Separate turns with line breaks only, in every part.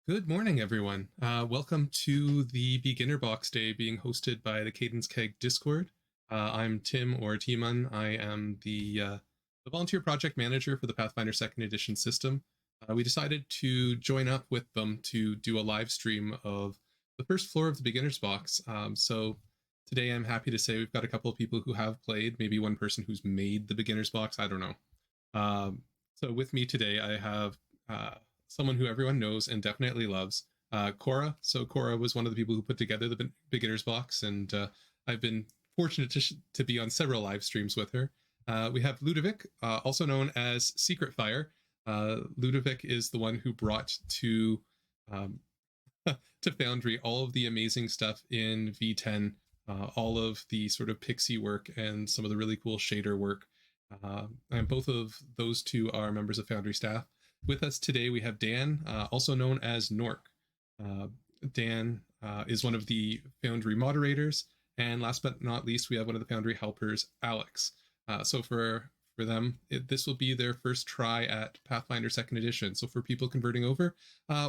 Good morning, everyone. Welcome to the Beginner Box Day being hosted by the Cayden's Keg Discord. I'm Tim, or Timon. I am the volunteer project manager for the Pathfinder 2nd Edition system. We decided to join up with them to do a live stream of the first floor of the Beginner's Box. So today I'm happy to say we've got a couple of people who have played, maybe one person who's made the Beginner's Box, I don't know. So with me today I have someone who everyone knows and definitely loves, Cora. So Cora was one of the people who put together the Beginner's Box, and I've been fortunate to be on several live streams with her. We have Ludovic, also known as SecretFire. Ludovic is the one who brought to to Foundry all of the amazing stuff in V10, all of the sort of pixie work and some of the really cool shader work. And both of those two are members of Foundry staff. With us today, we have Dan, also known as Norc. Dan is one of the Foundry moderators. And last but not least, we have one of the Foundry helpers, Alex. So for them, this will be their first try at Pathfinder 2nd Edition. So for people converting over,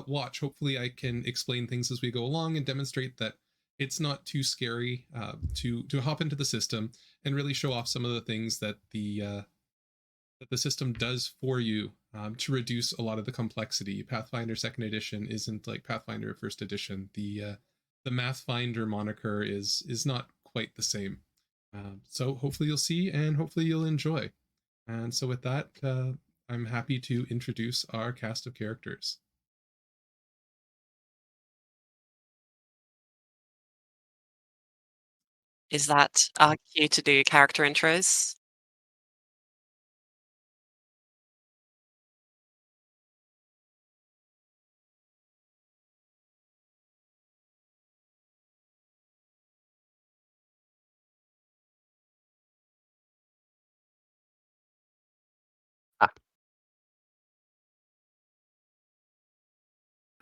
watch. Hopefully I can explain things as we go along and demonstrate that it's not too scary to hop into the system and really show off some of the things that the system does for you to reduce a lot of the complexity. Pathfinder 2nd Edition isn't like Pathfinder 1st Edition. The Mathfinder moniker is not quite the same. So hopefully you'll see, and hopefully you'll enjoy. And so with that, I'm happy to introduce our cast of characters.
Is that our cue to do character intros?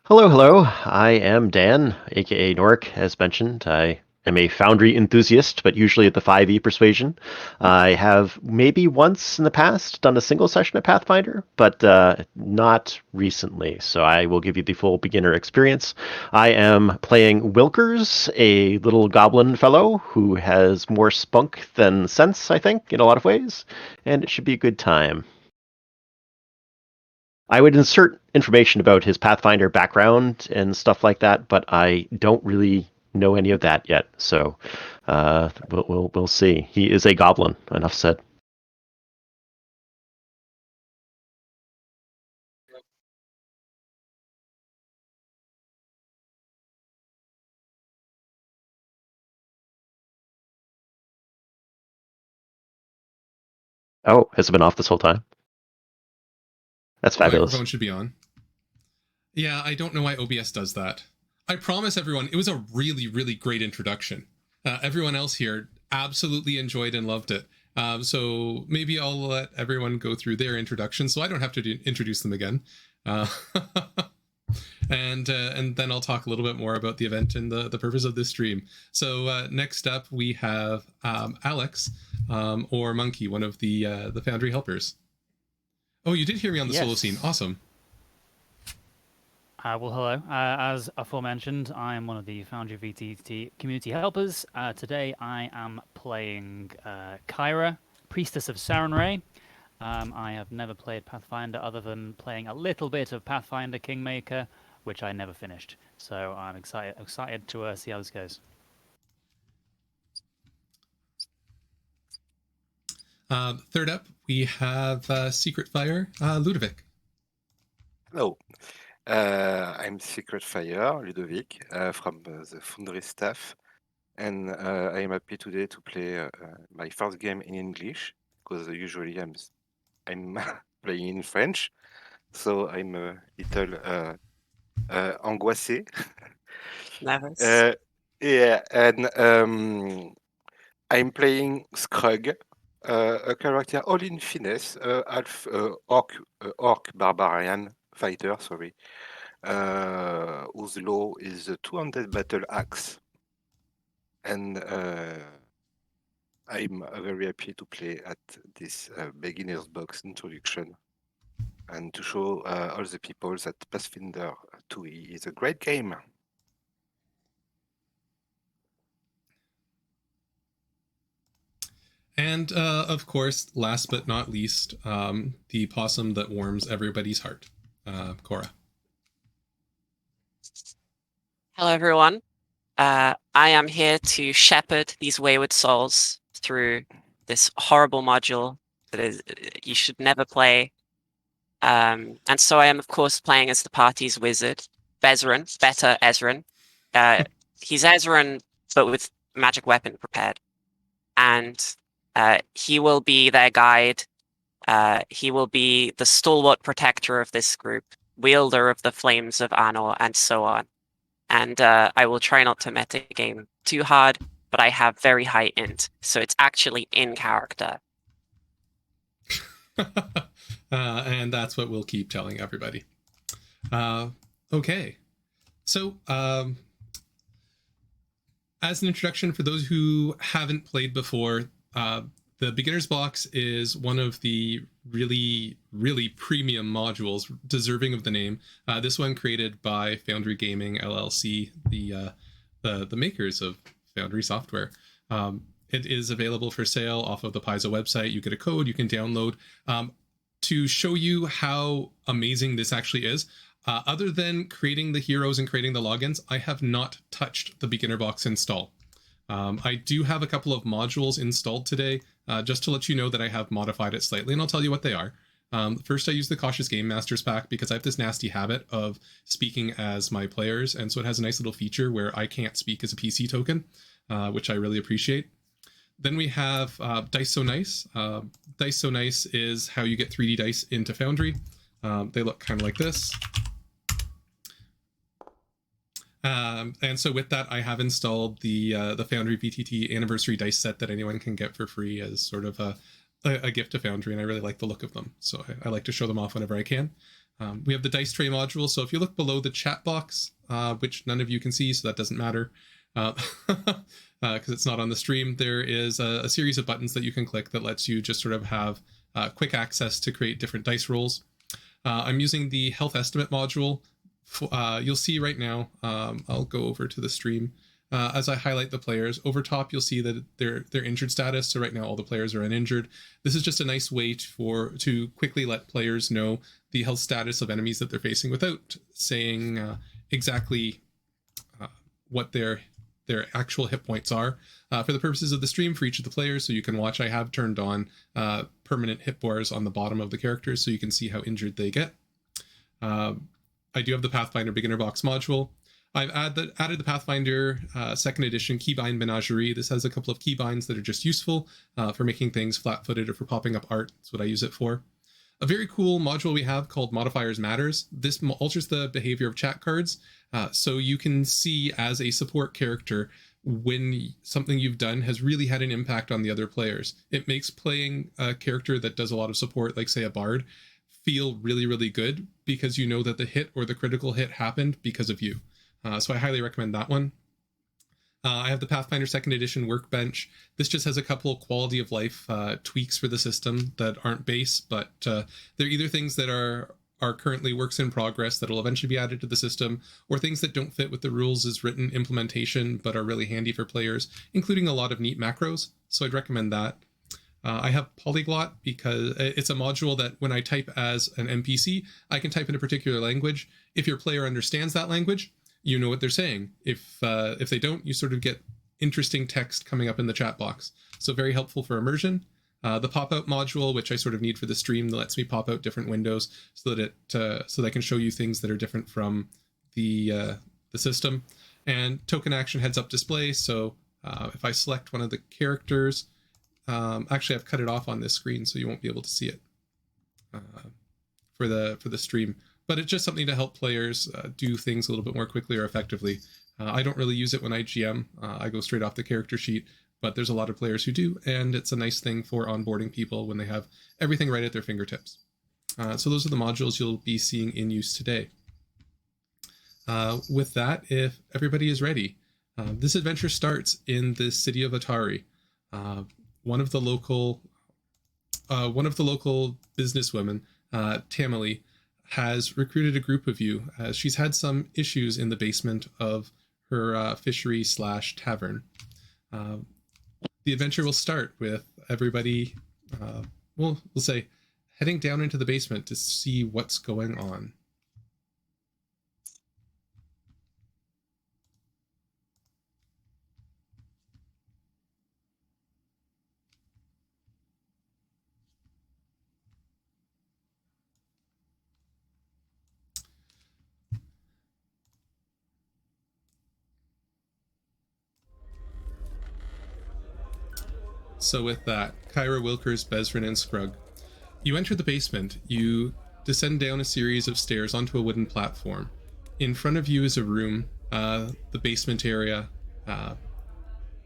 Hello, hello. I am Dan, aka Norc, as mentioned. I am a Foundry enthusiast, but usually at the 5e persuasion. I have maybe once in the past done a single session of Pathfinder, but not recently. So I will give you the full beginner experience. I am playing Wilkers, a little goblin fellow who has more spunk than sense, I think, in a lot of ways, and it should be a good time. I would insert information about his Pathfinder background and stuff like that, but I don't really know any of that yet. So we'll see. He is a goblin. Enough said. Oh, has it been off this whole time? That's fabulous.
Microphone should be on. Yeah, I don't know why OBS does that. I promise everyone, it was a really, really great introduction. Everyone else here absolutely enjoyed and loved it. So maybe I'll let everyone go through their introduction so I don't have to introduce them again. And then I'll talk a little bit more about the event and the purpose of this stream. So next up, we have Alex, or Monkeyy, one of the Foundry helpers. Oh, you did hear me on the solo scene. Awesome.
Well, hello. As aforementioned, I am one of the Foundry VTT community helpers. Today I am playing Kyra, Priestess of Sarenrae. I have never played Pathfinder other than playing a little bit of Pathfinder Kingmaker, which I never finished. So I'm excited to see how this goes.
Third up, we have SecretFire, Ludovic.
Hello, I'm SecretFire, Ludovic, from the Foundry Staff, and I am happy today to play my first game in English, because usually I'm playing in French, so I'm a little angoissé.
Nervous.
Yeah, and I'm playing Scrug, a character all in finesse, half orc barbarian fighter, sorry, whose law is a 200 battle axe. And I'm very happy to play at this beginner's box introduction and to show all the people that Pathfinder PF2e is a great game.
And of course, last but not least, the possum that warms everybody's heart, Cora.
Hello, everyone. I am here to shepherd these wayward souls through this horrible module that is you should never play. And so I am, of course, playing as the party's wizard, Bezran, better Ezran. He's Ezran, but with magic weapon prepared. And he will be their guide. He will be the stalwart protector of this group, wielder of the flames of Anor, and so on. And I will try not to metagame too hard, but I have very high int, so it's actually in character.
And that's what we'll keep telling everybody. Okay. So, as an introduction for those who haven't played before, the Beginner's Box is one of the really, really premium modules deserving of the name. This one created by Foundry Gaming LLC, the makers of Foundry software. It is available for sale off of the Paizo website. You get a code you can download. To show you how amazing this actually is, other than creating the heroes and creating the logins, I have not touched the Beginner Box install. I do have a couple of modules installed today, just to let you know that I have modified it slightly, and I'll tell you what they are. First, I use the Cautious Game Masters pack because I have this nasty habit of speaking as my players, and so it has a nice little feature where I can't speak as a PC token, which I really appreciate. Then we have Dice So Nice. Dice So Nice is how you get 3D dice into Foundry. They look kind of like this. And so with that, I have installed the Foundry VTT anniversary dice set that anyone can get for free as sort of a gift to Foundry, and I really like the look of them, so I like to show them off whenever I can. We have the dice tray module, so if you look below the chat box, which none of you can see, so that doesn't matter, because it's not on the stream, there is a series of buttons that you can click that lets you just sort of have quick access to create different dice rolls. I'm using the health estimate module. You'll see right now, I'll go over to the stream. As I highlight the players, over top you'll see that their injured status. So right now all the players are uninjured. This is just a nice way to quickly let players know the health status of enemies that they're facing without saying exactly what their actual hit points are. For the purposes of the stream for each of the players, so you can watch, I have turned on permanent hit bars on the bottom of the characters so you can see how injured they get. I do have the Pathfinder Beginner Box module. I've added the Pathfinder 2nd edition Keybind Menagerie. This has a couple of keybinds that are just useful for making things flat-footed or for popping up art. That's what I use it for. A very cool module we have called Modifiers Matters. This alters the behavior of chat cards, so you can see as a support character when something you've done has really had an impact on the other players. It makes playing a character that does a lot of support, like say a bard, feel really, really good because you know that the hit or the critical hit happened because of you. So I highly recommend that one. I have the Pathfinder 2nd edition Workbench. This just has a couple of quality of life tweaks for the system that aren't base, but they're either things that are currently works in progress that will eventually be added to the system, or things that don't fit with the rules as written implementation but are really handy for players, including a lot of neat macros. So I'd recommend that. I have Polyglot because it's a module that when I type as an NPC, I can type in a particular language. If your player understands that language, you know what they're saying. If they don't, you sort of get interesting text coming up in the chat box. So very helpful for immersion. The pop-out module, which I sort of need for the stream, that lets me pop out different windows so that so that I can show you things that are different from the system. And token action heads-up display. So if I select one of the characters, actually I've cut it off on this screen, so you won't be able to see it for the stream. But it's just something to help players do things a little bit more quickly or effectively. I don't really use it when I GM. I go straight off the character sheet, but there's a lot of players who do, and it's a nice thing for onboarding people when they have everything right at their fingertips. So those are the modules you'll be seeing in use today. With that, if everybody is ready, this adventure starts in the city of Atari. One of the local businesswomen, Tamily, has recruited a group of you. She's had some issues in the basement of her fishery/tavern. The adventure will start with everybody, we'll say, heading down into the basement to see what's going on. So with that, Kyra, Wilkers, Bezrin, and Scrug, you enter the basement. You descend down a series of stairs onto a wooden platform. In front of you is a room, the basement area.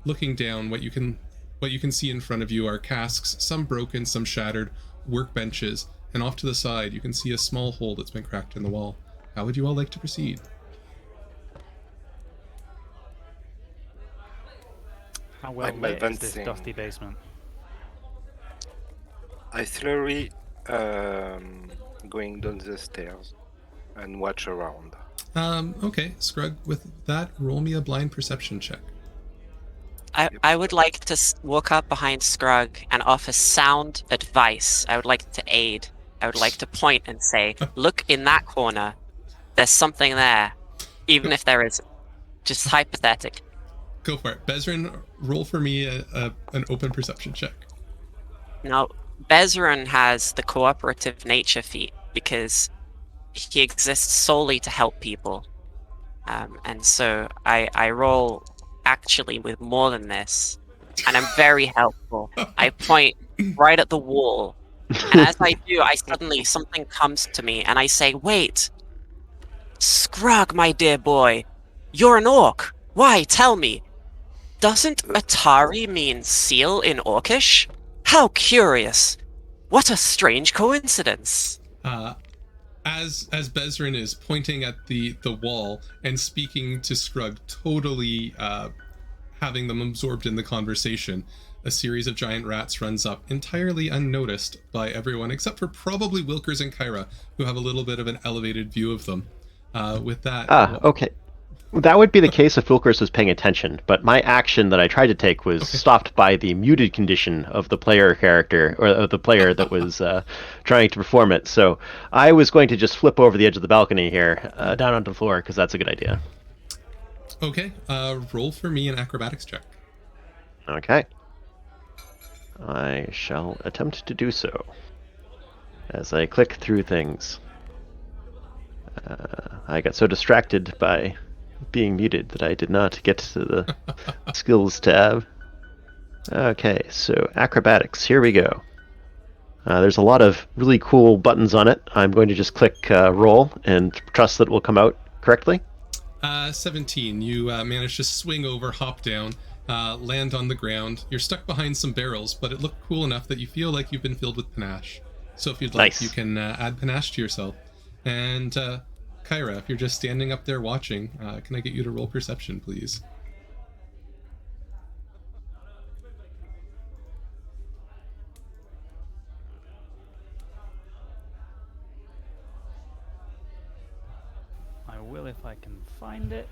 Looking down, what you can see in front of you are casks, some broken, some shattered, workbenches, and off to the side you can see a small hole that's been cracked in the wall. How would you all like to proceed?
How well
I'm
lit is this
advancing.
dusty basement?
I slowly going down the stairs and watch around.
Okay, Scrug, with that, roll me a blind perception check.
I would like to walk up behind Scrug and offer sound advice. I would like to aid. I would like to point and say, look in that corner. There's something there. Even if there isn't. Just hypothetic.
Go for it. Bezrin, roll for me an open perception check.
Now, Bezran has the cooperative nature feat because he exists solely to help people. And so I roll actually with more than this. And I'm very helpful. I point right at the wall. And as I do, something comes to me and I say, wait, Scrug, my dear boy, you're an orc. Why? Tell me. Doesn't Atari mean seal in Orcish? How curious. What a strange coincidence.
As Bezrin is pointing at the wall and speaking to Scrug, totally having them absorbed in the conversation, a series of giant rats runs up, entirely unnoticed by everyone, except for probably Wilkers and Kyra, who have a little bit of an elevated view of them. With that...
Okay. That would be the case if Wilkers was paying attention, but my action that I tried to take was stopped by the muted condition of the player character, or of the player that was trying to perform it. So I was going to just flip over the edge of the balcony here, down onto the floor, because that's a good idea.
Okay, roll for me an acrobatics check.
Okay. I shall attempt to do so as I click through things. I got so distracted by being muted that I did not get to the skills tab. Okay, so acrobatics, here we go. There's a lot of really cool buttons on it. I'm going to just click roll and trust that it will come out correctly.
17. You managed to swing over, hop down, land on the ground. You're stuck behind some barrels, but it looked cool enough that you feel like you've been filled with panache. So if you'd like,
Nice.
you can add panache to yourself. And Kyra, if you're just standing up there watching, can I get you to roll perception, please?
I will if I can find it.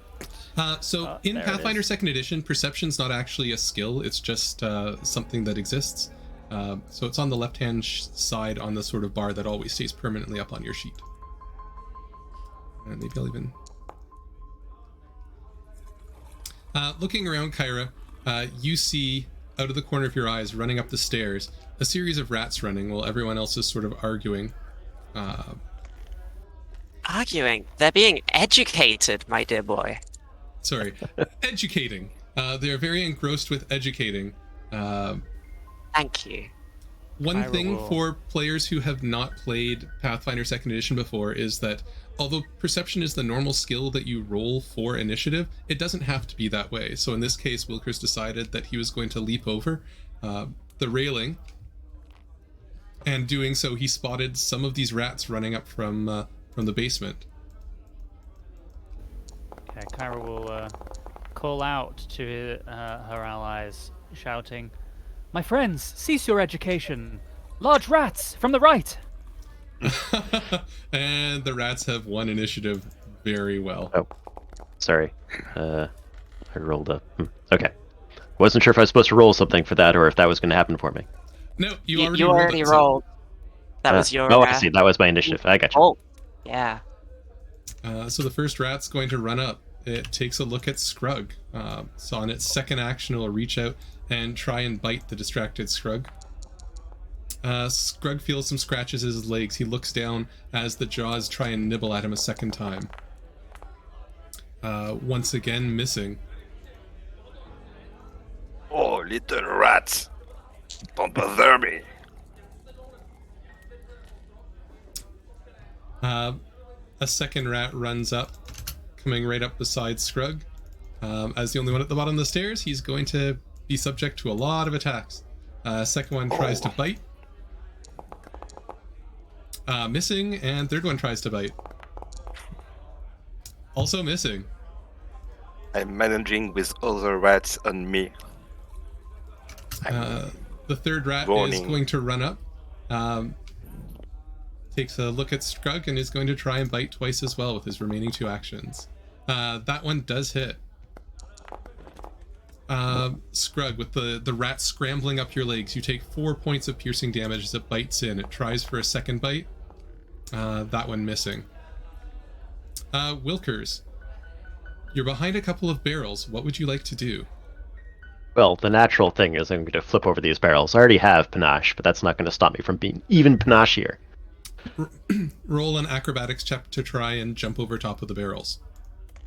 So in
there it
Pathfinder
is.
2nd Edition, perception's not actually a skill, it's just something that exists. So it's on the left-hand side on the sort of bar that always stays permanently up on your sheet. And maybe I'll even... looking around, Kyra, you see, out of the corner of your eyes, running up the stairs, a series of rats running while everyone else is sort of arguing.
Arguing? They're being educated, my dear boy.
Sorry, educating. They're very engrossed with educating.
Thank you.
One
Kyra
thing
will-
for players who have not played Pathfinder 2nd Edition before is that although perception is the normal skill that you roll for initiative, it doesn't have to be that way. So in this case, Wilkers decided that he was going to leap over the railing, and doing so, he spotted some of these rats running up from the basement.
Okay, Kyra will call out to her allies, shouting, "My friends, cease your education! Large rats, from the right!"
And the rats have won initiative very well.
Oh, sorry. I rolled up. Okay. Wasn't sure if I was supposed to roll something for that or if that was going to happen for me.
No, you
You
already
already
rolled.
rolled. That was your.
Oh, I see. That was my initiative. I got you.
Oh, yeah.
So the first rat's going to run up. It takes a look at Scrug. So on its second action, it'll reach out and try and bite the distracted Scrug. Scrug feels some scratches in his legs. He looks down as the jaws try and nibble at him a second time. Once again, missing.
Oh, little rats! Don't bother me!
A second rat runs up, coming right up beside Scrug. As the only one at the bottom of the stairs, he's going to be subject to a lot of attacks. Second one tries to bite. Missing, and third one tries to bite. Also missing.
I'm managing with other rats on me.
The third rat is
warning.
going to run up. Takes a look at Scrug and is going to try and bite twice as well with his remaining 2 actions. That one does hit. Scrug, with the rat scrambling up your legs, you take 4 points of piercing damage as it bites in. It tries for a second bite. That one missing. Wilkers, you're behind a couple of barrels. What would you like to do?
Well, the natural thing is I'm going to flip over these barrels. I already have panache, but that's not going to stop me from being even panachier.
Roll an acrobatics check to try and jump over top of the barrels.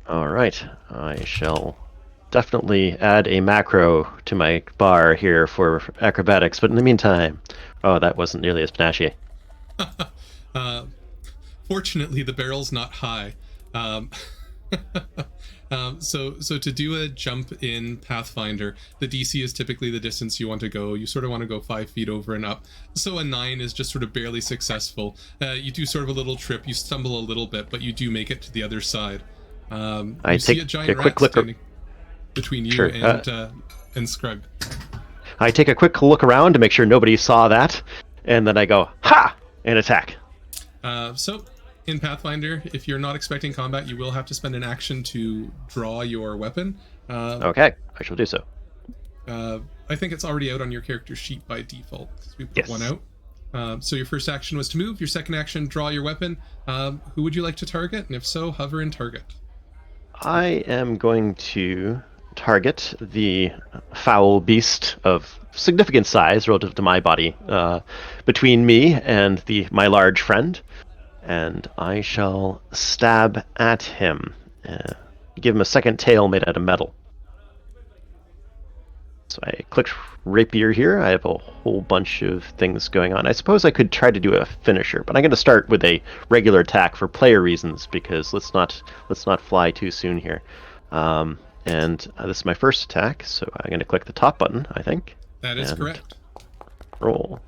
All right. I shall definitely add a macro to my bar here for acrobatics, but in the meantime... Oh, that wasn't nearly as panache.
Fortunately, the barrel's not high. So to do a jump in Pathfinder, the DC is typically the distance you want to go. You sort of want to go 5 feet over and up. So a 9 is just sort of barely successful. You do sort of a little trip. You stumble a little bit, but you do make it to the other side.
I
see
take
a giant
a quick
rat
look
standing between you
Sure,
and Scrug.
I take a quick look around to make sure nobody saw that, and then I go, ha! And attack.
So in Pathfinder, if you're not expecting combat, you will have to spend an action to draw your weapon.
Okay, I shall do so.
I think it's already out on your character sheet by default, because we put
Yes.
one out. So your first action was to move. Your second action, draw your weapon. Who would you like to target? And if so, hover and target.
I am going to target the foul beast of significant size relative to my body between me and my large friend, and I shall stab at him. Give him a second tail made out of metal. So I clicked rapier here. I have a whole bunch of things going on. I suppose I could try to do a finisher, but I'm going to start with a regular attack for player reasons, because let's not fly too soon here. And this is my first attack, so I'm going to click the top button, I think.
That is
and
correct.
Roll.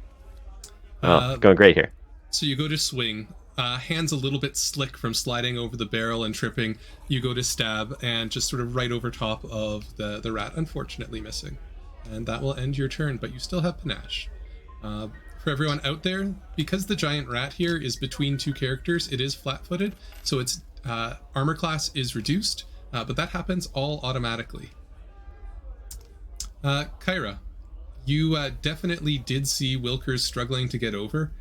Going great here.
So you go to swing. Hands a little bit slick from sliding over the barrel and tripping. You go to stab and just sort of right over top of the rat, unfortunately missing. And that will end your turn, but you still have panache. For everyone out there, because the giant rat here is between 2 characters, it is flat-footed, so its armor class is reduced, but that happens all automatically. Kyra, you definitely did see Wilkers struggling to get over.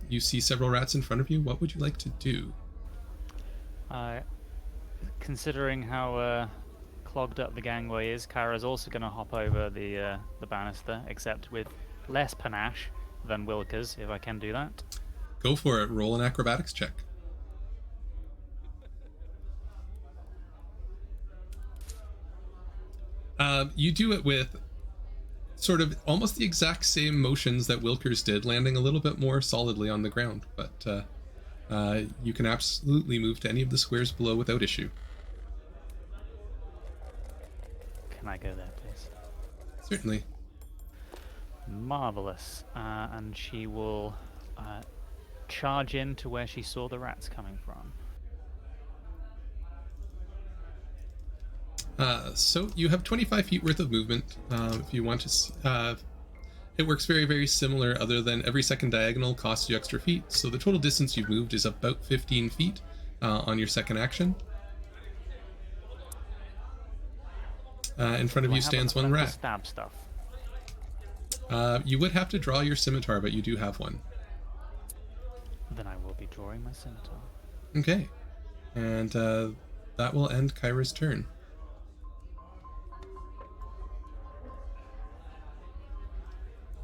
You see several rats in front of you. What would you like to do?
Considering how clogged up the gangway is, Kara's also going to hop over the banister, except with less panache than Wilkers, if I can do that.
Go for it. Roll an acrobatics check. You do it with sort of almost the exact same motions that Wilkers did, landing a little bit more solidly on the ground, but you can absolutely move to any of the squares below without issue.
Can I go there, please?
Certainly.
Marvelous. And she will charge in to where she saw the rats coming from.
So you have 25 feet worth of movement. If you want to It works very, very similar, other than every second diagonal costs you extra feet, so the total distance you've moved is about 15 feet on your second action. In front of you stands one rat.
Stab stuff.
You would have to draw your scimitar, but you do have one.
Then I will be drawing my scimitar.
Okay. And that will end Kyra's turn.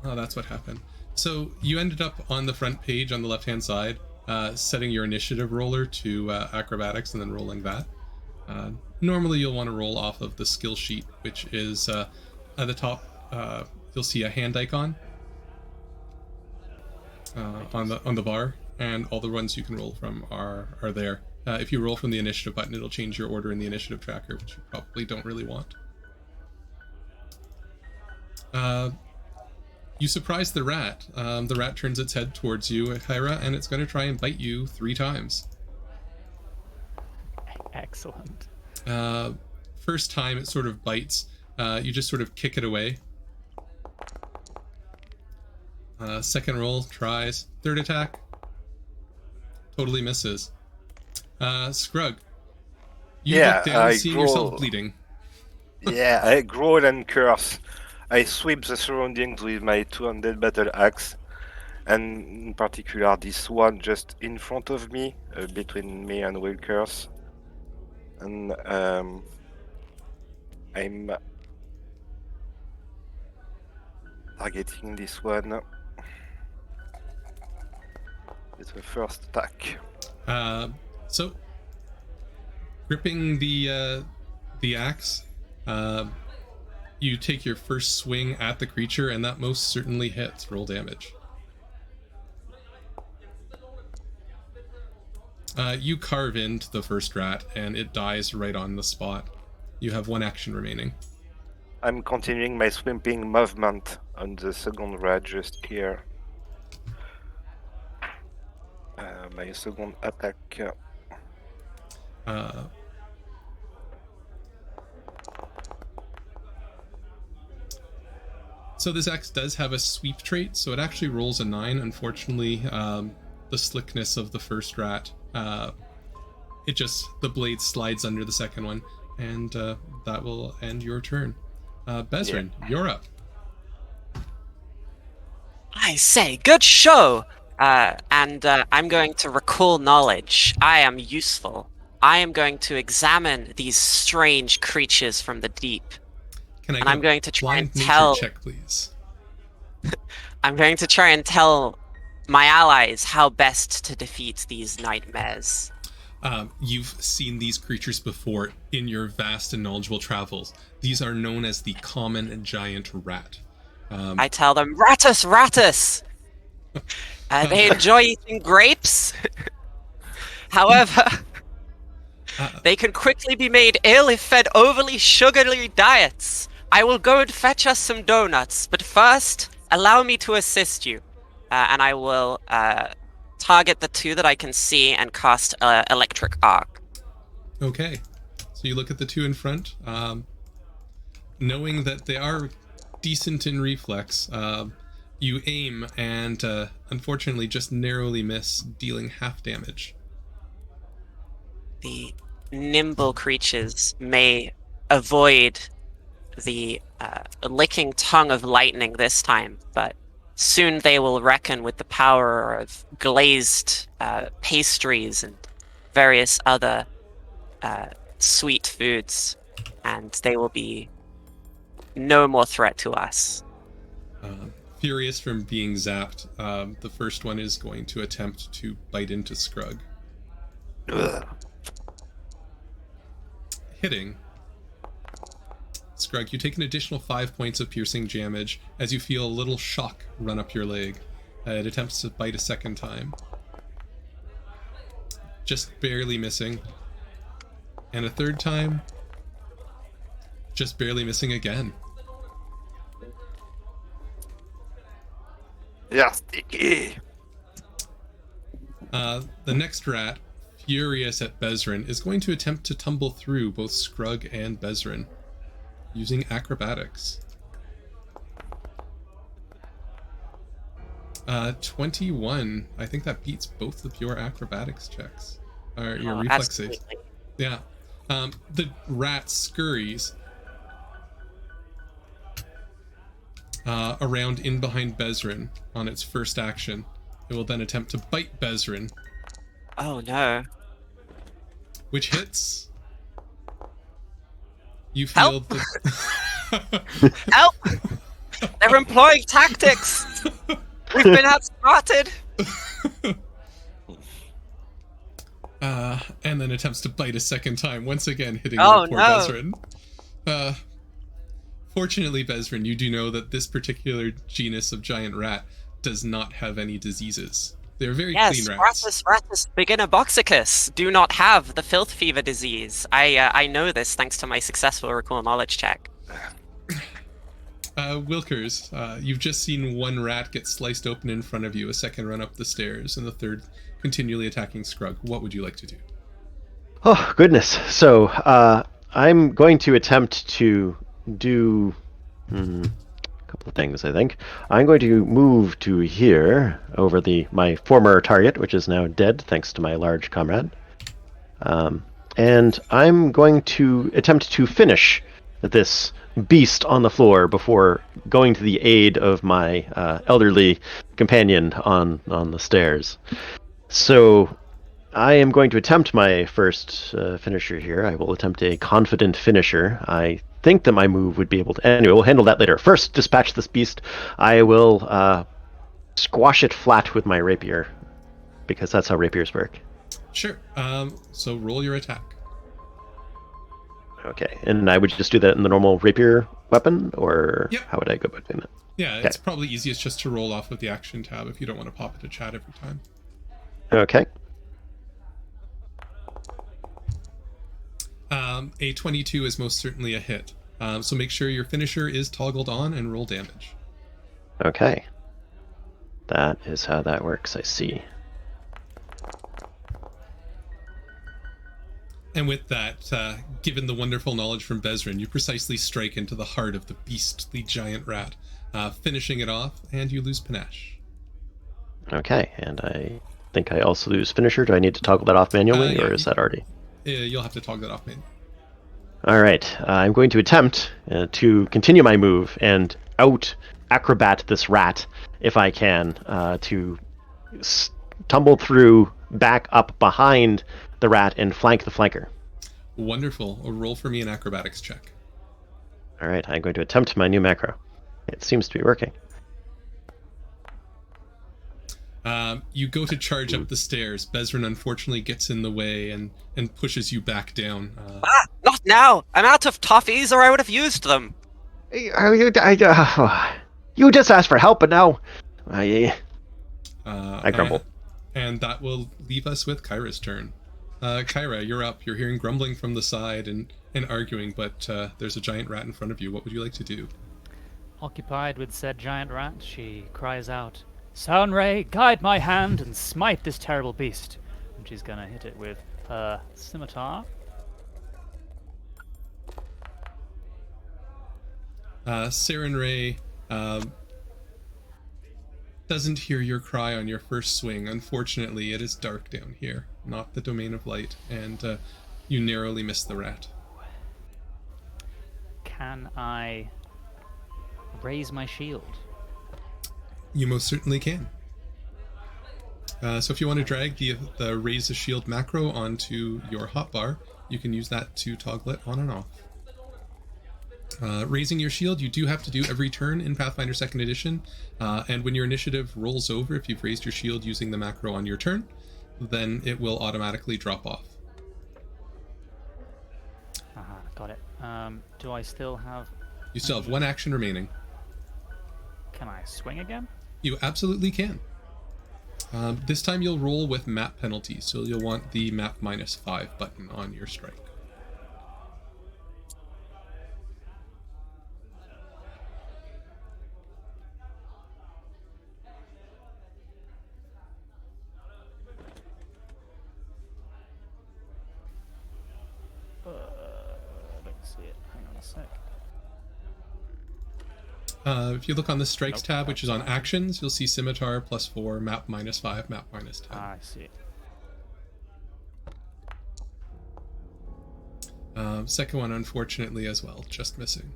Oh, that's what happened. So you ended up on the front page on the left-hand side, setting your initiative roller to acrobatics and then rolling that. Normally you'll want to roll off of the skill sheet, which is at the top. You'll see a hand icon on the bar, and all the ones you can roll from are there. If you roll from the initiative button, it'll change your order in the initiative tracker, which you probably don't really want. You surprise the rat. The rat turns its head towards you, Kyra, and it's going to try and bite you 3 times.
Excellent.
First time it sort of bites, you just sort of kick it away. Second roll, tries. Third attack, totally misses. Scrug, you look down, seeing yourself bleeding.
Yeah, I growl and curse. I sweep the surroundings with my two-handed battle axe, and in particular this one just in front of me, between me and Will Curse. And I'm targeting this one with the first attack.
So, gripping the axe, you take your first swing at the creature, and that most certainly hits. Roll damage. You carve into the first rat, and it dies right on the spot. You have 1 action remaining.
I'm continuing my sweeping movement on the second rat just here. My second attack.
So this axe does have a sweep trait, so it actually rolls a 9. Unfortunately, the slickness of the first rat, the blade slides under the second one, and that will end your turn. Bezrin, you're up.
I say, good show! And I'm going to recall knowledge. I am useful. I am going to examine these strange creatures from the deep. I'm going to try and tell.
Check, please.
I'm going to try and tell my allies how best to defeat these nightmares.
You've seen these creatures before in your vast and knowledgeable travels. These are known as the common giant rat.
I tell them, Ratus, Ratus! They enjoy eating grapes. However, they can quickly be made ill if fed overly sugary diets. I will go and fetch us some donuts, but first, allow me to assist you. And I will target the 2 that I can see and cast Electric Arc.
Okay. So you look at the 2 in front, knowing that they are decent in reflex. You aim and unfortunately just narrowly miss, dealing half damage.
The nimble creatures may avoid the licking tongue of lightning this time, but soon they will reckon with the power of glazed pastries and various other sweet foods, and they will be no more threat to us.
Furious from being zapped, the first one is going to attempt to bite into Scrug.
Ugh.
Hitting. Scrug, you take an additional 5 points of piercing damage as you feel a little shock run up your leg. It attempts to bite a second time. Just barely missing. And a third time. Just barely missing again.
Yeah, sticky.
The next rat, furious at Bezrin, is going to attempt to tumble through both Scrug and Bezrin using acrobatics. 21. I think that beats both of your acrobatics checks. Or your
Oh,
reflex saves.
absolutely.
Yeah. The rat scurries around in behind Bezrin on its first action. It will then attempt to bite Bezrin,
Oh no.
which hits. You feel
Help!
the...
Help! They're employing tactics! We've been outsmarted!
And then attempts to bite a second time, once again hitting
Oh,
poor
no.
Bezrin. Fortunately, Bezrin, you do know that this particular genus of giant rat does not have any diseases. They're very clean
Yes,
rats.
Ratus beginner Boxicus do not have the filth fever disease. I know this thanks to my successful recall knowledge check.
Wilkers, you've just seen one rat get sliced open in front of you, a second run up the stairs, and the third continually attacking Scrug. What would you like to do?
Oh, goodness. So, I'm going to attempt to do a couple of things, I think. I'm going to move to here, over my former target, which is now dead, thanks to my large comrade. And I'm going to attempt to finish this beast on the floor before going to the aid of my elderly companion on the stairs. So I am going to attempt my first finisher here. I will attempt a confident finisher. I think that my move would be able to... Anyway, we'll handle that later. First, dispatch this beast. I will squash it flat with my rapier, because that's how rapiers work.
Sure. So roll your attack.
Okay, and I would just do that in the normal rapier weapon, or
Yep.
how would I go about doing that?
Yeah, it's probably easiest just to roll off of the action tab if you don't want to pop into chat every time.
Okay.
A 22 is most certainly a hit. So make sure your finisher is toggled on and roll damage.
Okay. That is how that works, I see.
And with that, given the wonderful knowledge from Bezrin, you precisely strike into the heart of the beastly giant rat, finishing it off, and you lose panache.
Okay, and I think I also lose finisher. Do I need to toggle that off manually,
Yeah,
or is that already?
You'll have to toggle that off, man.
All right, I'm going to attempt to continue my move and out-acrobat this rat, if I can, to tumble through back up behind the rat and flank the flanker.
Wonderful. Roll for me an acrobatics check.
All right, I'm going to attempt my new macro. It seems to be working.
You go to charge up the stairs. Bezrin unfortunately gets in the way and pushes you back down.
Not now! I'm out of toffees or I would have used them!
You just asked for help, but now I grumble.
And that will leave us with Kyra's turn. Kyra, you're up. You're hearing grumbling from the side and arguing, but there's a giant rat in front of you. What would you like to do?
Occupied with said giant rat, she cries out, "Sound Ray, guide my hand and smite this terrible beast." And she's gonna hit it with her scimitar.
Saren Ray doesn't hear your cry on your first swing. Unfortunately, it is dark down here, not the domain of light, and you narrowly miss the rat.
Can I raise my shield?
You most certainly can. So if you want to drag the raise the shield macro onto your hotbar, you can use that to toggle it on and off. Raising your shield, you do have to do every turn in Pathfinder 2nd Edition, and when your initiative rolls over, if you've raised your shield using the macro on your turn, then it will automatically drop off.
Got it. Do I still have...
You still have one action remaining.
Can I swing again?
You absolutely can. This time you'll roll with map penalties, so you'll want the map -5 button on your strike.
I don't see it. Hang on a sec.
If you look on the strikes tab, which is on actions, you'll see scimitar +4, map -5, map -10.
I see.
Second one, unfortunately, as well, just missing.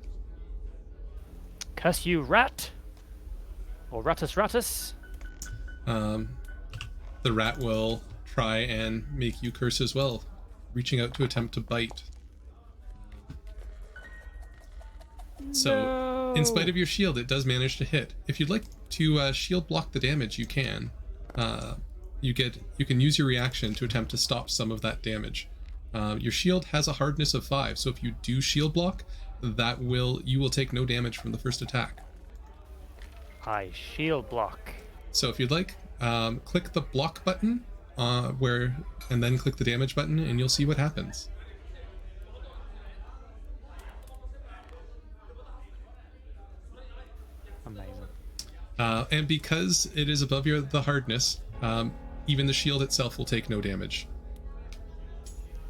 Curse you, rat! Or ratus.
The rat will try and make you curse as well, reaching out to attempt to bite. So, in spite of your shield, it does manage to hit. If you'd like to shield block the damage, you can. You can use your reaction to attempt to stop some of that damage. Your shield has a hardness of 5, so if you do shield block, you will take no damage from the first attack.
I shield block.
So if you'd like, click the block button, and then click the damage button, and you'll see what happens.
Amazing.
And because it is above the hardness, even the shield itself will take no damage.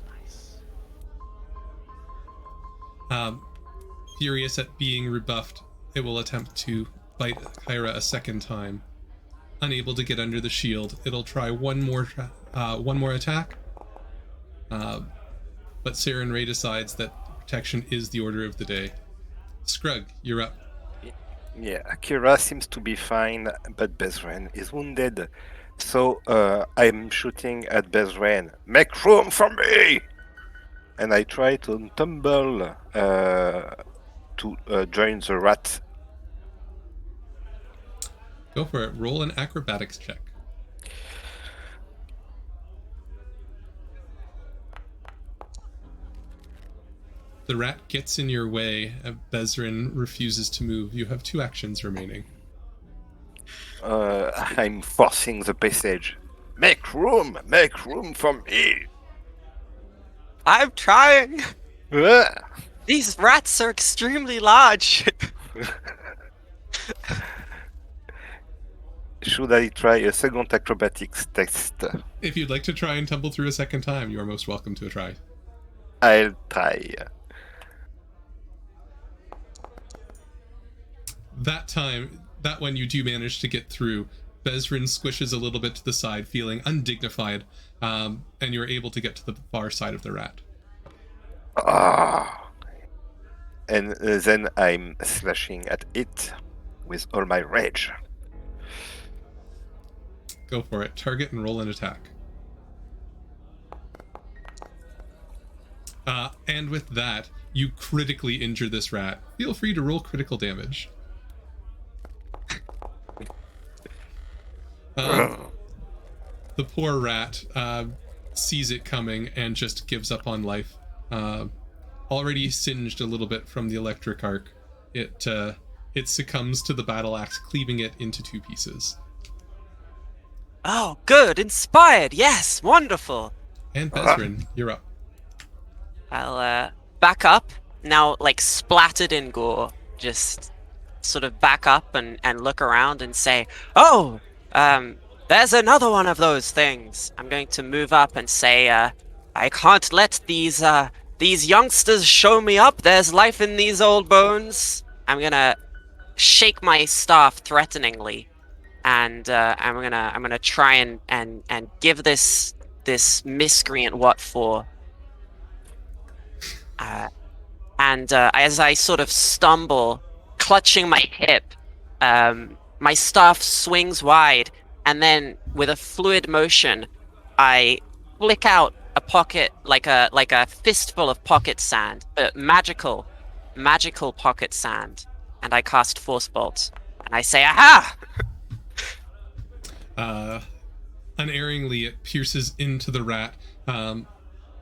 Nice.
Furious at being rebuffed, it will attempt to bite Kyra a second time. Unable to get under the shield, it'll try one more attack. But Saren Ray decides that protection is the order of the day. Scrug, you're up.
Yeah, Akira seems to be fine, but Bezran is wounded. So I'm shooting at Bezran. Make room for me! And I try to tumble to join the rat.
Go for it. Roll an acrobatics check. The rat gets in your way. Bezran refuses to move. You have 2 actions remaining.
I'm forcing the passage. Make room for me.
I'm trying.
Ah!
These rats are extremely large.
Should I try a second acrobatics test?
If you'd like to try and tumble through a second time, you are most welcome to try.
I'll try.
That one you do manage to get through. Bezran squishes a little bit to the side, feeling undignified, and you're able to get to the far side of the rat.
Ah! And then I'm slashing at it with all my rage.
Go for it. Target and roll an attack. And with that, you critically injure this rat. Feel free to roll critical damage. The poor rat sees it coming and just gives up on life. Already singed a little bit from the electric arc, it succumbs to the battle axe, cleaving it into 2 pieces.
Oh, good. Inspired. Yes. Wonderful.
And Bezran, you're up.
I'll back up. Now, like, splattered in gore. Just sort of back up and look around and say, oh, there's another one of those things. I'm going to move up and say, I can't let these youngsters show me up. There's life in these old bones. I'm gonna shake my staff threateningly, and I'm gonna try and give this miscreant what for. And as I sort of stumble, clutching my hip, my staff swings wide, and then with a fluid motion, I flick out a pocket, like a fistful of pocket sand, but magical pocket sand, and I cast Force Bolt, and I say, aha!
Unerringly, it pierces into the rat,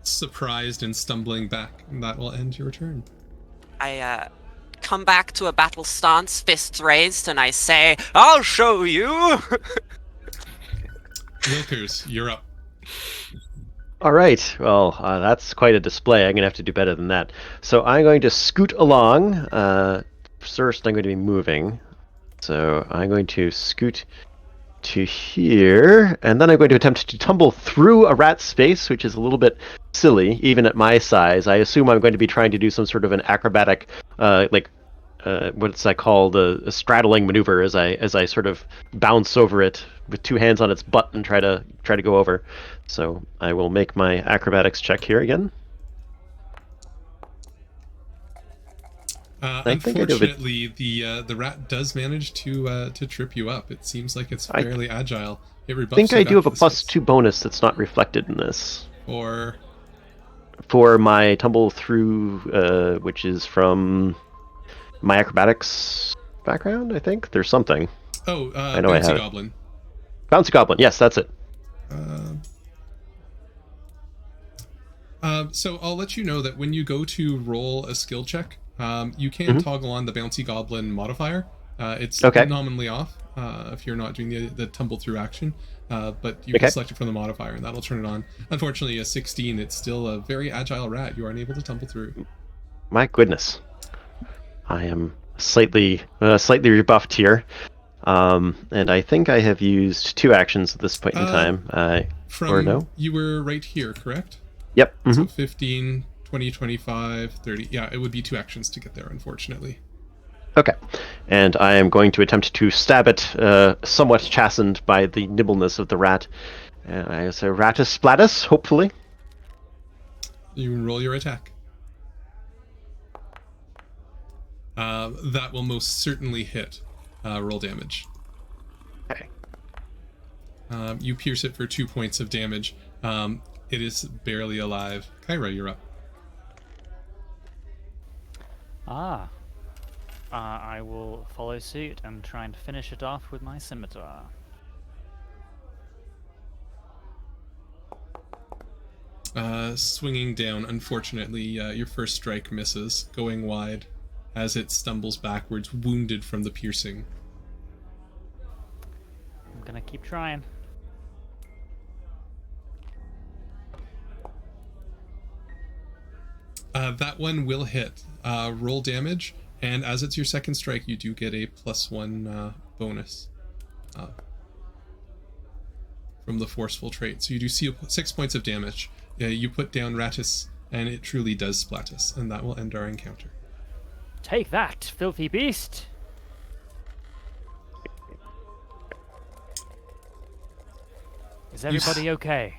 surprised and stumbling back, and that will end your turn.
I come back to a battle stance, fists raised, and I say, I'll show you!
Wilkers, you're up.
All right. Well, that's quite a display. I'm going to have to do better than that. So I'm going to scoot along. First, I'm going to be moving. So I'm going to scoot to here, and then I'm going to attempt to tumble through a rat space, which is a little bit silly, even at my size. I assume I'm going to be trying to do some sort of an acrobatic, what's I call a straddling maneuver as I sort of bounce over it with two hands on its butt and try to go over. So I will make my acrobatics check here again.
Unfortunately, the rat does manage to trip you up. It seems like it's fairly agile. It rebuffs
I think I do have a
plus
+2 bonus that's not reflected in this.
For
my tumble through, which is from my acrobatics background, I think. There's something.
Oh,
I know
Bouncy
I have
Goblin.
Bouncy Goblin, yes, that's it.
So I'll let you know that when you go to roll a skill check, you can toggle on the Bouncy Goblin modifier. It's nominally off if you're not doing the tumble through action, but you can select it from the modifier and that'll turn it on. Unfortunately, a 16, it's still a very agile rat. You aren't able to tumble through.
My goodness. I am slightly rebuffed here. And I think I have used 2 actions at this point in time. Or no?
You were right here, correct?
Yep.
So 15, 20, 25, 30. Yeah, it would be 2 actions to get there, unfortunately.
Okay. And I am going to attempt to stab it, somewhat chastened by the nimbleness of the rat. I say ratus splatus, hopefully.
You can roll your attack. That will most certainly hit. Roll damage.
Okay.
You pierce it for 2 points of damage. It is barely alive. Kyra, you're up.
I will follow suit and try and finish it off with my scimitar.
Swinging down, unfortunately, your first strike misses, going wide as it stumbles backwards, wounded from the piercing.
I'm gonna keep trying.
That one will hit. Roll damage, and as it's your second strike, you do get a +1 bonus from the forceful trait. So you do see 6 points of damage. You put down Ratus, and it truly does splatus, and that will end our encounter.
Take that, filthy beast! Is everybody okay?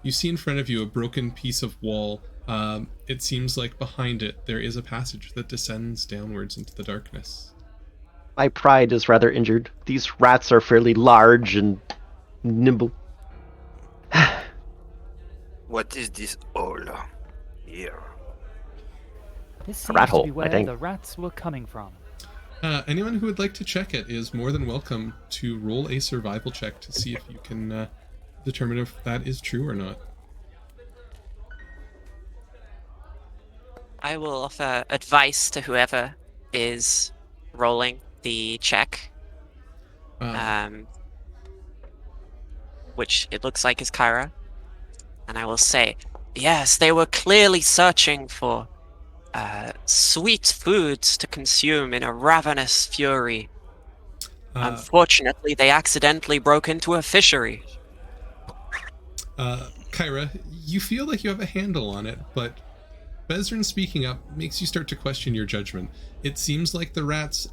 You see in front of you a broken piece of wall. It seems like behind it there is a passage that descends downwards into the darkness.
My pride is rather injured. These rats are fairly large and nimble.
What is this hole here?
This seems
rat
to
hole,
be
I
where
think.
the rats were coming from.
Anyone who would like to check it is more than welcome to roll a survival check to see if you can determine if that is true or not.
I will offer advice to whoever is rolling the check, which it looks like is Kyra. And I will say, yes, they were clearly searching for sweet foods to consume in a ravenous fury. Unfortunately, they accidentally broke into a fishery.
Kyra, you feel like you have a handle on it, but Bezran speaking up makes you start to question your judgment. It seems like the rats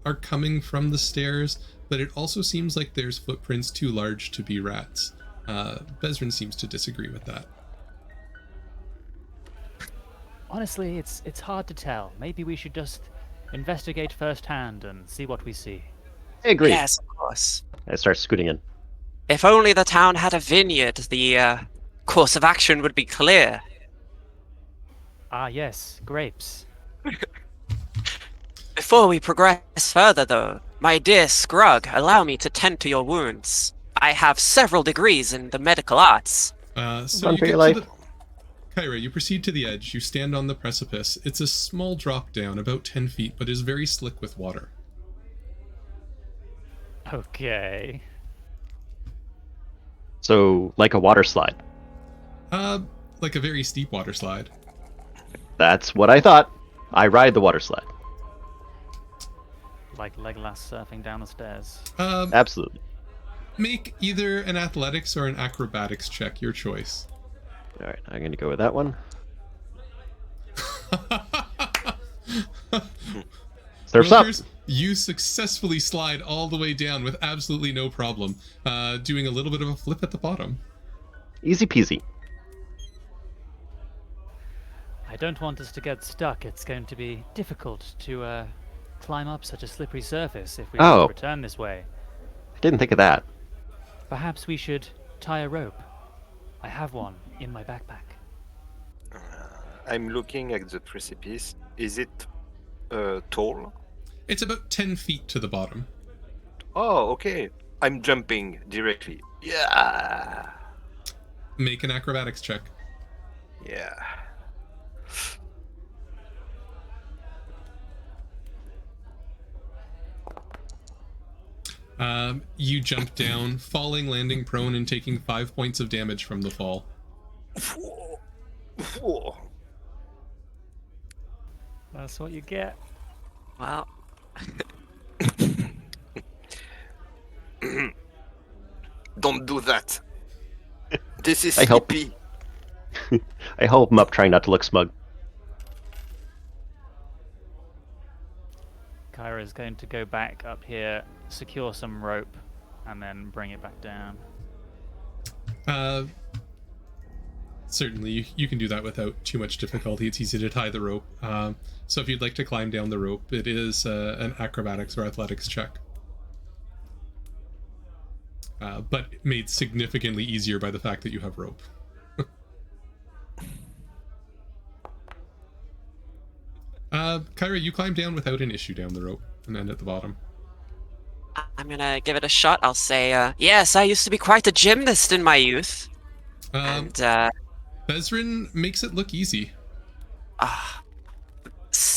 are coming from the stairs, but it also seems like there's footprints too large to be rats. Bezran seems to disagree with that.
Honestly, it's hard to tell. Maybe we should just investigate firsthand and see what we see.
I agree.
Yes, of course.
I start scooting in.
If only the town had a vineyard, the course of action would be clear.
Ah, yes, grapes.
Before we progress further, though, my dear Scrug, allow me to tend to your wounds. I have several degrees in the medical arts.
So
Run
you
for
get
your life.
to Kyra, you proceed to the edge. You stand on the precipice. It's a small drop down, about 10 feet, but is very slick with water.
Okay.
So, like a water slide.
Like a very steep water slide.
That's what I thought. I ride the water slide.
Like Legolas surfing down the stairs.
Absolutely.
Make either an athletics or an acrobatics check, your choice.
All right, I'm going to go with that one. Surf's up.
Wilkers, you successfully slide all the way down with absolutely no problem, doing a little bit of a flip at the bottom.
Easy peasy.
I don't want us to get stuck. It's going to be difficult to climb up such a slippery surface if we have
Oh.
to return this way.
I didn't think of that.
Perhaps we should tie a rope. I have one in my backpack.
I'm looking at the precipice. Is it tall?
It's about 10 feet to the bottom.
Oh, okay. I'm jumping directly. Yeah.
Make an acrobatics check.
Yeah.
You jump down, falling, landing prone, and taking 5 points of damage from the fall.
That's what you get.
Well,
Don't do that. This is
I help.
sleepy.
I help him up, trying not to look smug.
Kyra is going to go back up here, secure some rope, and then bring it back down.
Certainly, you can do that without too much difficulty. It's easy to tie the rope. So if you'd like to climb down the rope, it is an acrobatics or athletics check. But made significantly easier by the fact that you have rope. Kyra, you climb down without an issue down the rope and end at the bottom.
I'm gonna give it a shot. I'll say, yes, I used to be quite a gymnast in my youth. And,
Bezrin makes it look easy.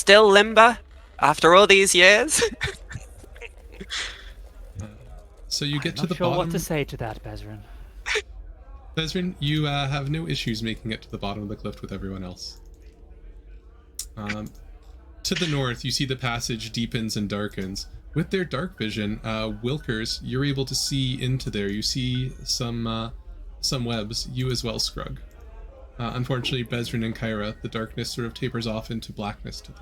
still limber after all these years.
So you get
I'm
to
not
the
sure
bottom.
what to say to that, Bezrin.
Bezrin, you have no issues making it to the bottom of the cliff with everyone else. To the north, you see the passage deepens and darkens. With their dark vision, Wilkers, you're able to see into there. You see some webs. You as well, Scrug. Unfortunately, Bezrin and Kyra, the darkness sort of tapers off into blackness to the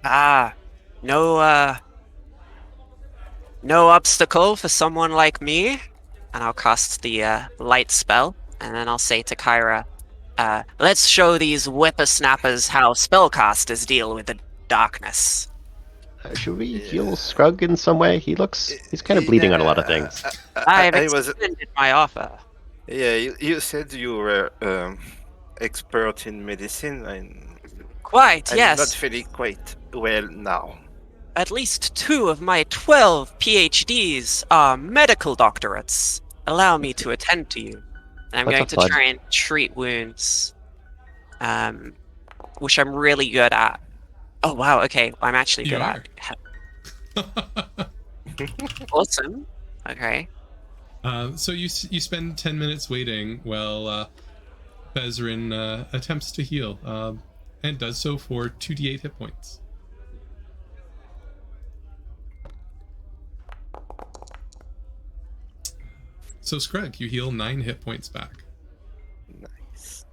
north.
No obstacle for someone like me. And I'll cast the light spell, and then I'll say to Kyra, let's show these whippersnappers how spellcasters deal with the darkness.
Should we heal Scrug in some way? He's kind of bleeding on a lot of things.
I've
I was.
extended my offer.
Yeah, you said you were expert in medicine, and
Quite,
I'm
yes.
not feeling quite well now.
At least 2 of my 12 PhDs are medical doctorates. Allow me to attend to you. And I'm
What's
going
up,
to
bud?
try and treat wounds, which I'm really good at. Oh wow, okay, I'm actually
You
good
are.
at. Awesome. Okay.
So you spend 10 minutes waiting while Bezrin attempts to heal, and does so for 2d8 hit points. So Screg, you heal 9 hit points back.
Nice.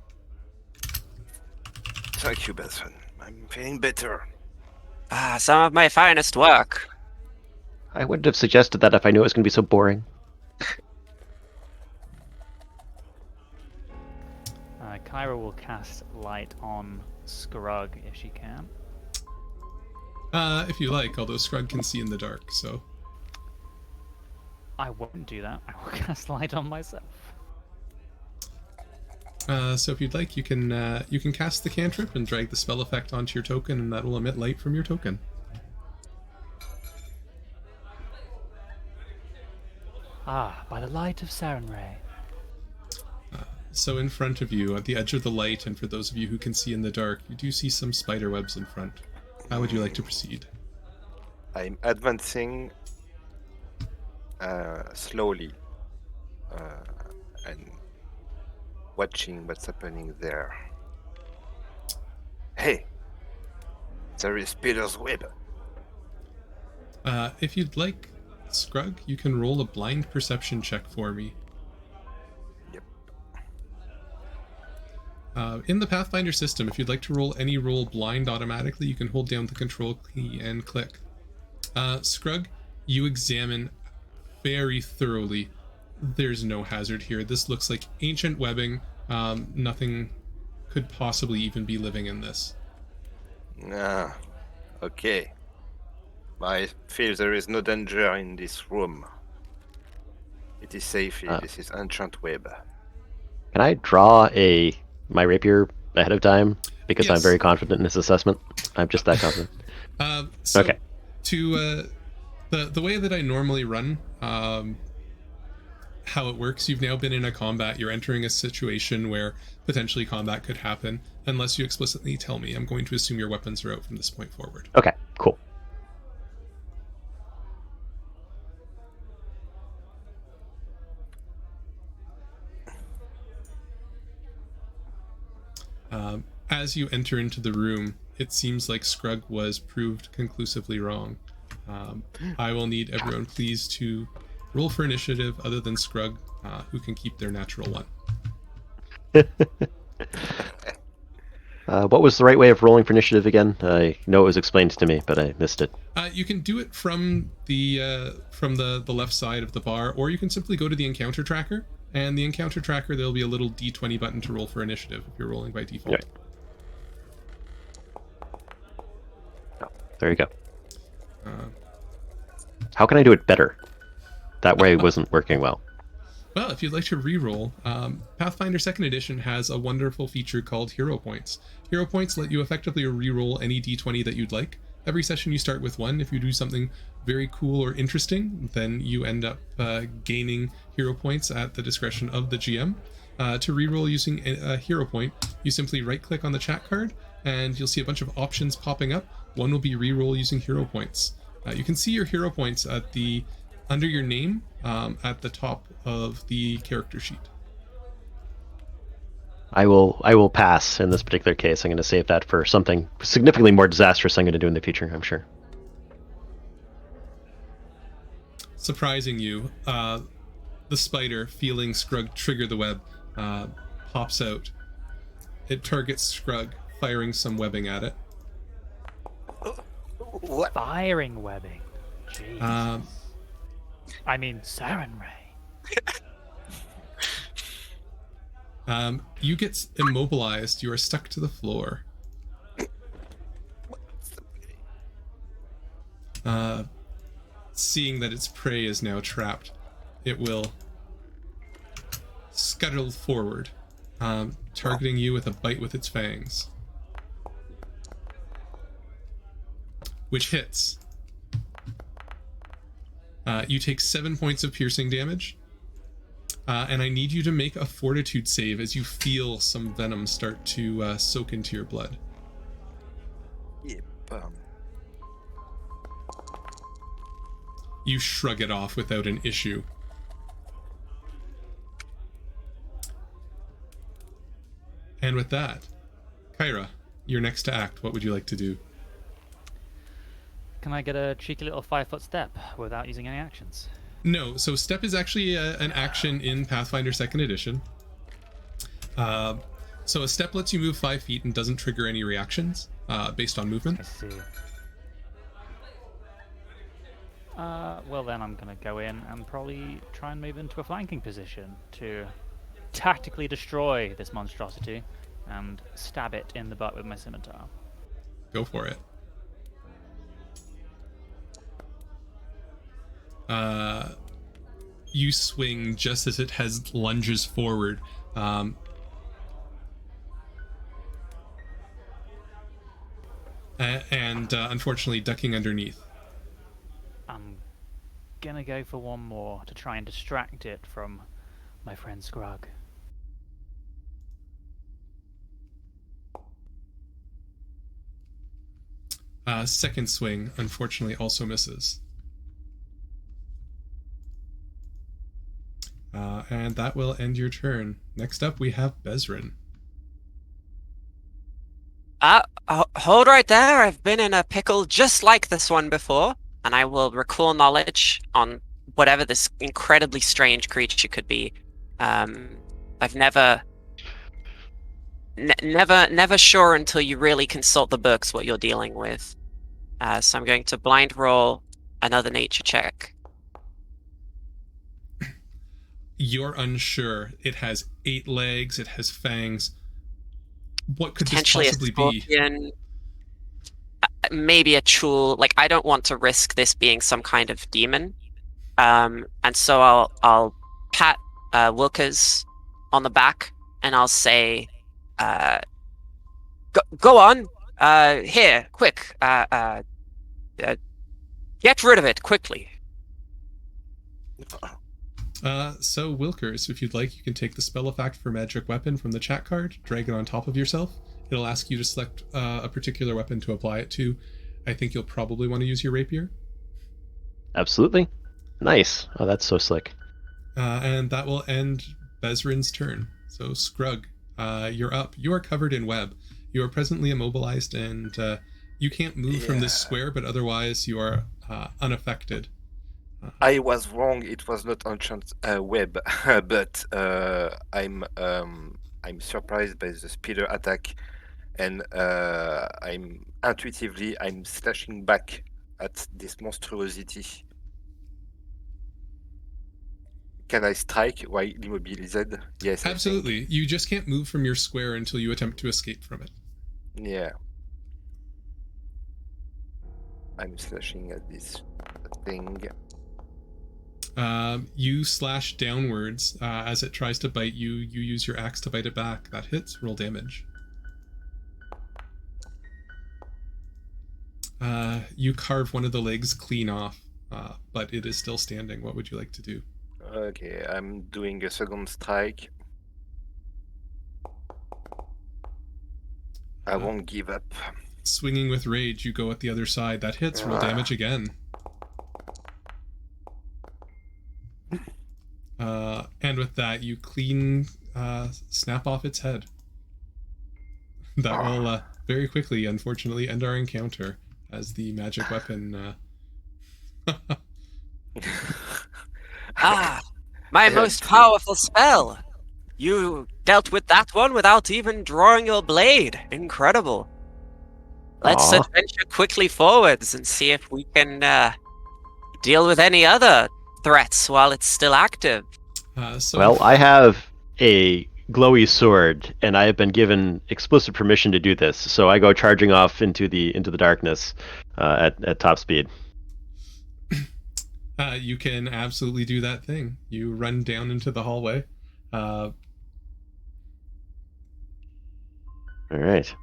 Thank you, Bethan. I'm feeling better.
Some of my finest work.
I wouldn't have suggested that if I knew it was going to be so boring.
Kyra will cast light on Scrug if she can.
If you like, although Scrug can see in the dark, so...
I won't do that. I will cast light on myself.
So if you'd like, you can cast the cantrip and drag the spell effect onto your token, and that will emit light from your token.
By the light of Sarenrae.
So in front of you, at the edge of the light, and for those of you who can see in the dark, you do see some spider webs in front. How would you like to proceed?
I'm advancing slowly and watching what's happening there. Hey, there is Peter's web.
If you'd like, Scrug, you can roll a blind perception check for me.
Yep.
In the Pathfinder system, if you'd like to roll any roll blind automatically, you can hold down the control key and click. Scrug, you examine very thoroughly. There's no hazard here. This looks like ancient webbing. Nothing could possibly even be living in this.
Ah, okay. I feel there is no danger in this room. It is safe here. This is ancient web.
Can I draw my rapier ahead of time? Because I'm
Yes.
very confident in this assessment. I'm just that confident.
So
Okay.
To the way that I normally run, how it works, you've now been in a combat. You're entering a situation where potentially combat could happen. Unless you explicitly tell me, I'm going to assume your weapons are out from this point forward.
Okay, cool.
As you enter into the room, it seems like Scrug was proved conclusively wrong. I will need everyone please to roll for initiative other than Scrug, who can keep their natural one.
What was the right way of rolling for initiative again? I know it was explained to me, but I missed it.
You can do it from the left side of the bar, or you can simply go to the encounter tracker. And the encounter tracker, there'll be a little D20 button to roll for initiative if you're rolling by default.
Okay. There you go. How can I do it better? That way it wasn't working well.
Well, if you'd like to re-roll, Pathfinder 2nd Edition has a wonderful feature called Hero Points. Hero Points let you effectively re-roll any D20 that you'd like. Every session you start with one. If you do something very cool or interesting, then you end up gaining Hero Points at the discretion of the GM. To re-roll using a Hero Point, you simply right-click on the chat card, and you'll see a bunch of options popping up. One will be re-roll using Hero Points. You can see your Hero Points under your name at the top of the character sheet.
I will pass in this particular case. I'm going to save that for something significantly more disastrous I'm going to do in the future, I'm sure.
Surprising you, the spider, feeling Scrug trigger the web, pops out. It targets Scrug, firing some webbing at it.
What?
Firing webbing. Jeez. I mean, Sarin Ray.
You get immobilized. You are stuck to the floor. Seeing that its prey is now trapped, it will scuttle forward, targeting you with a bite with its fangs. Which hits. You take 7 points of piercing damage. And I need you to make a fortitude save as you feel some venom start to soak into your blood.
Yep.
You shrug it off without an issue. And with that, Kyra, you're next to act. What would you like to do?
Can I get a cheeky little 5-foot step without using any actions?
No, so step is actually an action in Pathfinder 2nd Edition. So a step lets you move 5 feet and doesn't trigger any reactions based on movement.
I see. Well then I'm going to go in and probably try and move into a flanking position to tactically destroy this monstrosity and stab it in the butt with my scimitar.
Go for it. You swing just as it has lunges forward. And unfortunately ducking underneath.
I'm gonna go for one more to try and distract it from my friend Scrug.
Second swing, unfortunately, also misses. And that will end your turn. Next up, we have Bezrin.
Hold right there. I've been in a pickle just like this one before, and I will recall knowledge on whatever this incredibly strange creature could be. I've never never sure until you really consult the books what you're dealing with. So I'm going to blind roll another nature check.
You're unsure. It has 8 legs. It has fangs. What could this
Potentially
possibly
a scorpion.
be?
Maybe a chul. Like, I don't want to risk this being some kind of demon. And so I'll pat Wilkers on the back and I'll say, go on. Here, quick. Get rid of it quickly.
So Wilkers, if you'd like, you can take the spell effect for magic weapon from the chat card, drag it on top of yourself. It'll ask you to select a particular weapon to apply it to. I think you'll probably want to use your rapier.
Absolutely. Nice. Oh, that's so slick.
And that will end Bezrin's turn. So Scrug, you're up. You are covered in web. You are presently immobilized, and you can't move from this square, but otherwise you are unaffected.
I was wrong. It was not ancient web, but I'm surprised by the speeder attack, and I'm slashing back at this monstrosity. Can I strike while immobilized? Yes,
Absolutely. You just can't move from your square until you attempt to escape from it.
Yeah. I'm slashing at this thing.
You slash downwards as it tries to bite you. You use your axe to bite it back. That hits. Roll damage. You carve one of the legs clean off, but it is still standing. What would you like to do?
Okay, I'm doing a second strike. I won't give up.
Swinging with rage, you go at the other side. That hits. Roll damage again. And with that, you clean snap off its head. That will very quickly, unfortunately, end our encounter as the magic weapon.
My most powerful spell. You dealt with that one without even drawing your blade. Incredible. Let's adventure quickly forwards and see if we can deal with any other threats while it's still active.
Well, I have a glowy sword, and I have been given explicit permission to do this. So I go charging off into the darkness at top speed.
You can absolutely do that thing. You run down into the hallway.
All right.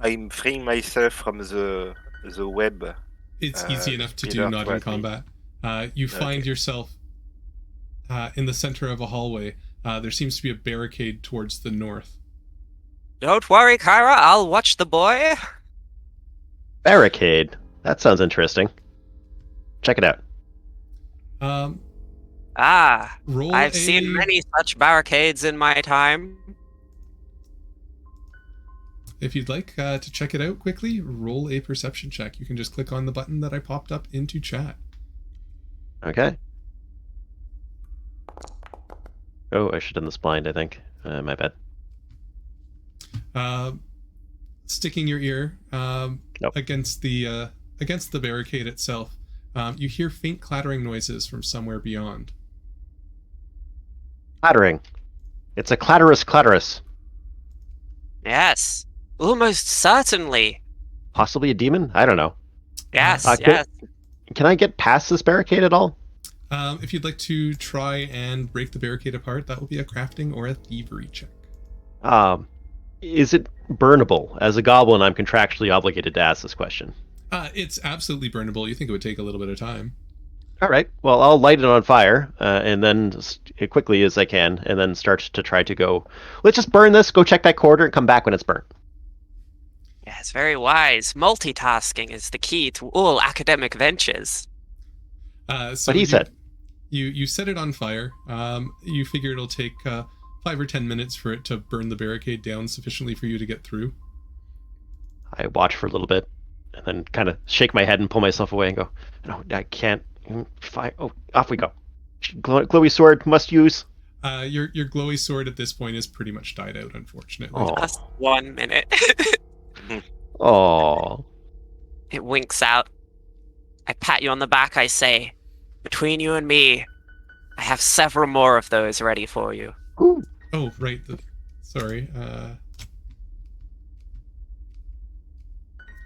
I'm freeing myself from the web.
It's easy enough to do, not in combat. You find yourself in the center of a hallway. There seems to be a barricade towards the north.
Don't worry, Kyra. I'll watch the boy.
Barricade. That sounds interesting. Check it out.
I've seen many such barricades in my time.
If you'd like to check it out quickly, roll a perception check. You can just click on the button that I popped up into chat.
Okay. Oh, I should have done this blind, I think. My bad.
Sticking your ear
Nope.
against the barricade itself, you hear faint clattering noises from somewhere beyond.
Clattering. It's a clatterus.
Yes, almost certainly.
Possibly a demon? I don't know.
Yes,
yes. Can I get past this barricade at all?
If you'd like to try and break the barricade apart, that will be a crafting or a thievery check.
Is it burnable? As a goblin, I'm contractually obligated to ask this question.
It's absolutely burnable. You think it would take a little bit of time.
All right. Well, I'll light it on fire, and then as quickly as I can, and then start to try to go. Let's just burn this, go check that corridor, and come back when it's burnt.
Yeah, it's very wise. Multitasking is the key to all academic ventures.
So
he said.
You set it on fire. You figure it'll take 5 or 10 minutes for it to burn the barricade down sufficiently for you to get through.
I watch for a little bit, and then kind of shake my head and pull myself away and go, no, I can't. Fire. Oh, off we go. Glowy sword, must use.
Your glowy sword at this point is pretty much died out, unfortunately.
Oh.
Just 1 minute.
Oh.
It winks out. I pat you on the back. I say, between you and me, I have several more of those ready for you.
Ooh.
Oh, right. Sorry. I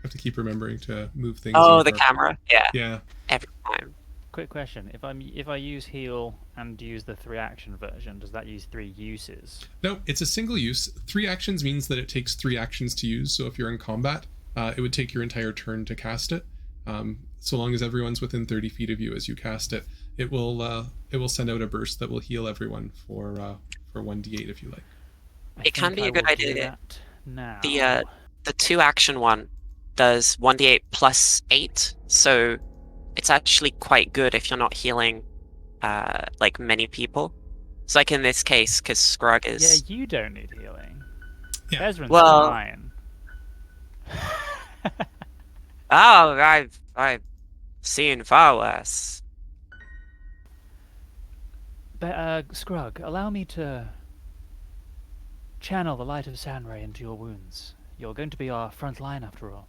have to keep remembering to move things.
Oh,
over.
the camera. Yeah,
Yeah.
every time.
Quick question: if I use heal and use the 3-action version, does that use 3 uses?
No, it's a single use. 3 actions means that it takes 3 actions to use. So if you're in combat, it would take your entire turn to cast it. So long as everyone's within 30 feet of you as you cast it, it will send out a burst that will heal everyone for 1d8 if you like.
It can be a good idea.
Now.
The 2-action one does 1d8 plus 8, so it's actually quite good if you're not healing like many people. So like in this case, because Scrug is...
Yeah, you don't need healing.
Yeah.
Bezran's
Well-
fine.
Oh, I've seen far worse.
Scrug, allow me to channel the light of Sanray into your wounds. You're going to be our front line after all.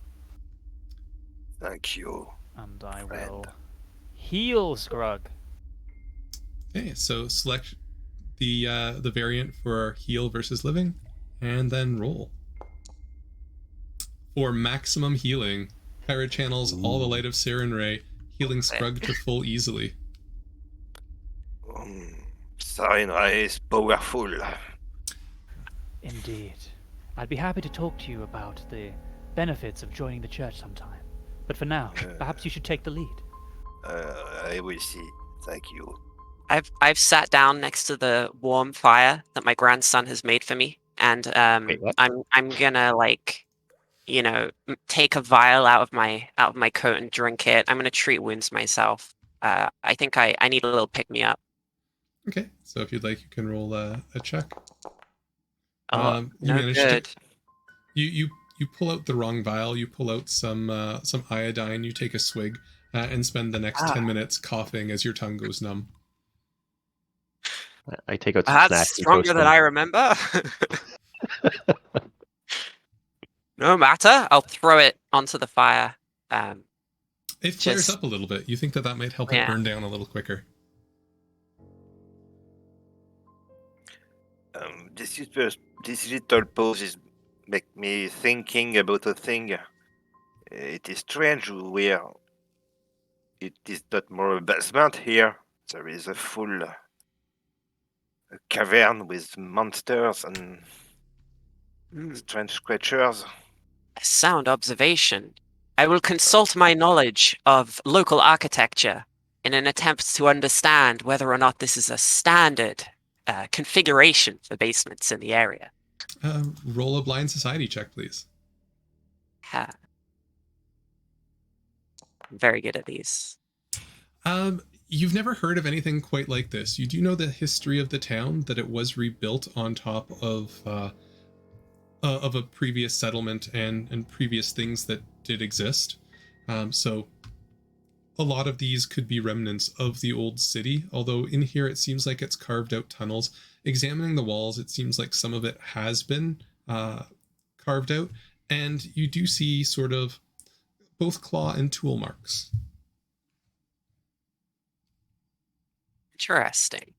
Thank you.
And I
Friend.
will heal Scrug.
Okay, so select the variant for heal versus living, and then roll. For maximum healing, Kyra channels all the light of Saren Ray, healing Scrug to full easily.
Sarenrae is powerful.
Indeed. I'd be happy to talk to you about the benefits of joining the church sometime. But for now, perhaps you should take the lead.
I will see. Thank you.
I've sat down next to the warm fire that my grandson has made for me, and
Wait, what?
I'm gonna like, take a vial out of my coat and drink it. I'm gonna treat wounds myself. I think I need a little pick me up.
Okay, so if you'd like, you can roll a check.
Oh,
You
no
managed
good.
You pull out the wrong vial. You pull out some iodine. You take a swig and spend the next 10 minutes coughing as your tongue goes numb.
I take out some
That's
snacks and
stronger
toast
than
them.
I remember. No matter. I'll throw it onto the fire.
It flares
Just-
up a little bit. You think that might help it
Yeah.
burn down a little quicker.
This little pause make me thinking about a thing. It is strange where it is not more a basement here. There is a full a cavern with monsters and strange creatures.
A sound observation. I will consult my knowledge of local architecture in an attempt to understand whether or not this is a standard configuration for basements in the area.
Roll a blind society check, please.
Ha. I'm very good at these.
You've never heard of anything quite like this. You do know the history of the town, that it was rebuilt on top of a previous settlement and previous things that did exist. So a lot of these could be remnants of the old city, although in here it seems like it's carved out tunnels. Examining the walls, it seems like some of it has been carved out, and you do see sort of both claw and tool marks.
Interesting.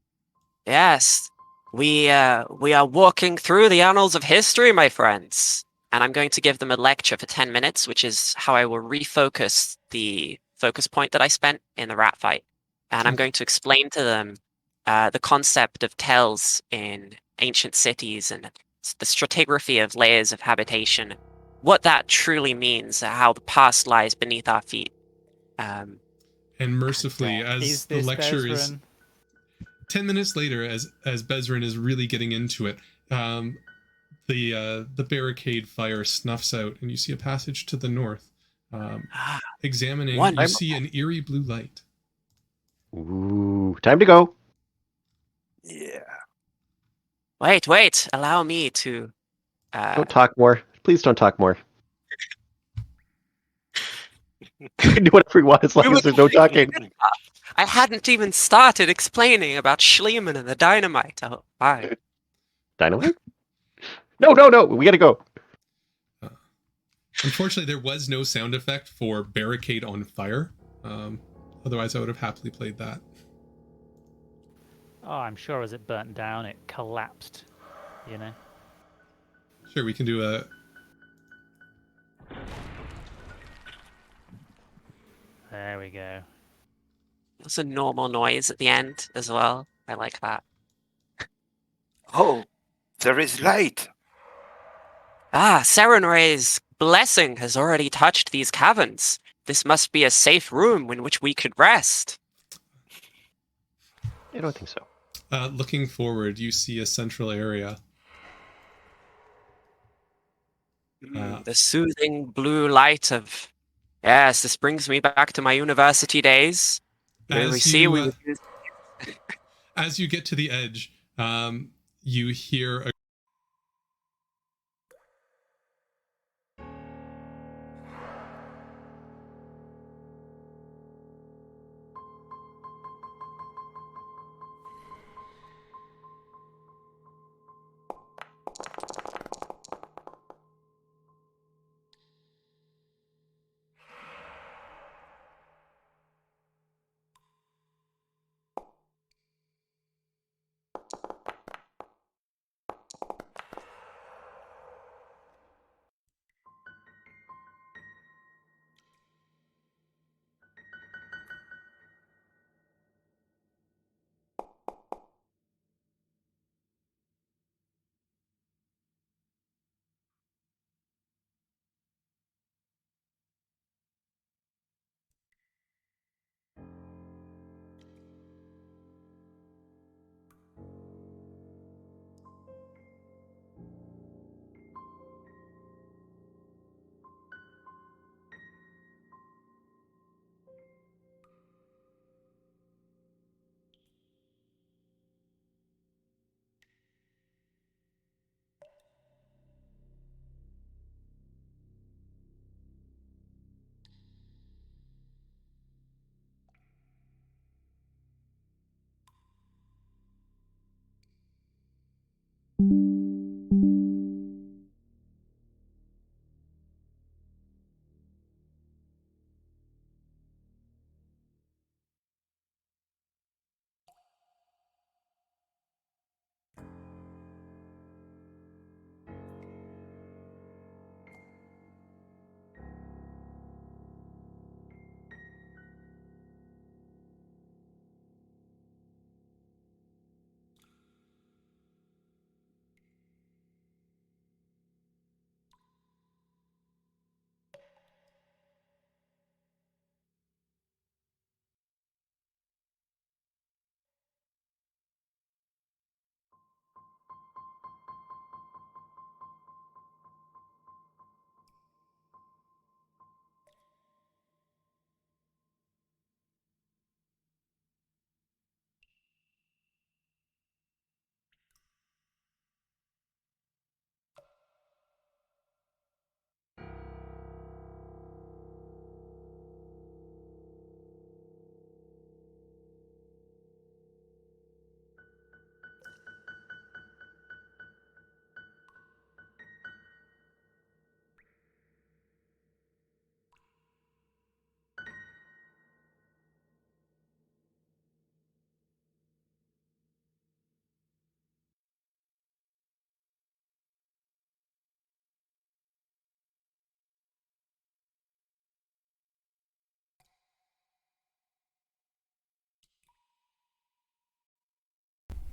Yes, we are walking through the annals of history, my friends. And I'm going to give them a lecture for 10 minutes, which is how I will refocus the focus point that I spent in the rat fight. And I'm going to explain to them the concept of tells in ancient cities and the stratigraphy of layers of habitation, what that truly means, how the past lies beneath our feet.
And mercifully, as the lecture is 10 minutes later, as Bezran is really getting into it, the barricade fire snuffs out, and you see a passage to the north. Examining, you see an eerie blue light.
Ooh, time to go.
Yeah.
Wait, allow me to...
Don't talk more. Please don't talk more. You can do whatever you want as long as there's no talking.
I hadn't even started explaining about Schliemann and the dynamite. Oh, bye.
Dynamite? No, no, no. We gotta go.
Unfortunately, there was no sound effect for barricade on fire. Otherwise, I would have happily played that.
Oh, I'm sure as it burnt down, it collapsed. You know.
Sure, we can do a...
There we go.
It's a normal noise at the end as well. I like that.
Oh, there is light.
Ah, Sarenrae's blessing has already touched these caverns. This must be a safe room in which we could rest.
I don't think so.
Looking forward, you see a central area.
The soothing blue light of... Yes, this brings me back to my university days.
As you get to the edge, you hear a...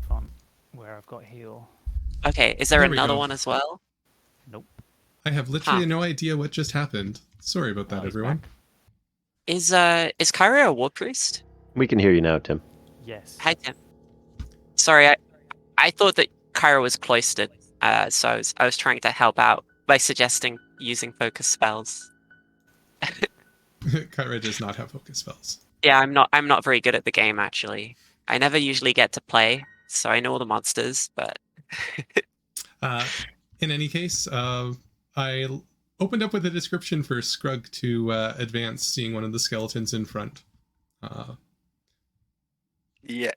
On where I've got heal.
Okay, is there
There we
another
go.
one as well?
Nope.
I have literally
Huh.
no idea what just happened. Sorry about that,
Oh, he's
everyone.
back.
Is Kyria a war priest?
We can hear you now, Tim.
Yes.
Hi, Tim. Sorry, I thought that Kyra was cloistered, so I was trying to help out by suggesting using focus spells.
Kyra does not have focus spells.
Yeah, I'm not very good at the game actually. I never usually get to play, so I know all the monsters, but
In any case, I opened up with a description for Scrug to advance, seeing one of the skeletons in front.
Yeah.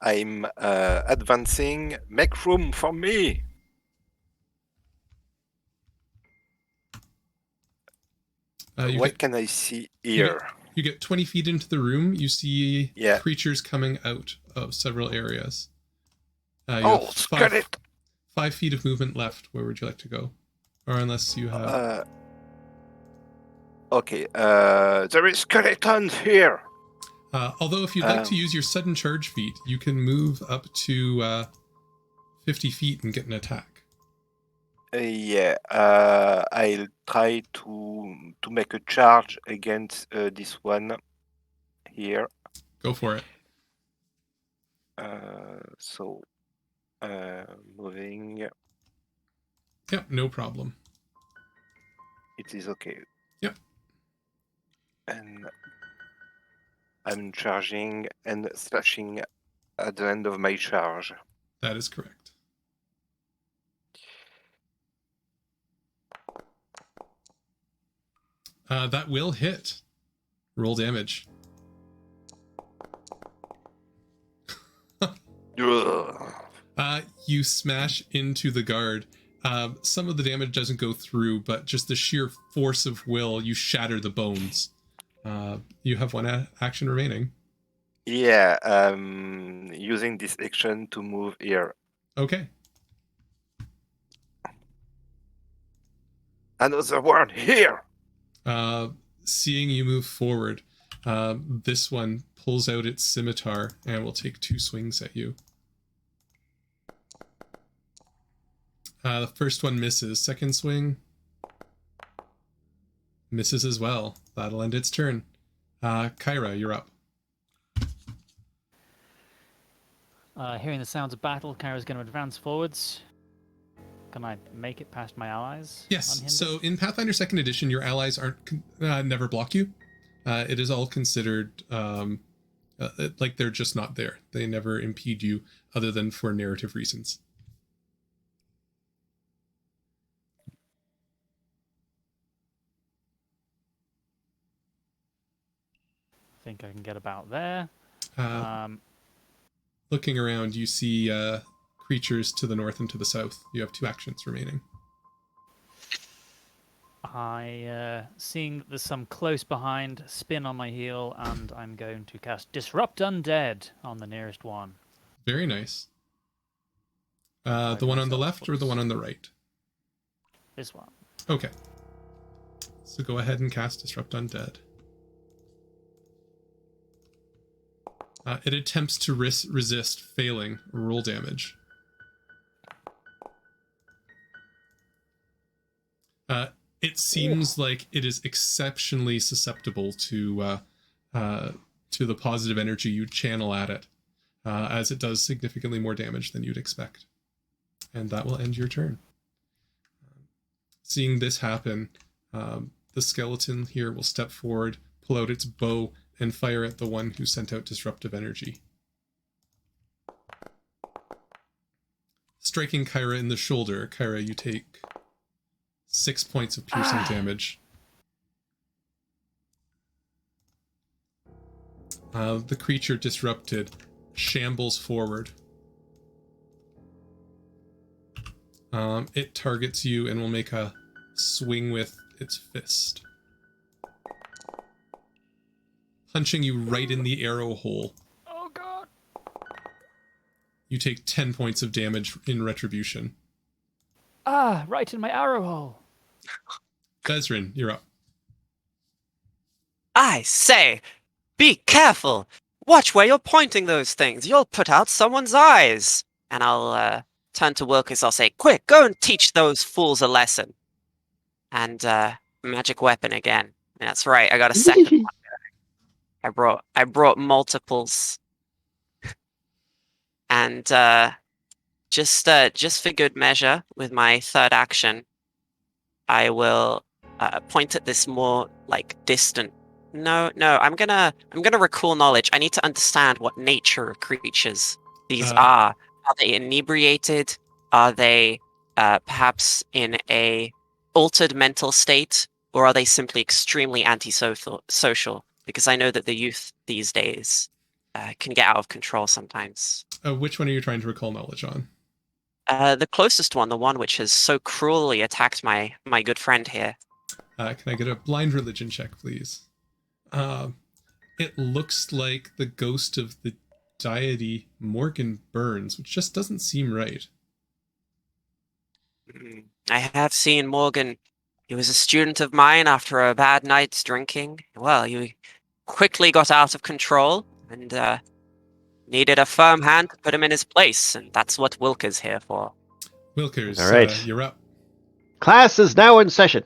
I'm advancing. Make room for me. What can I see here?
You get 20 feet into the room. You see
Yeah.
creatures coming out of several areas. You
Oh,
have
skeleton!
5 feet of movement left. Where would you like to go? Or unless you have...
Okay, there is skeletons here!
although if you'd like to use your sudden charge feat, you can move up to 50 feet and get an attack.
Yeah, I'll try to make a charge against this one here.
Go for it.
So, moving.
Yep, no problem.
It is okay.
Yep.
And I'm charging and slashing at the end of my charge.
That is correct. That will hit. Roll damage. You smash into the guard. Some of the damage doesn't go through, but just the sheer force of will, you shatter the bones. You have one action remaining.
Yeah, using this action to move here.
Okay.
Another one here!
Seeing you move forward, this one pulls out its scimitar and will take 2 swings at you. The first one misses. Second swing misses as well. That'll end its turn. Kyra, you're up.
Hearing the sounds of battle, Kyra's going to advance forwards. Can I make it past my allies?
Yes.
Unhindered?
So in Pathfinder 2nd Edition, your allies aren't never block you. It is all considered like they're just not there. They never impede you other than for narrative reasons.
I think I can get about there.
Looking around, you see creatures to the north and to the south. You have 2 actions remaining.
Seeing there's some close behind, spin on my heel, and I'm going to cast Disrupt Undead on the nearest one.
Very nice. The one on the left or the one on the right?
This one.
Okay. So go ahead and cast Disrupt Undead. It attempts to resist, failing. Roll damage. It seems like it is exceptionally susceptible to the positive energy you channel at it, as it does significantly more damage than you'd expect. And that will end your turn. Seeing this happen, the skeleton here will step forward, pull out its bow, and fire at the one who sent out disruptive energy. Striking Kyra in the shoulder, Kyra, you take 6 points of piercing damage. The creature disrupted shambles forward. It targets you and will make a swing with its fist, punching you right in the arrow hole.
Oh god!
You take 10 points of damage in retribution.
Right in my arrow hole.
Bezrin, you're up.
I say, be careful. Watch where you're pointing those things. You'll put out someone's eyes. And I'll turn to Wilkes. I'll say, quick, go and teach those fools a lesson. And magic weapon again. That's right. I got a second one. I brought multiples. And just for good measure, with my third action, I will point at this more like distant. No, I'm gonna recall knowledge. I need to understand what nature of creatures these are. Are they inebriated? Are they perhaps in a altered mental state, or are they simply extremely antisocial? because I know that the youth these days can get out of control sometimes.
Which one are you trying to recall knowledge on?
The closest one, the one which has so cruelly attacked my good friend here.
Can I get a blind religion check, please? It looks like the ghost of the deity Morgan Burns, which just doesn't seem right.
I have seen Morgan. He was a student of mine after a bad night's drinking. Well, he quickly got out of control and needed a firm hand to put him in his place, and that's what Wilker's here for.
Wilkers,
All right.
You're up.
Class is now in session.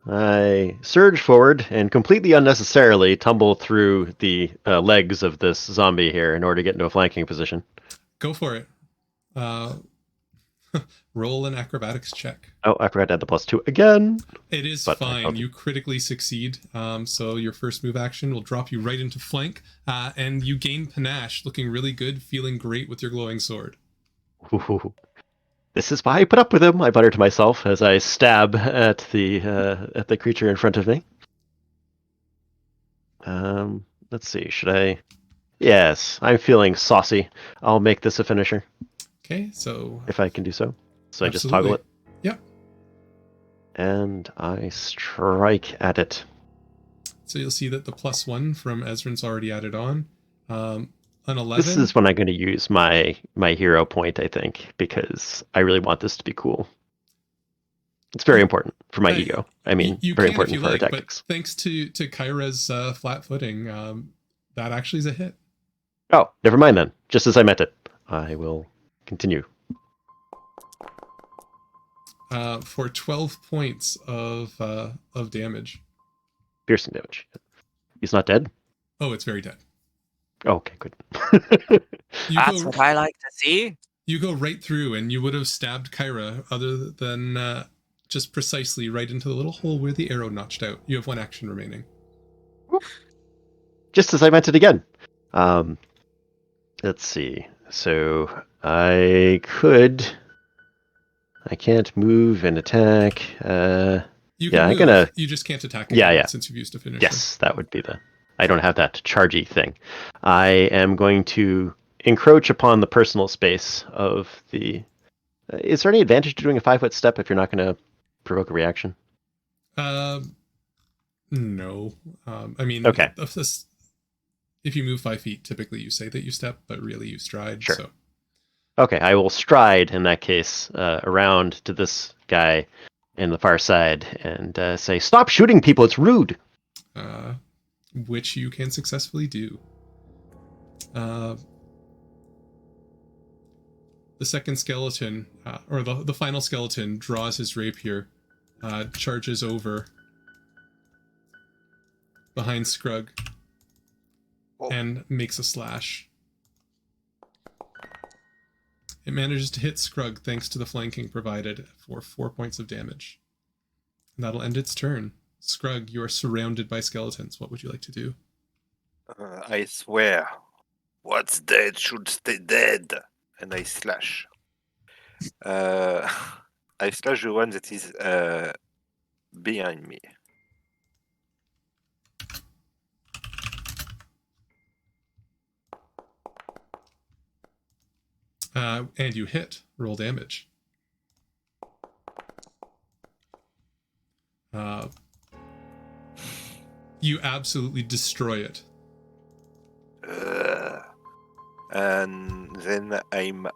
I surge forward and completely unnecessarily tumble through the legs of this zombie here in order to get into a flanking position.
Go for it. Roll an acrobatics check.
Oh, I forgot to add the +2 again.
It is
But
fine. You critically succeed. So your first move action will drop you right into flank, and you gain panache, looking really good, feeling great with your glowing sword.
Ooh. This is why I put up with him, I mutter to myself as I stab at the creature in front of me. Let's see, should I... Yes, I'm feeling saucy. I'll make this a finisher,
Okay, so
if I can do so. So I just
absolutely.
toggle it.
Yep.
And I strike at it.
So you'll see that the +1 from Ezrin's already added on. An 11.
This is when I'm going to use my hero point, I think, because I really want this to be cool. It's very important for my ego. I mean,
you
very
can if
important
you
for our
like,
tactics.
But thanks to Kyra's flat footing, that actually is a hit.
Oh, never mind then. Just as I meant it. I will continue.
For 12 points of damage.
Piercing damage. He's not dead?
Oh, it's very dead.
Oh, okay, good.
That's what I like to see.
You go right through, and you would have stabbed Kyra, other than just precisely right into the little hole where the arrow notched out. You have one action remaining.
Just as I meant it again. Let's see. So I can't move and attack.
You can move. You just can't attack again since you've used a finisher.
Yes, that would be I don't have that chargy thing. I am going to encroach upon the personal space of the... is there any advantage to doing a 5-foot step if you're not going to provoke a reaction?
No. I mean,
okay.
If you move 5 feet, typically you say that you step, but really you stride.
Sure.
So.
Okay, I will stride in that case around to this guy in the far side and say, "Stop shooting people! It's rude."
Which you can successfully do. The second skeleton, or the final skeleton, draws his rapier, charges over behind Scrugg, and makes a slash. It manages to hit Scrugg thanks to the flanking provided for 4 points of damage. And that'll end its turn. Scrugg, you are surrounded by skeletons. What would you like to do?
I swear, what's dead should stay dead. And I slash. I slash the one that is behind me.
And you hit. Roll damage. You absolutely destroy it.
And then I'm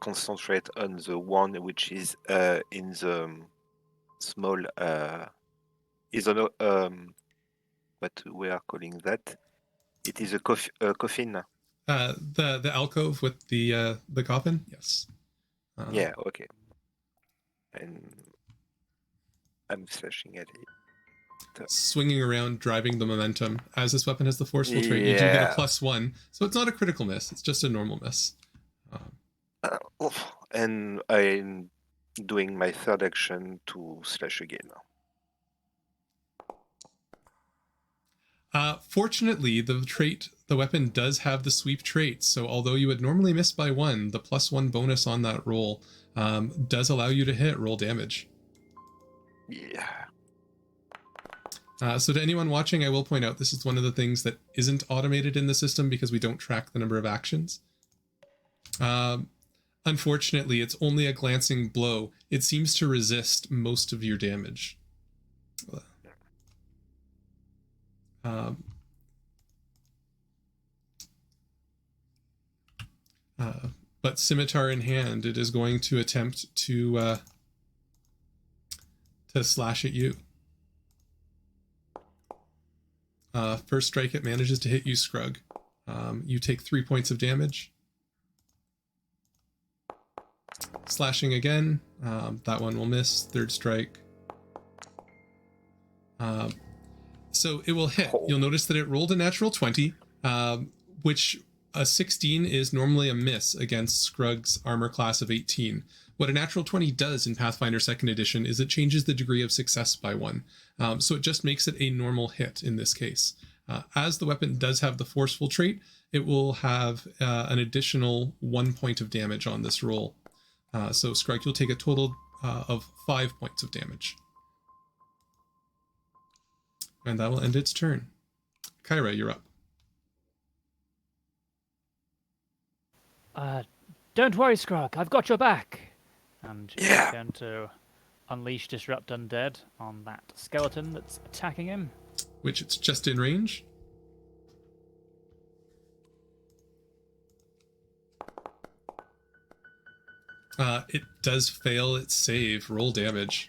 concentrate on the one which is in the small what we are calling that. It is a coffin.
The alcove with the coffin. Yes.
Yeah. Okay. And I'm slashing at it.
Swinging around, driving the momentum. As this weapon has the forceful trait, you do get a +1. So it's not a critical miss. It's just a normal miss.
And I'm doing my third action to slash again.
Fortunately, the weapon does have the sweep trait. So although you would normally miss by 1, the +1 bonus on that roll does allow you to roll damage.
Yeah.
So to anyone watching, I will point out this is one of the things that isn't automated in the system because we don't track the number of actions. Unfortunately, it's only a glancing blow. It seems to resist most of your damage. But scimitar in hand, it is going to attempt to slash at you. First strike, it manages to hit you, Scrug. You take 3 points of damage. Slashing again. That one will miss. Third strike. So it will hit. You'll notice that it rolled a natural 20, which a 16 is normally a miss against Scrug's armor class of 18. What a natural 20 does in Pathfinder 2nd Edition is it changes the degree of success by 1. So it just makes it a normal hit in this case. As the weapon does have the forceful trait, it will have an additional 1 point of damage on this roll. So Scrug, you'll take a total of 5 points of damage. And that will end its turn. Kyra, you're up.
Don't worry, Scrug. I've got your back. And she's
Yeah.
going to unleash Disrupt Undead on that skeleton that's attacking him.
Which it's just in range. It does fail its save. Roll damage.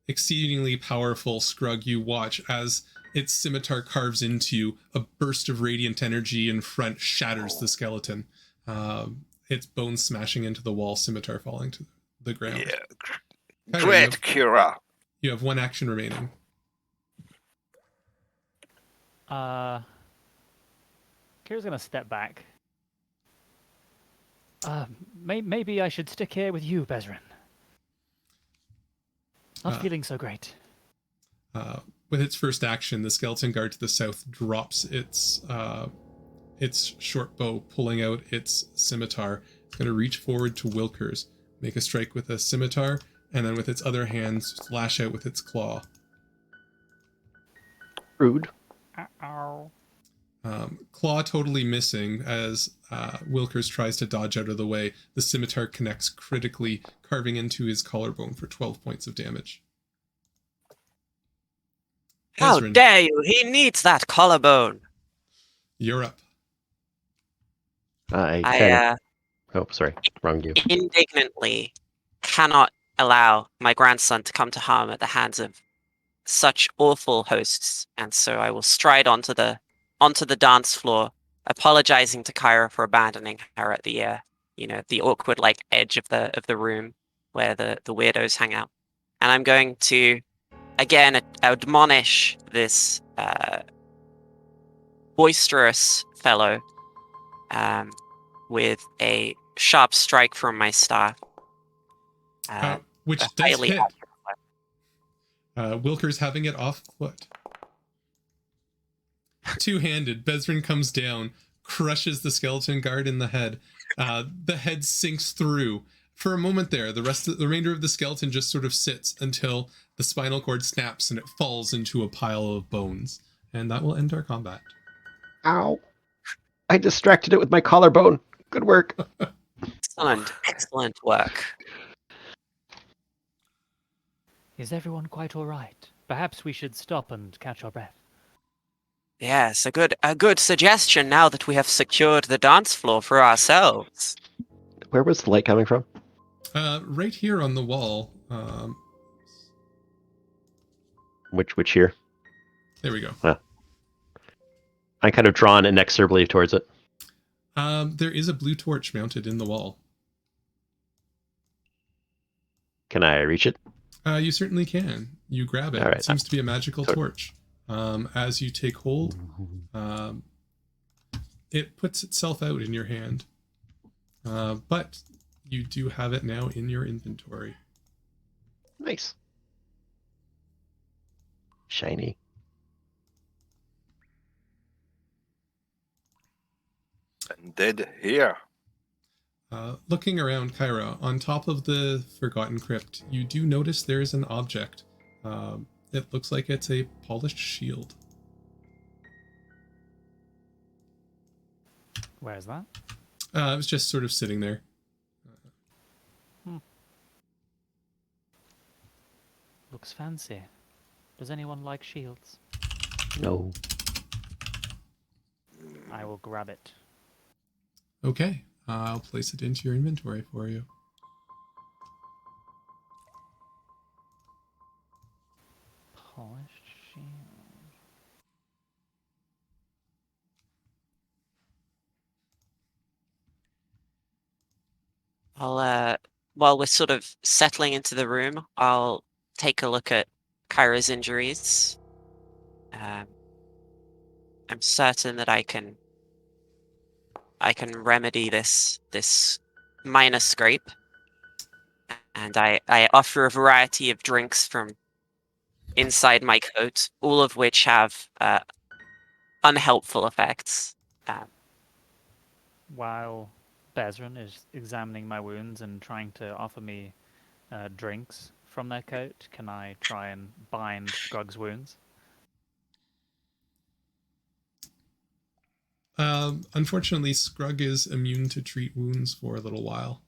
Exceedingly powerful, Scrug. You watch as its scimitar carves into you. A burst of radiant energy in front shatters the skeleton. Its bones smashing into the wall, scimitar falling to the ground.
Yeah.
Kyra,
Great, Kira.
You have 1 action remaining.
Kira's going to step back. Maybe I should stick here with you, Bezrin. Not feeling so great.
With its first action, the skeleton guard to the south drops its short bow, pulling out its scimitar. It's going to reach forward to Wilkers, make a strike with a scimitar, and then with its other hand, slash out with its claw.
Rude.
Uh-oh.
Claw totally missing as Wilkers tries to dodge out of the way. The scimitar connects critically, carving into his collarbone for 12 points of damage.
How
Ezrin,
dare you? He needs that collarbone.
you're up.
I
Oh, sorry. Wrong you.
indignantly cannot allow my grandson to come to harm at the hands of such awful hosts, and so I will stride onto the dance floor, apologizing to Kyra for abandoning her at the the awkward edge of the room where the weirdos hang out, and I'm going to again admonish this boisterous fellow with a sharp strike from my staff.
Which
a
does
highly
hit.
accurate
Wilkers having it off foot. Two-handed, Bezrin comes down, crushes the skeleton guard in the head. The head sinks through. For a moment there, the remainder of the skeleton just sort of sits until the spinal cord snaps and it falls into a pile of bones. And that will end our combat.
Ow. I distracted it with my collarbone. Good work.
Excellent work.
Is everyone quite all right? Perhaps we should stop and catch our breath.
Yes, a good suggestion now that we have secured the dance floor for ourselves.
Where was the light coming from?
Right here on the wall.
Which here?
There we go.
I kind of drawn inexorably towards it.
There is a blue torch mounted in the wall.
Can I reach it?
You certainly can. You grab it.
All right.
It seems to be a magical torch. As you take hold, it puts itself out in your hand. But you do have it now in your inventory.
Nice. Shiny.
Undead here.
Looking around, Kyra, on top of the Forgotten Crypt, you do notice there is an object It looks like it's a polished shield.
Where's that?
It was just sort of sitting there.
Looks fancy. Does anyone like shields?
No.
I will grab it.
Okay, I'll place it into your inventory for you.
Polished shield.
While we're sort of settling into the room, I'll take a look at Kyra's injuries. I'm certain that I can remedy this minor scrape, and I offer a variety of drinks from inside my coat, all of which have unhelpful effects.
While Bezran is examining my wounds and trying to offer me drinks from their coat, can I try and bind Scrug's wounds?
Unfortunately, Scrug is immune to treat wounds for a little while.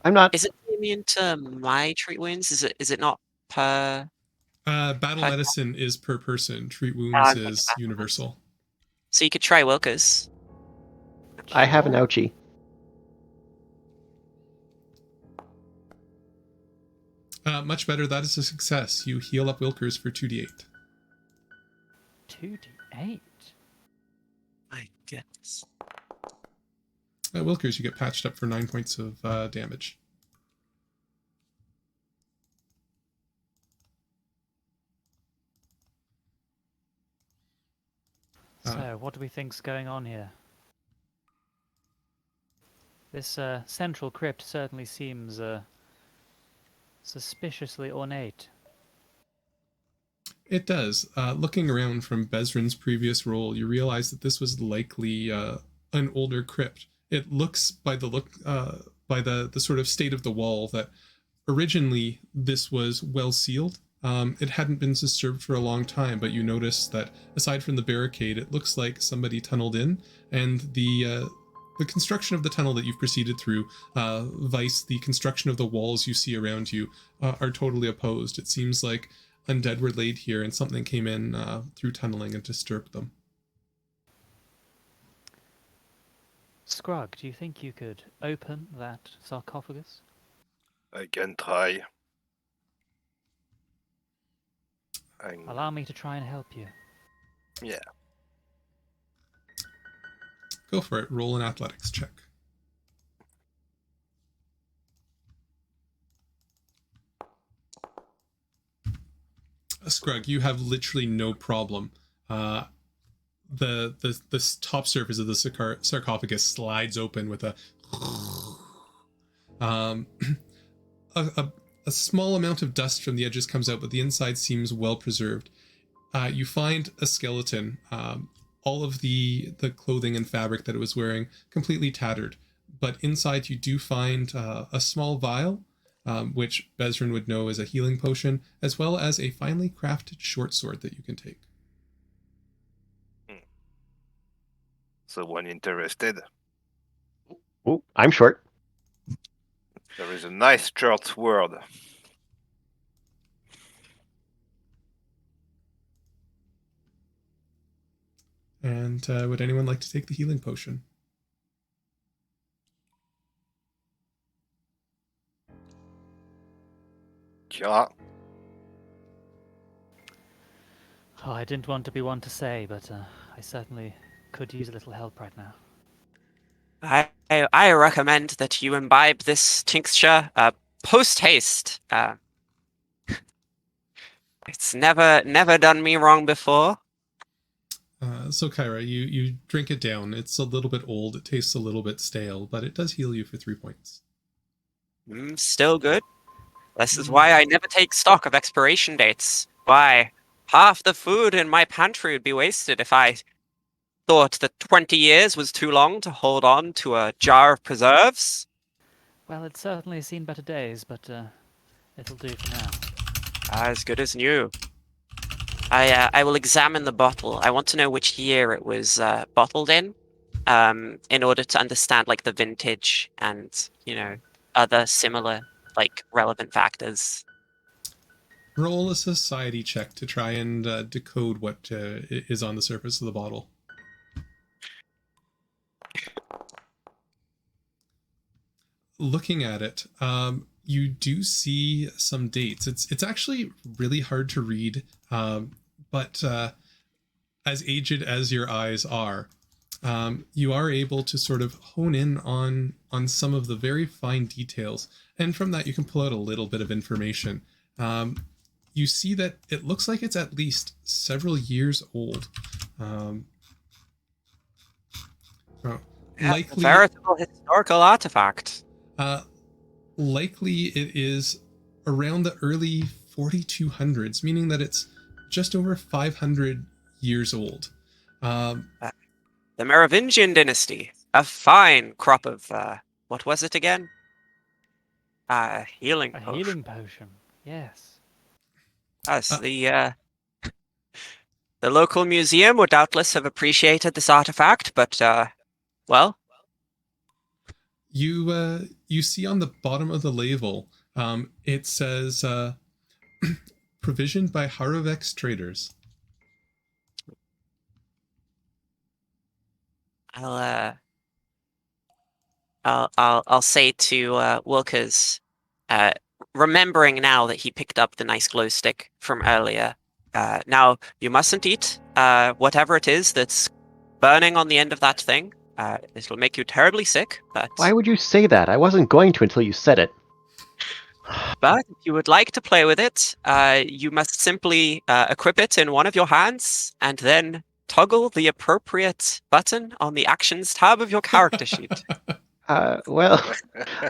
I'm not.
Is it immune to my treat wounds? Is it not per?
Battle
Okay.
medicine is per person. Treat wounds
Okay.
is universal.
So you could try Wilkers.
I have an
Sure.
ouchie.
Much better. That is a success. You heal up Wilkers for 2d8.
2d8.
My goodness.
Wilkers, you get patched up for 9 points of damage.
So, what do we think's going on here? This central crypt certainly seems suspiciously ornate.
It does. Looking around from Bezran's previous role, you realize that this was likely an older crypt. It looks by the sort of state of the wall that originally this was well sealed. It hadn't been disturbed for a long time, but you notice that aside from the barricade, it looks like somebody tunneled in, and the construction of the tunnel that you've proceeded through, vice the construction of the walls you see around you, are totally opposed. It seems like undead were laid here and something came in through tunneling and disturbed them.
Scrug, do you think you could open that sarcophagus?
I can try.
Allow me to try and help you.
Yeah.
Go for it. Roll an athletics check. Scrug, you have literally no problem. The top surface of the sarcophagus slides open with a a small amount of dust from the edges comes out, but the inside seems well preserved. You find a skeleton. All of the clothing and fabric that it was wearing completely tattered, but inside you do find a small vial, which Bezran would know is a healing potion, as well as a finely crafted short sword that you can take.
Someone interested?
Ooh, I'm short.
There is a nice short sword.
And would anyone like to take the healing potion?
Yeah.
Oh, I didn't want to be one to say, but I certainly could use a little help right now.
I recommend that you imbibe this tincture post haste. It's never done me wrong before.
So Kyra, you drink it down. It's a little bit old. It tastes a little bit stale, but it does heal you for 3 points.
Still good. This is why I never take stock of expiration dates. Why, half the food in my pantry would be wasted if I thought that 20 years was too long to hold on to a jar of preserves.
Well, it's certainly seen better days, but it'll do for now.
As good as new. I will examine the bottle. I want to know which year it was bottled in order to understand like the vintage and other similar like relevant factors.
Roll a society check to try and decode what is on the surface of the bottle. Looking at it, you do see some dates. It's actually really hard to read, but as aged as your eyes are, you are able to sort of hone in on some of the very fine details, and from that you can pull out a little bit of information. You see that it looks like it's at least several years old. Likely,
a veritable historical artifact.
Likely it is around the early 4200s, meaning that it's just over 500 years old.
The Merovingian dynasty, a fine crop of what was it again? Healing
A
potion.
healing potion. Yes.
Yes, the local museum would doubtless have appreciated this artifact, but well.
You see on the bottom of the label, it says provisioned by Harovex traders.
I'll say to Wilkers, remembering now that he picked up the nice glow stick from earlier. Now you mustn't eat whatever it is that's burning on the end of that thing. It'll make you terribly sick. But
Why would you say that? I wasn't going to until you said it.
But if you would like to play with it, you must simply equip it in one of your hands and then toggle the appropriate button on the actions tab of your character sheet.
Well,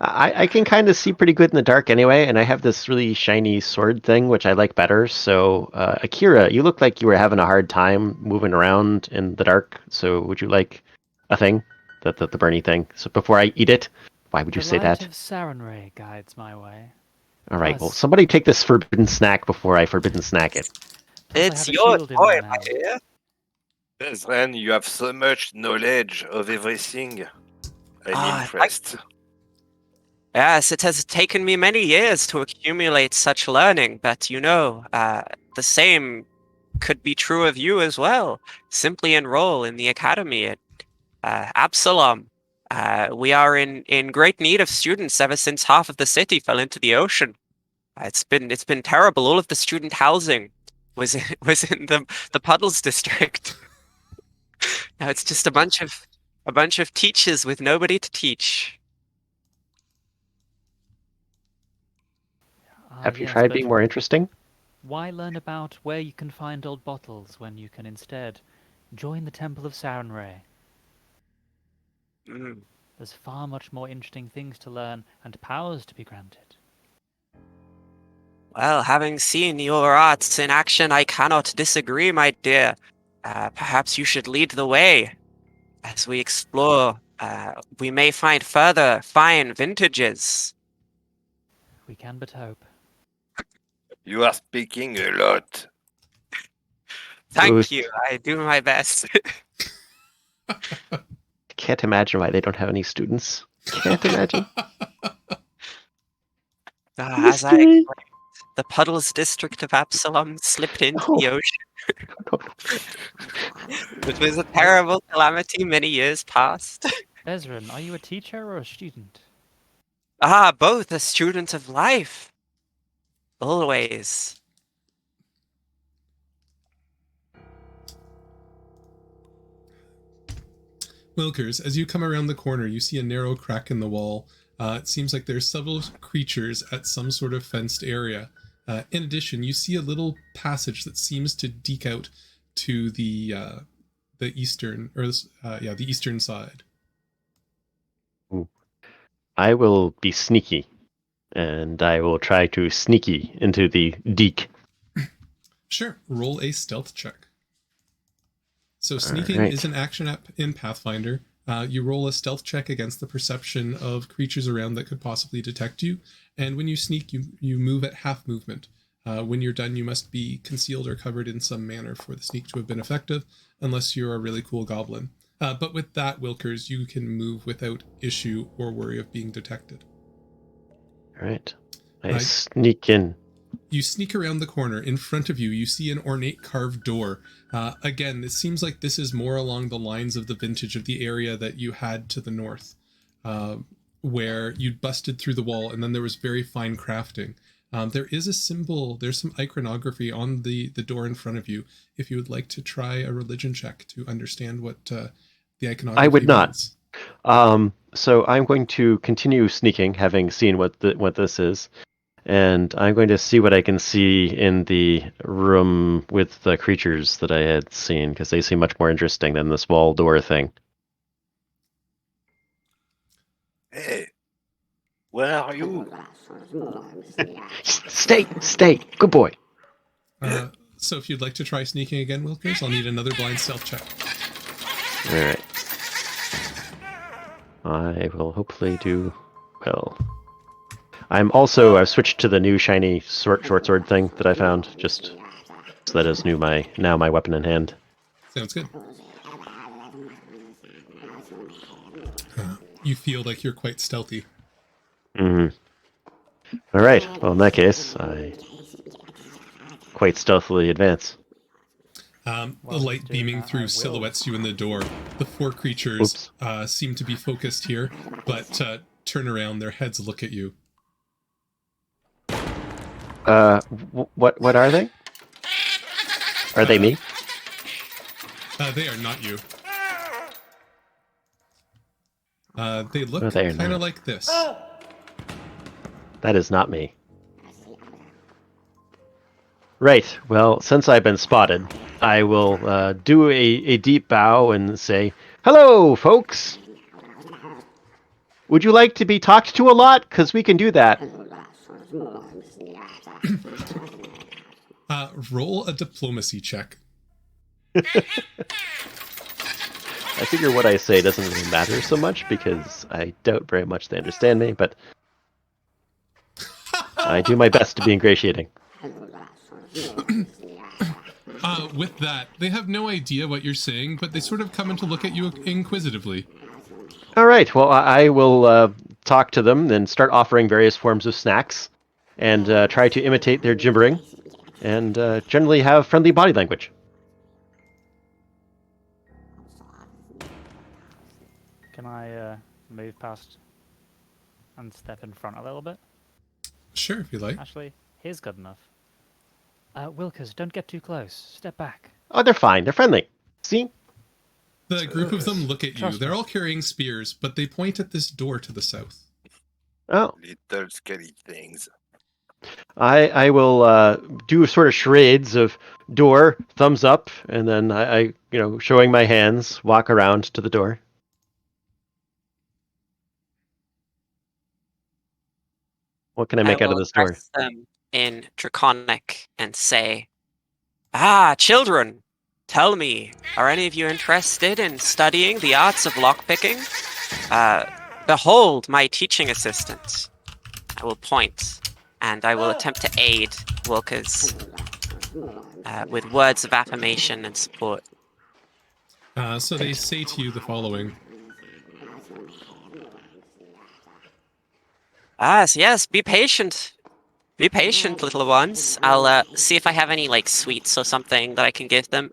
I can kind of see pretty good in the dark anyway, and I have this really shiny sword thing, which I like better. So, Akira, you look like you were having a hard time moving around in the dark. So, would you like a thing? The Bernie thing. So, before I eat it, why would you say that?
The light of Sarenrae guides my way.
All right,
Plus-
well, somebody take this forbidden snack before I forbidden snack it.
Plus I
It's
have a
your
shield in my
toy, my
hand.
dear.
Ezran, you have so much knowledge of everything. I'm impressed.
Yes, it has taken me many years to accumulate such learning, but the same could be true of you as well. Simply enroll in the academy at Absalom. We are in great need of students ever since half of the city fell into the ocean. It's been terrible. All of the student housing was in the Puddles district. Now it's just a bunch of teachers with nobody to teach.
Have you
Yes,
tried
but
being more interesting?
why learn about where you can find old bottles when you can instead join the Temple of Sarenrae?
Mm.
There's far much more interesting things to learn and powers to be granted.
Well, having seen your arts in action, I cannot disagree, my dear. Perhaps you should lead the way. As we explore, we may find further fine vintages.
We can but hope.
You are speaking a lot.
Thank
Boost.
you. I do my best.
I can't imagine why they don't have any students. Can't imagine.
As I
History.
explained, the Puddles district of Absalom slipped into the ocean. It was a terrible calamity many years past.
Ezran, are you a teacher or a student?
Both a student of life. Always.
Wilkers, as you come around the corner, you see a narrow crack in the wall. It seems like there's several creatures at some sort of fenced area. In addition, you see a little passage that seems to deke out to the eastern, the eastern side.
Ooh. I will be sneaky, and I will try to sneaky into the deek.
Sure, roll a stealth check. So sneaking
Alright.
is an action app in Pathfinder. You roll a stealth check against the perception of creatures around that could possibly detect you, and when you sneak, you move at half movement. When you're done, you must be concealed or covered in some manner for the sneak to have been effective, unless you're a really cool goblin. But with that, Wilkers, you can move without issue or worry of being detected.
All right. I sneak in.
You sneak around the corner. In front of you, you see an ornate carved door. Again, it seems like this is more along the lines of the vintage of the area that you had to the north, where you'd busted through the wall, and then there was very fine crafting. There is a symbol, there's some iconography on the door in front of you, if you would like to try a religion check to understand what the iconography
I would
means.
not. So I'm going to continue sneaking, having seen what this is. And I'm going to see what I can see in the room with the creatures that I had seen, because they seem much more interesting than this wall door thing.
Hey, where are you?
Stay. Good boy.
So if you'd like to try sneaking again, Wilkers, I'll need another blind stealth check.
All right. I will hopefully do well. I've switched to the new shiny short sword thing that I found, just so that is now my weapon in hand.
Sounds good. You feel like you're quite stealthy.
Mm-hmm. All right. Well, in that case, I quite stealthily advance.
The light beaming through silhouettes you in the door. The four creatures seem to be focused here, but turn around, their heads look at you.
What are they? Are they me?
They are not you. They look
No, they are
kind of
not.
like this.
That is not me. Right. Well, since I've been spotted, I will do a deep bow and say, "Hello, folks. Would you like to be talked to a lot? Because we can do that."
Roll a diplomacy check.
I figure what I say doesn't really matter so much, because I doubt very much they understand me, but I do my best to be ingratiating.
With that, they have no idea what you're saying, but they sort of come in to look at you inquisitively.
All right. Well, I will talk to them and start offering various forms of snacks, and try to imitate their gibbering, and generally have friendly body language.
Can I move past and step in front a little bit?
Sure, if you like.
Actually, here's good enough. Wilkers, don't get too close. Step back.
Oh, they're fine. They're friendly. See?
The group of them look at you.
Trust
They're
me.
all carrying spears, but they point at this door to the south.
Oh.
Little scary things.
I will do sort of charades of door, thumbs up, and then I showing my hands, walk around to the door. What can I make out of this door?
address them in Draconic and say, children, tell me, are any of you interested in studying the arts of lockpicking? Behold my teaching assistant. I will point, and I will attempt to aid Wilkers with words of affirmation and support.
So they say to you the following.
Yes, be patient. Be patient, little ones. I'll see if I have any sweets or something that I can give them.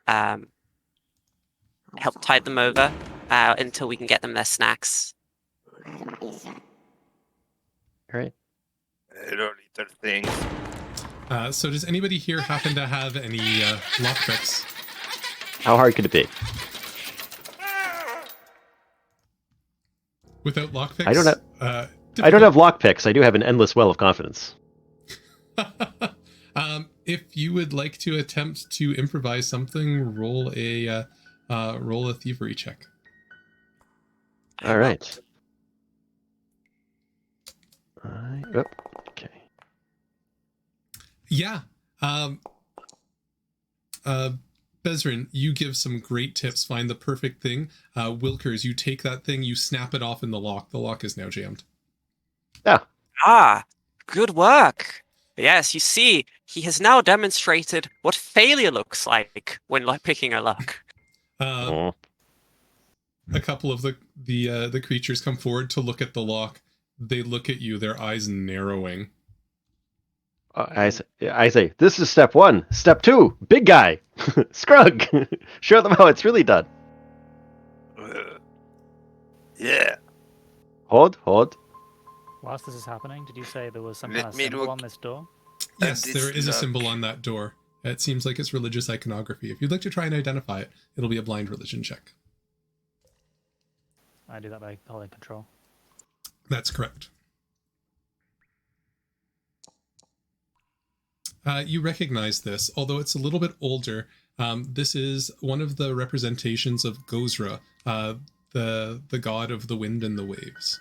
Help tide them over until we can get them their snacks.
Right.
Hello, little things.
So does anybody here happen to have any lockpicks?
How hard could it be?
Without lockpicks?
I don't have. I don't have lockpicks. I do have an endless well of confidence.
If you would like to attempt to improvise something, roll a thievery check.
All right. Okay.
Yeah. Bezrin, you give some great tips. Find the perfect thing. Wilkers, you take that thing, you snap it off in the lock. The lock is now jammed.
Yeah.
Good work. Yes, you see, he has now demonstrated what failure looks like when picking a lock.
A couple of the creatures come forward to look at the lock. They look at you, their eyes narrowing.
I say, this is step 1. Step 2, big guy. Scrug. Show them how it's really done.
Yeah.
Hold.
Whilst this is happening, did you say there was some
Let
kind of
me
symbol
look.
on this door?
Yes,
this
there is a
lock.
symbol on that door. It seems like it's religious iconography. If you'd like to try and identify it, it'll be a blind religion check.
I do that by holding control.
That's correct. You recognize this, although it's a little bit older. This is one of the representations of Gozra, the god of the wind and the waves.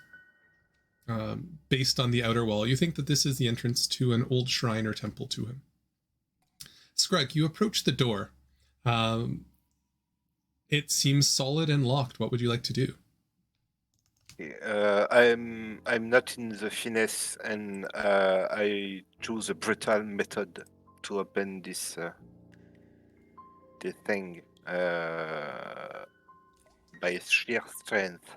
Based on the outer wall, you think that this is the entrance to an old shrine or temple to him. Scrug, you approach the door. It seems solid and locked. What would you like to do?
I'm not in the finesse, and I choose a brutal method to open this the thing by sheer strength.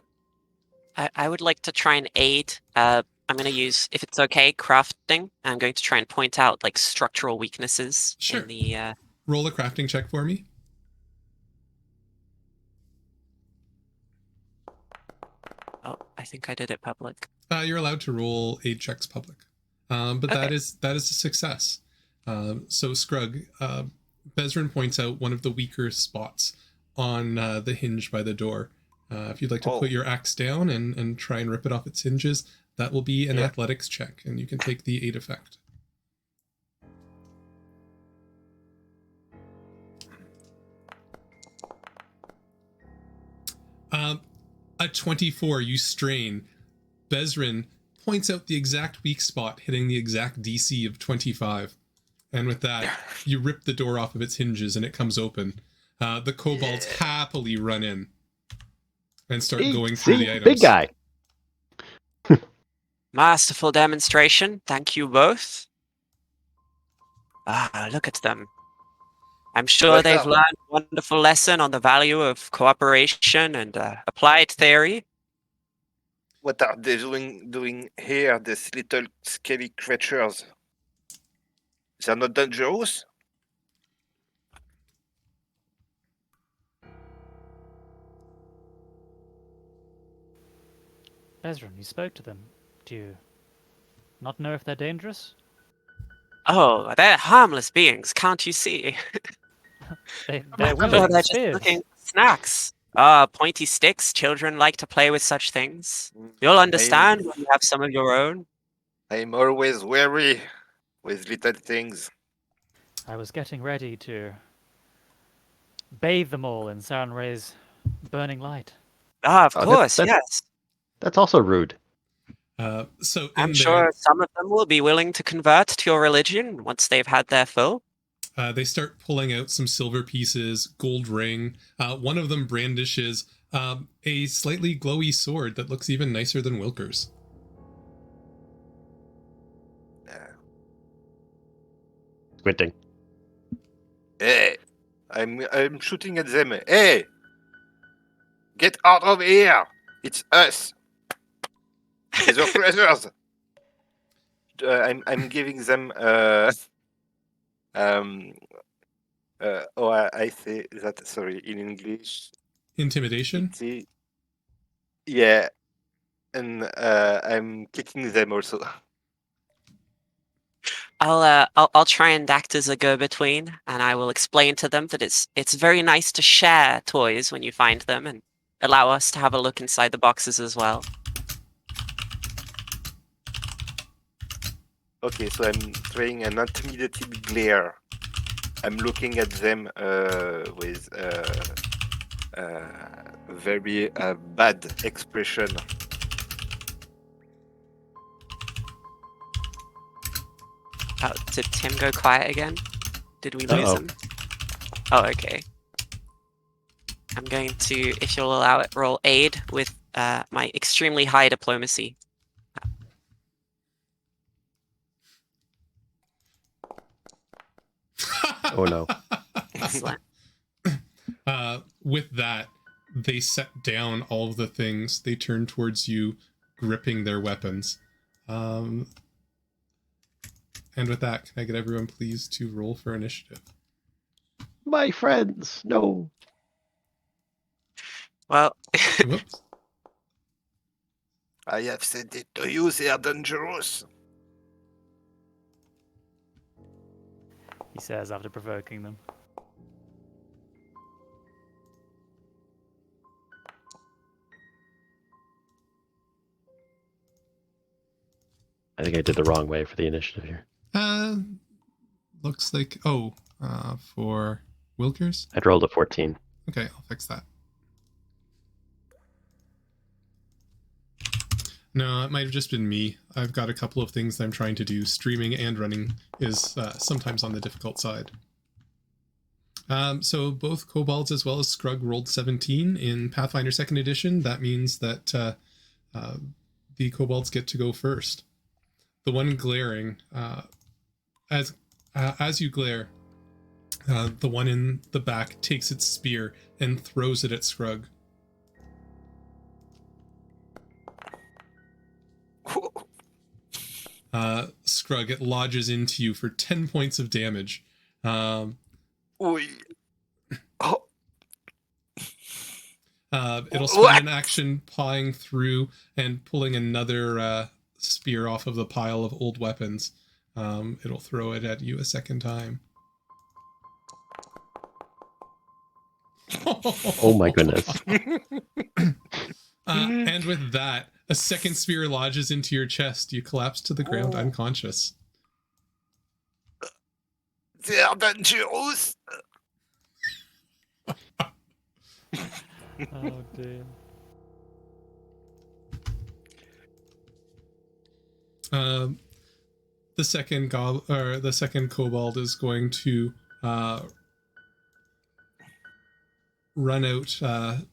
I would like to try and aid. I'm going to use, if it's okay, crafting. I'm going to try and point out like structural weaknesses
Sure.
in the.
Roll a crafting check for me.
Oh, I think I did it public.
You're allowed to roll aid checks public, but
Okay.
that is a success. So Scrug, Bezrin points out one of the weaker spots on the hinge by the door. If you'd like to put your axe down and try and rip it off its hinges, that will be an athletics check, and you can take the aid effect. A 24, you strain. Bezrin points out the exact weak spot, hitting the exact DC of 25. And with that, you rip the door off of its hinges and it comes open. The kobolds happily run in and start going through the items.
Big guy.
Masterful demonstration. Thank you both. Look at them. I'm sure they've learned a wonderful lesson on the value of cooperation and applied theory.
What are they doing here, these little scaly creatures? They're not dangerous?
Bezrin, you spoke to them. Do you not know if they're dangerous?
Oh, they're harmless beings, can't you see?
They're
They're
wielding
just
spears.
looking for snacks. Pointy sticks. Children like to play with such things. You'll understand when you have some of your own.
I'm always wary with little things.
I was getting ready to bathe them all in Saran Ray's burning light.
Of course, yes.
That's also rude.
So
I'm sure some of them will be willing to convert to your religion once they've had their fill.
They start pulling out some silver pieces, gold ring. One of them brandishes a slightly glowy sword that looks even nicer than Wilker's.
Squinting.
Hey, I'm shooting at them. Hey, get out of here! It's us. It's oppressors. I'm giving them I say that, sorry, in English.
Intimidation?
Yeah, and I'm kicking them also.
I'll try and act as a go-between, and I will explain to them that it's very nice to share toys when you find them, and allow us to have a look inside the boxes as well.
Okay, so I'm throwing an intimidated glare. I'm looking at them with very bad expression.
Oh, did Tim go quiet again? Did we lose him? Oh, okay. I'm going to, if you'll allow it, roll aid with my extremely high diplomacy.
Oh no.
Excellent.
With that, they set down all of the things. They turn towards you, gripping their weapons. And with that, can I get everyone please to roll for initiative?
My friends, no.
Well,
Whoops.
I have said it to you, they are dangerous.
He says after provoking them.
I think I did the wrong way for the initiative here.
Looks like for Wilkers.
I'd rolled a 14.
Okay, I'll fix that. No, it might have just been me. I've got a couple of things that I'm trying to do. Streaming and running is sometimes on the difficult side. So both Kobolds as well as Scrug rolled 17 in Pathfinder 2nd Edition. That means that the Kobolds get to go first. The one glaring, as you glare, the one in the back takes its spear and throws it at Scrug. Scrug, it lodges into you for 10 points of damage.
Oui. Oh.
It'll spend an action pawing through and pulling another spear off of the pile of old weapons. It'll throw it at you a second time.
Oh my goodness.
And with that, a second spear lodges into your chest. You collapse to the ground unconscious.
They are dangerous.
Oh dear.
The second kobold is going to run out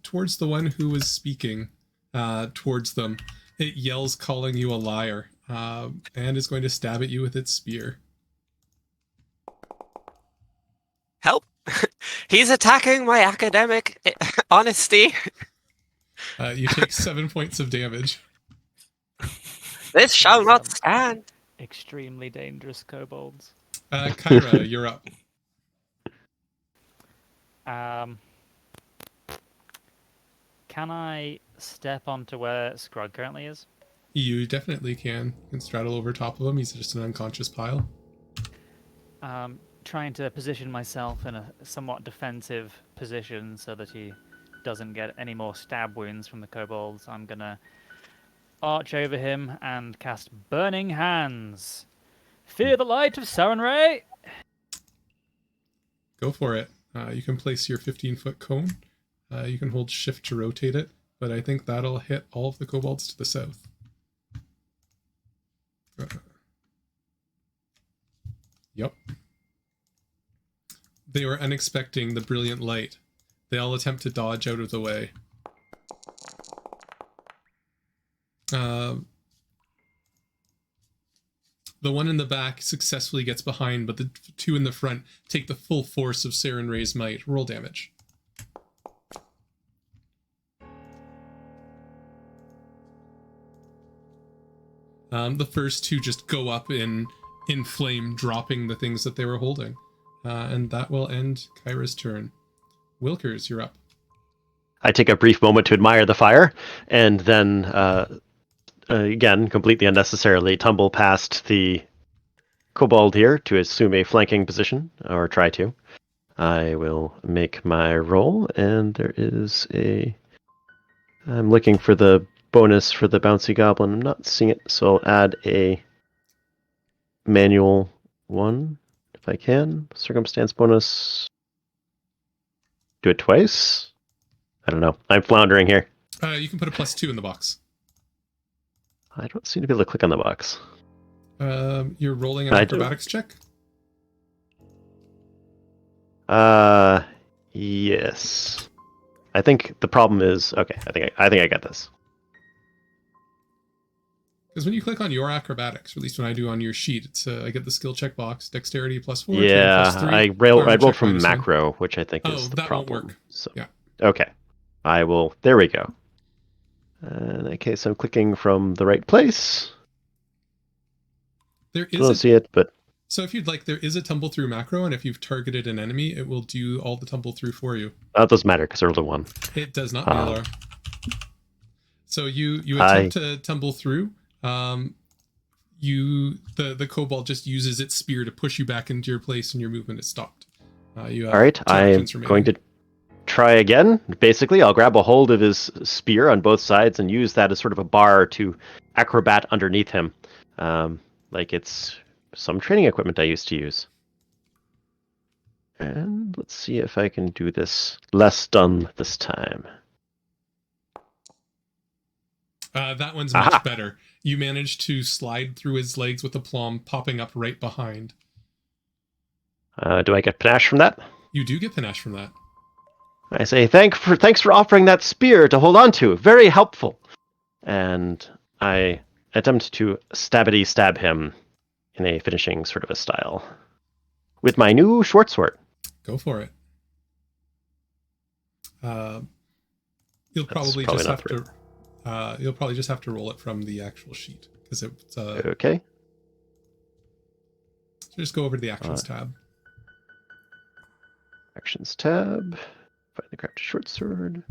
towards the one who was speaking towards them. It yells, calling you a liar, and is going to stab at you with its spear.
help! He's attacking my academic honesty.
You take 7 points of damage.
This shall not stand.
Extremely dangerous kobolds.
Kyra, you're up.
Can I step onto where Scrug currently is?
You definitely can. You can straddle over top of him. He's just an unconscious pile.
Trying to position myself in a somewhat defensive position so that he doesn't get any more stab wounds from the kobolds. I'm gonna arch over him and cast Burning Hands. Fear the light of Sarenrae!
Go for it. You can place your 15-foot cone. You can hold shift to rotate it, but I think that'll hit all of the kobolds to the south. Yep. They were unexpecting the brilliant light. They all attempt to dodge out of the way. The one in the back successfully gets behind, but the two in the front take the full force of Sarenrae's might. Roll damage. The first two just go up in flame, dropping the things that they were holding. And that will end Kyra's turn. Wilkers, you're up.
I take a brief moment to admire the fire, and then, again, completely unnecessarily tumble past the kobold here to assume a flanking position, or try to. I will make my roll, and there is a... I'm looking for the bonus for the bouncy goblin. I'm not seeing it, so I'll add a manual one, if I can. Circumstance bonus. Do it twice? I don't know. I'm floundering here.
You can put a +2 in the box.
I don't seem to be able to click on the box.
You're rolling an
I do.
acrobatics check?
Yes. I think the problem is... Okay, I think I got this.
Because when you click on your acrobatics, or at least when I do on your sheet, it's I get the skill check box, dexterity +4, training
Yeah,
+3.
I
armor
rolled
check
from
-1.
macro, which I think
Oh,
is the
that won't
problem.
work.
So,
Yeah.
okay. I will. There we go. In that case, I'm clicking from the right place.
There
I
is
don't see it, but
So if you'd like, there is a tumble through macro, and if you've targeted an enemy, it will do all the tumble through for you.
that doesn't matter because I rolled a 1.
It does not, Malar. So you
I-
attempt to tumble through. The kobold just uses its spear to push you back into your place, and your movement is stopped. You have
All right,
2
I'm
actions remaining.
going to try again. Basically, I'll grab a hold of his spear on both sides and use that as sort of a bar to acrobat underneath him, like it's some training equipment I used to use. And let's see if I can do this less done this time.
That one's
Aha!
much better. You managed to slide through his legs with a plum popping up right behind.
Do I get panache from that?
You do get panache from that.
I say thanks for offering that spear to hold on to. Very helpful. And I attempt to stab him in a finishing sort of a style with my new short sword.
Go for it. You'll probably
probably
just
not
have to. You'll probably just have to roll it from the actual sheet because it's.
Okay.
So just go over to the actions tab.
Actions tab. Find the crafted short sword.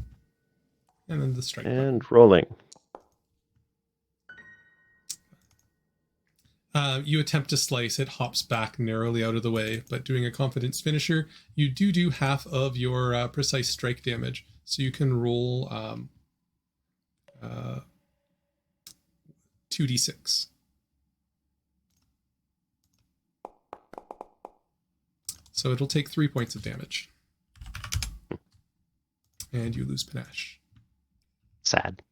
And then the strike
And
button.
rolling.
You attempt to slice, it hops back narrowly out of the way, but doing a confidence finisher, you do half of your precise strike damage. So you can roll 2d6. So it'll take 3 points of damage. And you lose panache.
Sad.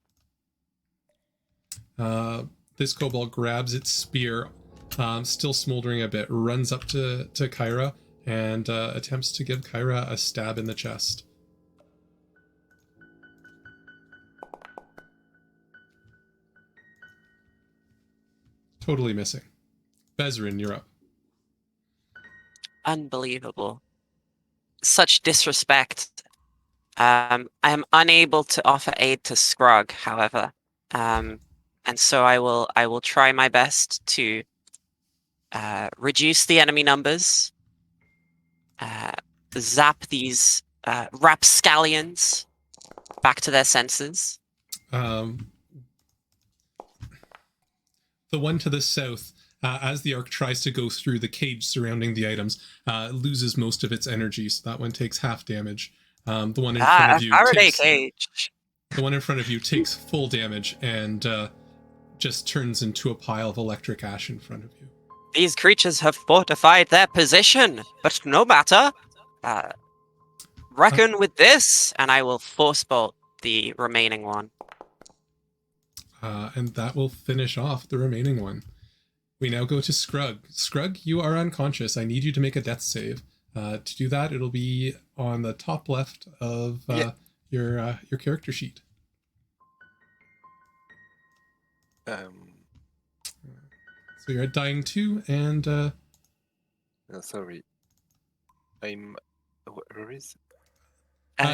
This kobold grabs its spear, still smoldering a bit, runs up to Kyra, and attempts to give Kyra a stab in the chest. Totally missing. Bezrin, you're up.
Unbelievable. Such disrespect. I am unable to offer aid to Scrog, however. And so I will try my best to reduce the enemy numbers, zap these rapscallions back to their senses.
The one to the south, as the arc tries to go through the cage surrounding the items, loses most of its energy, so that one takes half damage. The one in front of you
cage.
The one in front of you takes full damage and just turns into a pile of electric ash in front of you.
These creatures have fortified their position, but no matter. Reckon with this, and I will force bolt the remaining one.
And that will finish off the remaining one. We now go to Scrug. Scrug, you are unconscious. I need you to make a death save. To do that, it'll be on the top left of your character sheet. So you're at dying 2, and
sorry. Where is?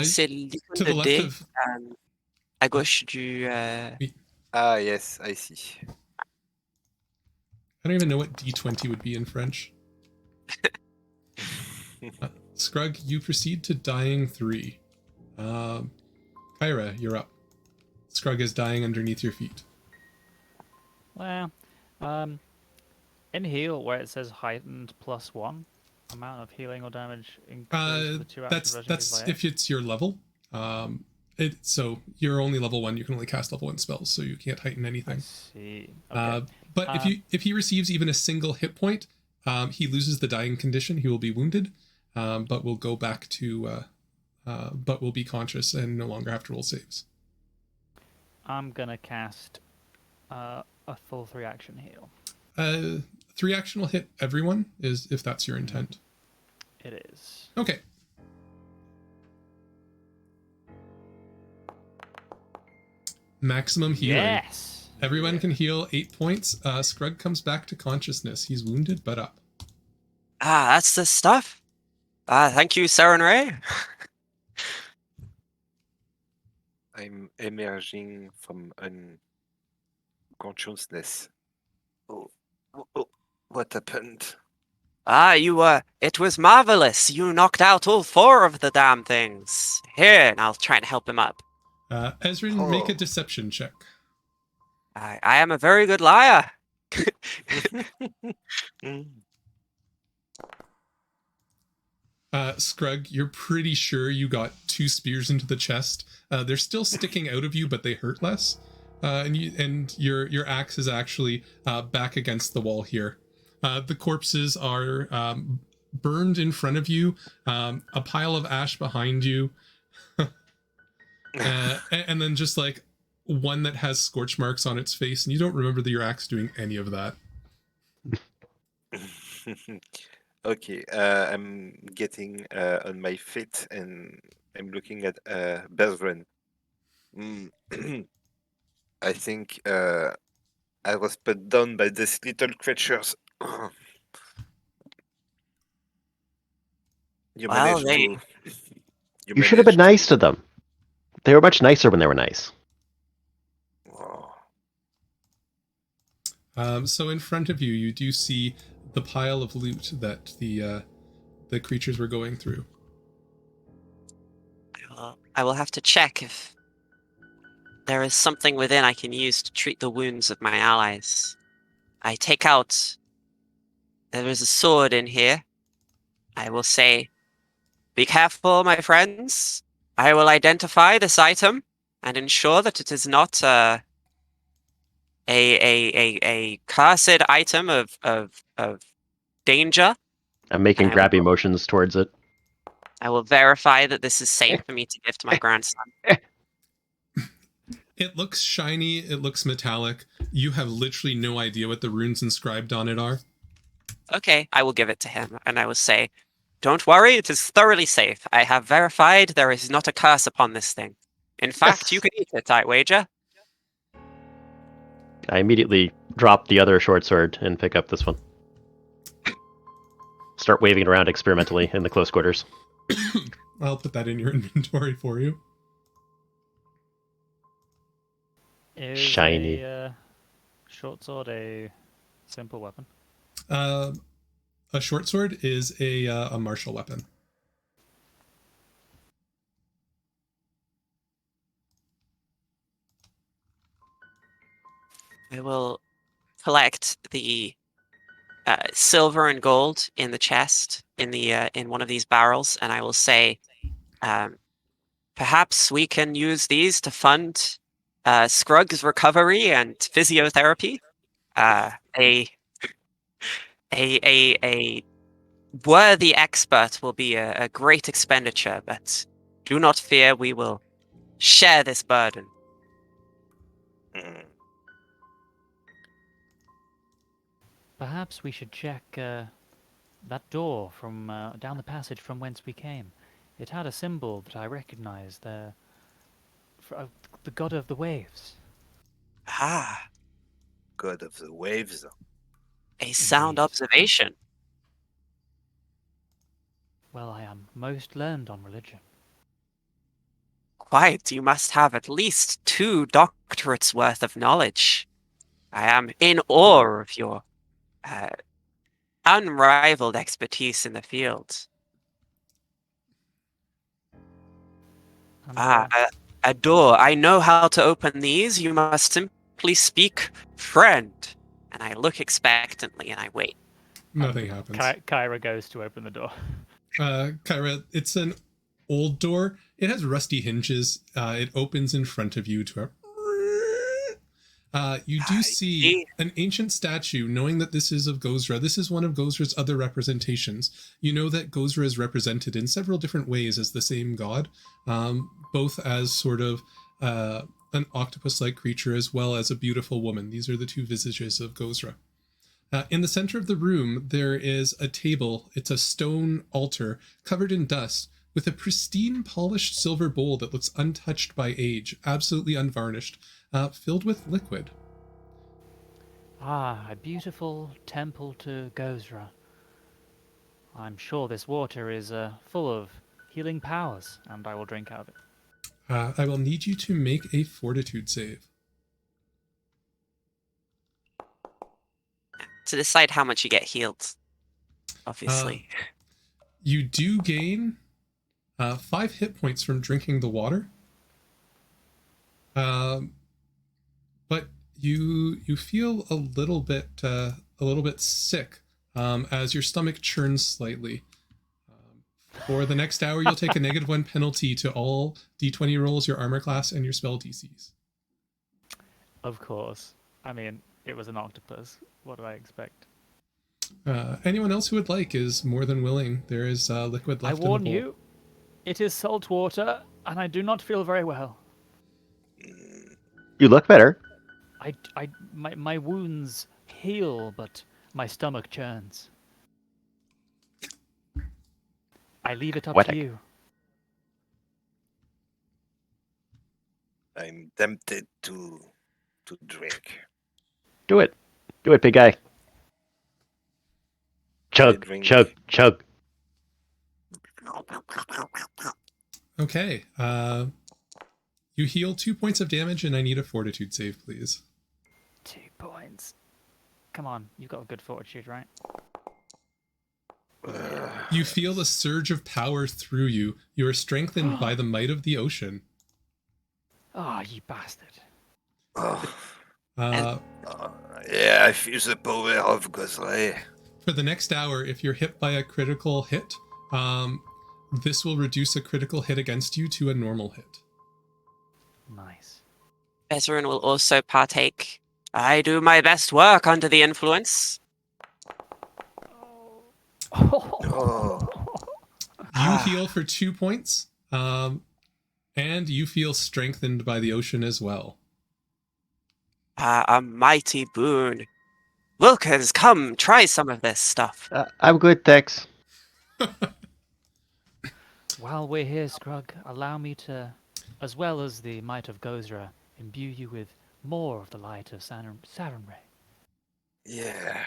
C'est
to the left of.
à gauche du.
Ah yes, I see.
I don't even know what D20 would be in French. Scrug, you proceed to dying 3. Kyra, you're up. Scrug is dying underneath your feet.
Well, in heal where it says heightened +1 amount of healing or damage increased the 2 action
that's if it's your level. So you're only level 1. You can only cast level 1 spells, so you can't heighten anything.
I see. Okay.
But if he receives even a single hit point, he loses the dying condition. He will be wounded, but will go back to, but will be conscious and no longer have to roll saves.
I'm gonna cast a full 3 action heal.
3 action will hit everyone, is if that's your intent.
It is.
Okay. Maximum healing.
Yes.
Everyone can heal 8 points. Scrug comes back to consciousness. He's wounded, but up.
Ah, that's the stuff. Thank you, Saren Ray.
I'm emerging from unconsciousness. Oh, what happened?
It was marvelous. You knocked out all 4 of the damn things. Here, and I'll try and help him up.
Ezrin, make a deception check.
I am a very good liar.
Scrug, you're pretty sure you got 2 spears into the chest. They're still sticking out of you, but they hurt less. And your axe is actually back against the wall here. The corpses are burned in front of you, a pile of ash behind you, and then just like one that has scorch marks on its face, and you don't remember that your axe doing any of that.
Okay, I'm getting on my feet and I'm looking at Bethven. I think I was put down by these little creatures. You
Well,
managed
they-
to.
You should have been nice to them. They were much nicer when they were nice.
Oh.
So in front of you, you do see the pile of loot that the creatures were going through.
I will have to check if there is something within I can use to treat the wounds of my allies. I take out... There is a sword in here. I will say, be careful, my friends. I will identify this item and ensure that it is not a cursed item of danger.
I'm making
And I
grabby
will-
motions towards it.
I will verify that this is safe for me to give to my grandson.
It looks shiny, it looks metallic. You have literally no idea what the runes inscribed on it are.
Okay, I will give it to him, and I will say, don't worry, it is thoroughly safe. I have verified there is not a curse upon this thing. In fact, you can eat it, I wager.
I immediately drop the other short sword and pick up this one. Start waving it around experimentally in the close quarters.
I'll put that in your inventory for you.
Is
Shiny.
a short sword a simple weapon?
A short sword is a martial weapon.
I will collect the silver and gold in the chest in one of these barrels, and I will say, perhaps we can use these to fund Scrug's recovery and physiotherapy. A worthy expert will be a great expenditure, but do not fear, we will share this burden.
Mm.
Perhaps we should check that door from down the passage from whence we came. It had a symbol that I recognized there. The god of the waves.
Ah,
God of the waves.
a sound
Indeed.
observation.
Well, I am most learned on religion.
Quite, you must have at least 2 doctorates worth of knowledge. I am in awe of your unrivaled expertise in the field.
And,
A door. I know how to open these. You must simply speak, friend. And I look expectantly and I wait.
Nothing happens.
Kyra goes to open the door.
Kyra, it's an old door. It has rusty hinges. It opens in front of you to you do see an ancient statue. Knowing that this is of Gozra, this is one of Gozra's other representations. You know that Gozra is represented in several different ways as the same god, both as sort of an octopus-like creature as well as a beautiful woman. These are the 2 visages of Gozra. In the center of the room, there is a table. It's a stone altar covered in dust with a pristine polished silver bowl that looks untouched by age, absolutely unvarnished, filled with liquid.
Ah, a beautiful temple to Gozra. I'm sure this water is full of healing powers, and I will drink out of it.
I will need you to make a fortitude save.
To decide how much you get healed, obviously.
You do gain 5 hit points from drinking the water. But you feel a little bit sick as your stomach churns slightly. For the next hour, you'll take a -1 penalty to all d20 rolls, your armor class, and your spell DCs.
Of course. I mean, it was an octopus. What do I expect?
Anyone else who would like is more than willing. There is liquid
I
left in the
warn
bowl.
you, it is salt water, and I do not feel very well.
You look better.
My wounds heal, but my stomach churns. I leave it up
Poetic.
to you.
I'm tempted to drink.
Do it. Do it, big guy. Chug,
drink.
chug, chug.
Okay. You heal 2 points of damage, and I need a fortitude save, please.
2 points. Come on, you've got a good fortitude, right?
You feel a surge of power through you. You are strengthened by the might of the ocean.
Ah, you bastard.
Oh,
Yeah,
I feel the power of Gozra.
For the next hour, if you're hit by a critical hit, this will reduce a critical hit against you to a normal hit.
Nice.
Bezrin will also partake. I do my best work under the influence.
Oh.
You heal for 2 points, and you feel strengthened by the ocean as well.
A mighty boon. Wilkers, come, try some of this stuff.
I'm good, thanks.
While we're here, Scrug, allow me to, as well as the might of Gozra, imbue you with more of the light of Sarenrae.
Yeah.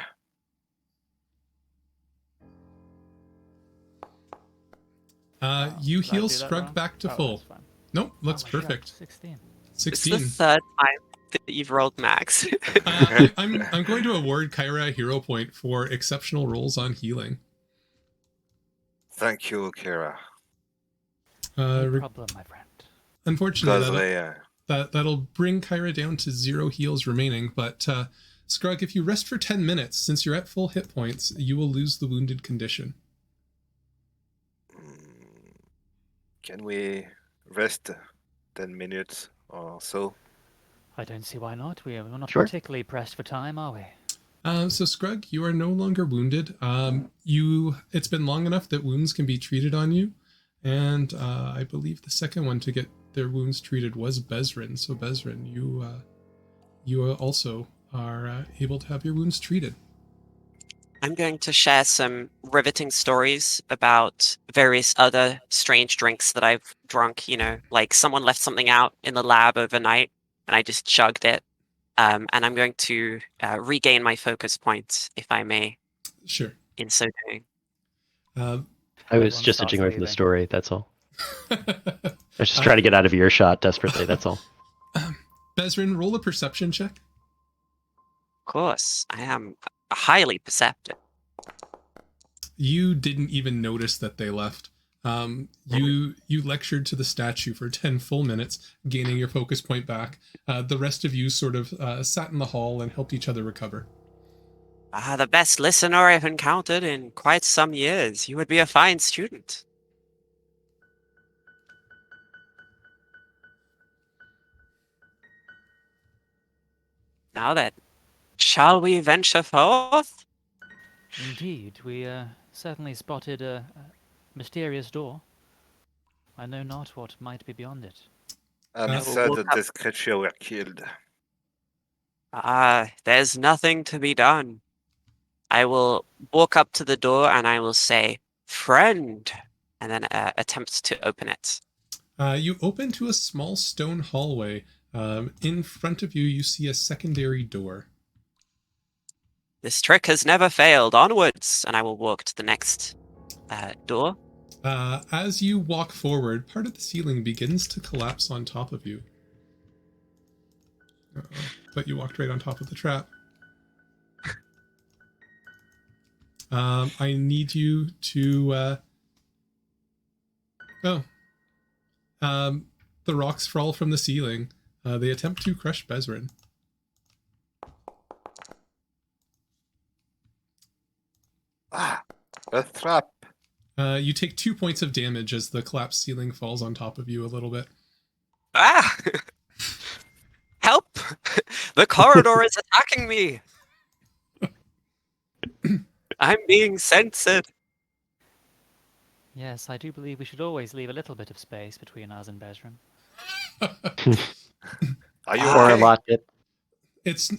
You
Did I
heal
do that
Scrug
wrong?
back to
Oh,
full.
that's fine.
Nope, looks
Oh, my
perfect.
shot, 16.
It's the
16.
third time that you've rolled max.
I'm going to award Kyra a hero point for exceptional rolls on healing.
Thank you, Kira.
No problem, my friend.
Unfortunately,
Gozra.
that'll bring Kyra down to 0 heals remaining, but Scrug, if you rest for 10 minutes, since you're at full hit points, you will lose the wounded condition.
Can we rest 10 minutes or so?
I don't see why not. We're not
Sure.
particularly pressed for time, are we?
So Scrug, you are no longer wounded. It's been long enough that wounds can be treated on you, and I believe the second one to get their wounds treated was Bezrin. So Bezrin, you also are able to have your wounds treated.
I'm going to share some riveting stories about various other strange drinks that I've drunk. You know, like someone left something out in the lab overnight, and I just chugged it. And I'm going to regain my focus points, if I may,
Sure.
in so doing.
I was
Everyone
just
starts
edging away from the
leaving.
story, that's all. I was just trying to get out of earshot desperately, that's all.
Bezrin, roll a perception check.
Of course, I am highly perceptive.
You didn't even notice that they left. You lectured to the statue for 10 full minutes, gaining your focus point back. The rest of you sort of sat in the hall and helped each other recover.
The best listener I've encountered in quite some years. You would be a fine student. Now then, shall we venture forth?
Indeed, we certainly spotted a mysterious door. I know not what might be beyond it.
I'm sad that this creature were killed.
There's nothing to be done. I will walk up to the door and I will say, "Friend," and then attempt to open it.
You open to a small stone hallway. In front of you, you see a secondary door.
This trick has never failed. Onwards, and I will walk to the next door.
As you walk forward, part of the ceiling begins to collapse on top of you. But you walked right on top of the trap. I need you to... the rocks fall from the ceiling. They attempt to crush Bezrin.
Ah, a trap.
You take 2 points of damage as the collapsed ceiling falls on top of you a little bit.
Ah! Help! The corridor is attacking me! I'm being censored.
Yes, I do believe we should always leave a little bit of space between us and Bezrin.
Are you
Or a
okay?
lot bit.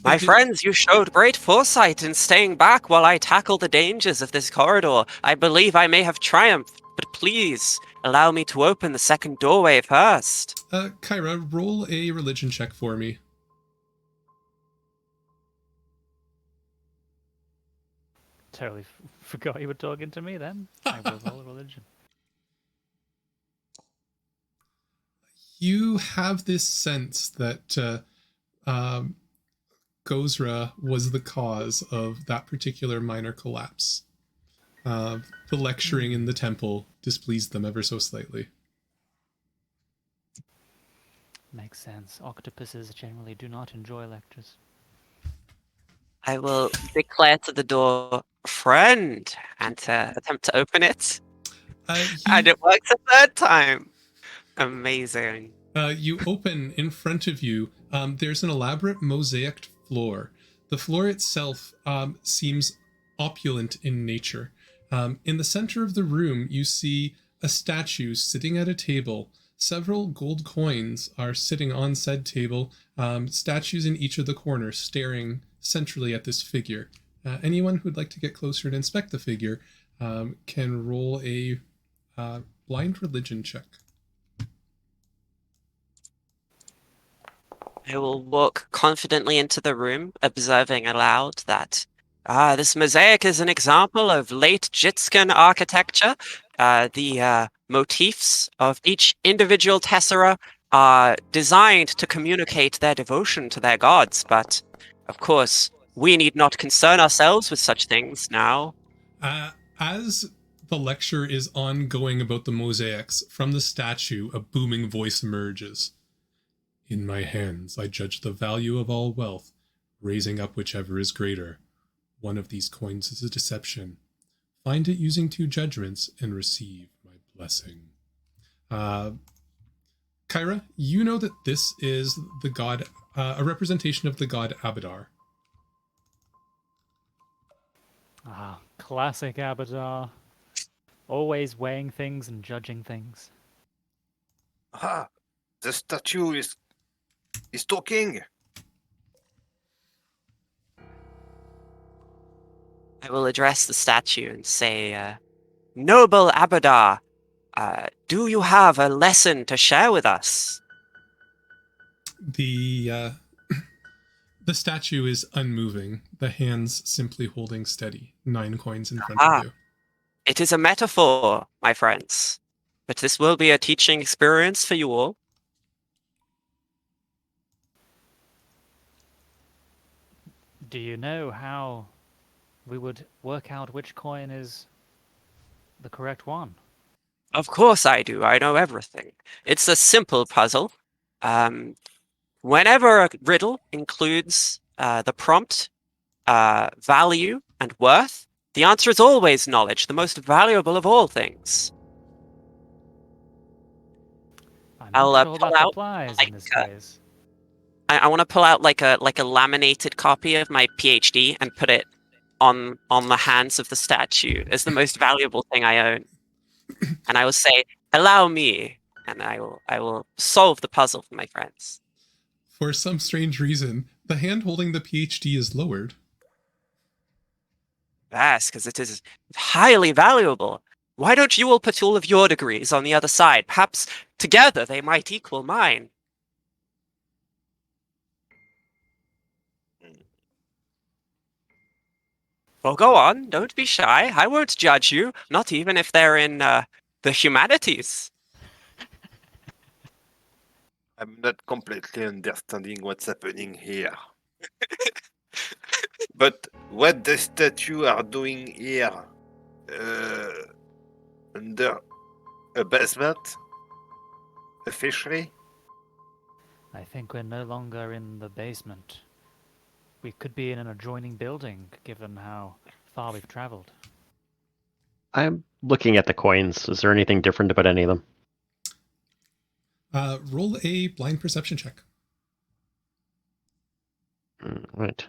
My friends, you showed great foresight in staying back while I tackle the dangers of this corridor. I believe I may have triumphed, but please allow me to open the second doorway first.
Kyra, roll a religion check for me.
Totally forgot you were talking to me then. I will roll a religion.
You have this sense that Gozra was the cause of that particular minor collapse. The lecturing in the temple displeased them ever so slightly.
Makes sense. Octopuses generally do not enjoy lectures.
I will declare to the door, friend, and attempt to open it. And it works a third time. Amazing.
You open in front of you. There's an elaborate mosaicked floor. The floor itself seems opulent in nature. In the center of the room, you see a statue sitting at a table. Several gold coins are sitting on said table. Statues in each of the corners staring centrally at this figure. Anyone who'd like to get closer and inspect the figure can roll a blind religion check.
I will walk confidently into the room, observing aloud that this mosaic is an example of late Jitscan architecture. The motifs of each individual tessera are designed to communicate their devotion to their gods, but of course, we need not concern ourselves with such things now.
As the lecture is ongoing about the mosaics, from the statue, a booming voice emerges. In my hands, I judge the value of all wealth, raising up whichever is greater. One of these coins is a deception. Find it using 2 judgments and receive my blessing. Kyra, you know that this is the god, a representation of the god Abadar.
Ah, classic Abadar. Always weighing things and judging things.
Ah, the statue is talking.
I will address the statue and say, Noble Abadar, do you have a lesson to share with us?
The statue is unmoving, the hands simply holding steady, 9 coins in front of you.
It is a metaphor, my friends, but this will be a teaching experience for you all.
Do you know how we would work out which coin is the correct one?
Of course I do. I know everything. It's a simple puzzle. Whenever a riddle includes the prompt, value, and worth, the answer is always knowledge, the most valuable of all things.
I'm
I'll
not sure
pull
that
out
applies
like
in this case.
I want to pull out like a laminated copy of my PhD and put it on the hands of the statue as the most valuable thing I own. And I will say, allow me, and I will solve the puzzle for my friends.
For some strange reason, the hand holding the PhD is lowered.
Yes, because it is highly valuable. Why don't you all put all of your degrees on the other side? Perhaps together they might equal mine. Well, go on. Don't be shy. I won't judge you, not even if they're in the humanities.
I'm not completely understanding what's happening here. But what the statue are doing here? Under a basement? A fishery?
I think we're no longer in the basement. We could be in an adjoining building, given how far we've traveled.
I'm looking at the coins. Is there anything different about any of them?
Roll a blind perception check.
Right.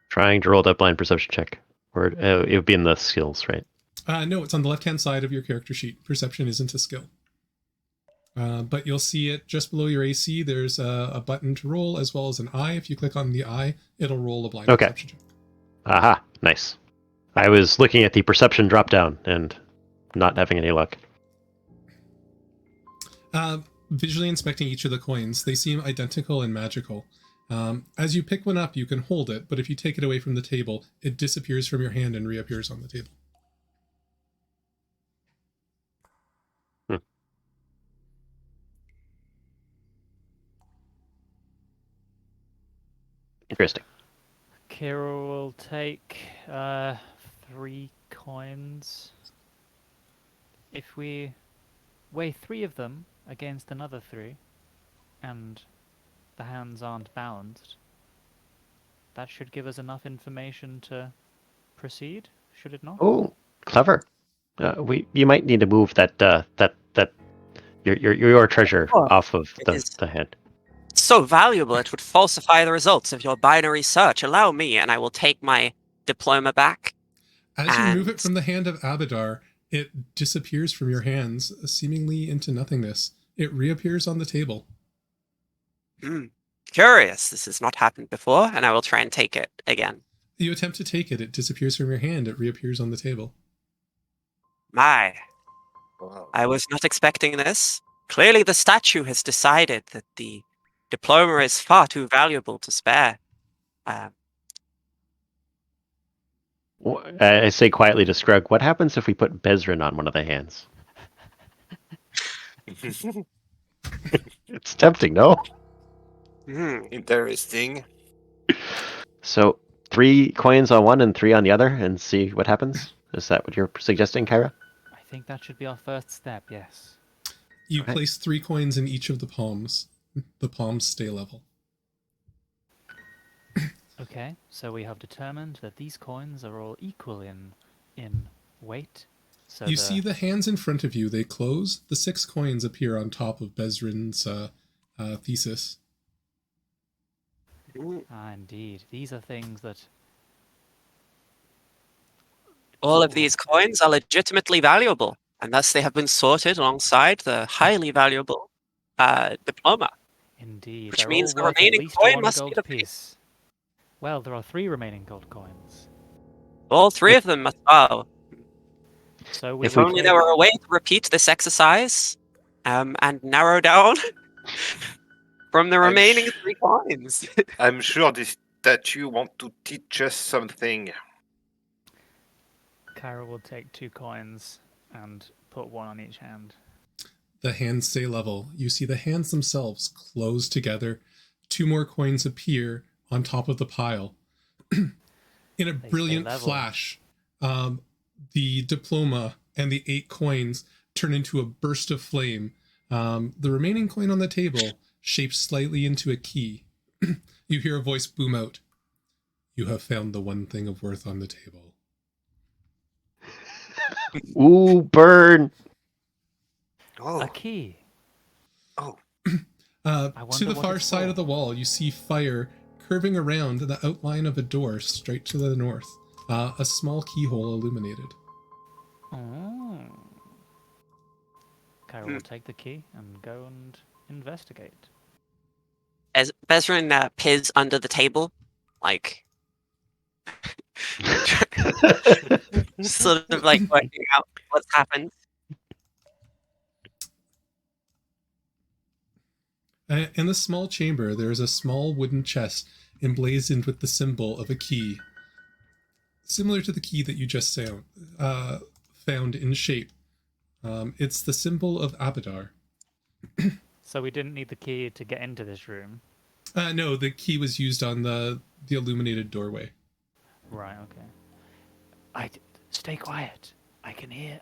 Trying to roll that blind perception check. Or it would be in the skills, right?
No, it's on the left-hand side of your character sheet. Perception isn't a skill. But you'll see it just below your AC. There's a button to roll as well as an eye. If you click on the eye, it'll roll a blind perception check.
Aha, nice. I was looking at the perception drop down and not having any luck.
Visually inspecting each of the coins, they seem identical and magical. As you pick one up, you can hold it, but if you take it away from the table, it disappears from your hand and reappears on the table.
Interesting.
Kira will take 3 coins. If we weigh 3 of them against another 3, and the hands aren't balanced, that should give us enough information to proceed, should it not?
Oh, clever. You might need to move that your treasure off of the hand.
So valuable it would falsify the results of your binary search. Allow me, and I will take my diploma back.
As you move it from the hand of Abadar, it disappears from your hands, seemingly into nothingness. It reappears on the table.
Curious. This has not happened before, and I will try and take it again.
You attempt to take it. It disappears from your hand. It reappears on the table.
My.
Wow.
I was not expecting this. Clearly the statue has decided that the diploma is far too valuable to spare.
I say quietly to Scrug, what happens if we put Bezrin on one of the hands? It's tempting, no?
Interesting.
So 3 coins on one and 3 on the other and see what happens? Is that what you're suggesting, Kyra?
I think that should be our first step, yes.
You place 3 coins in each of the palms. The palms stay level.
Okay, so we have determined that these coins are all equal in weight. So
You see the hands in front of you. They close. The 6 coins appear on top of Bezrin's thesis.
Indeed. These are things that...
All of these coins are legitimately valuable, and thus they have been sorted alongside the highly valuable diploma.
Indeed.
Which
they're
means
all
the
worth at
remaining
least
coin
1
must be
gold
the
piece. Well, there are 3 remaining gold coins.
All 3 of them must. Oh,
So we
if
will
only
take-
there were a way to repeat this exercise and narrow down from the remaining 3 coins.
I'm sure this statue wants to teach us something.
Kyra will take 2 coins and put 1 on each hand.
The hands stay level. You see the hands themselves close together. 2 more coins appear on top of the pile. In a brilliant
level.
flash, the diploma and the 8 coins turn into a burst of flame. The remaining coin on the table shapes slightly into a key. You hear a voice boom out. You have found the one thing of worth on the table.
Ooh, burn!
Oh,
A key.
oh.
To
wonder
the
what
far
it's
side
for.
of the wall, you see fire curving around the outline of a door straight to the north. A small keyhole illuminated.
Oh. Kyra will take the key and go and investigate.
As Bezrin peers under the table, like sort of like working out what's happened.
In the small chamber, there is a small wooden chest emblazoned with the symbol of a key, similar to the key that you just found in shape. It's the symbol of Abadar.
So we didn't need the key to get into this room.
No, the key was used on the illuminated doorway.
Right. Okay.
Stay quiet. I can hear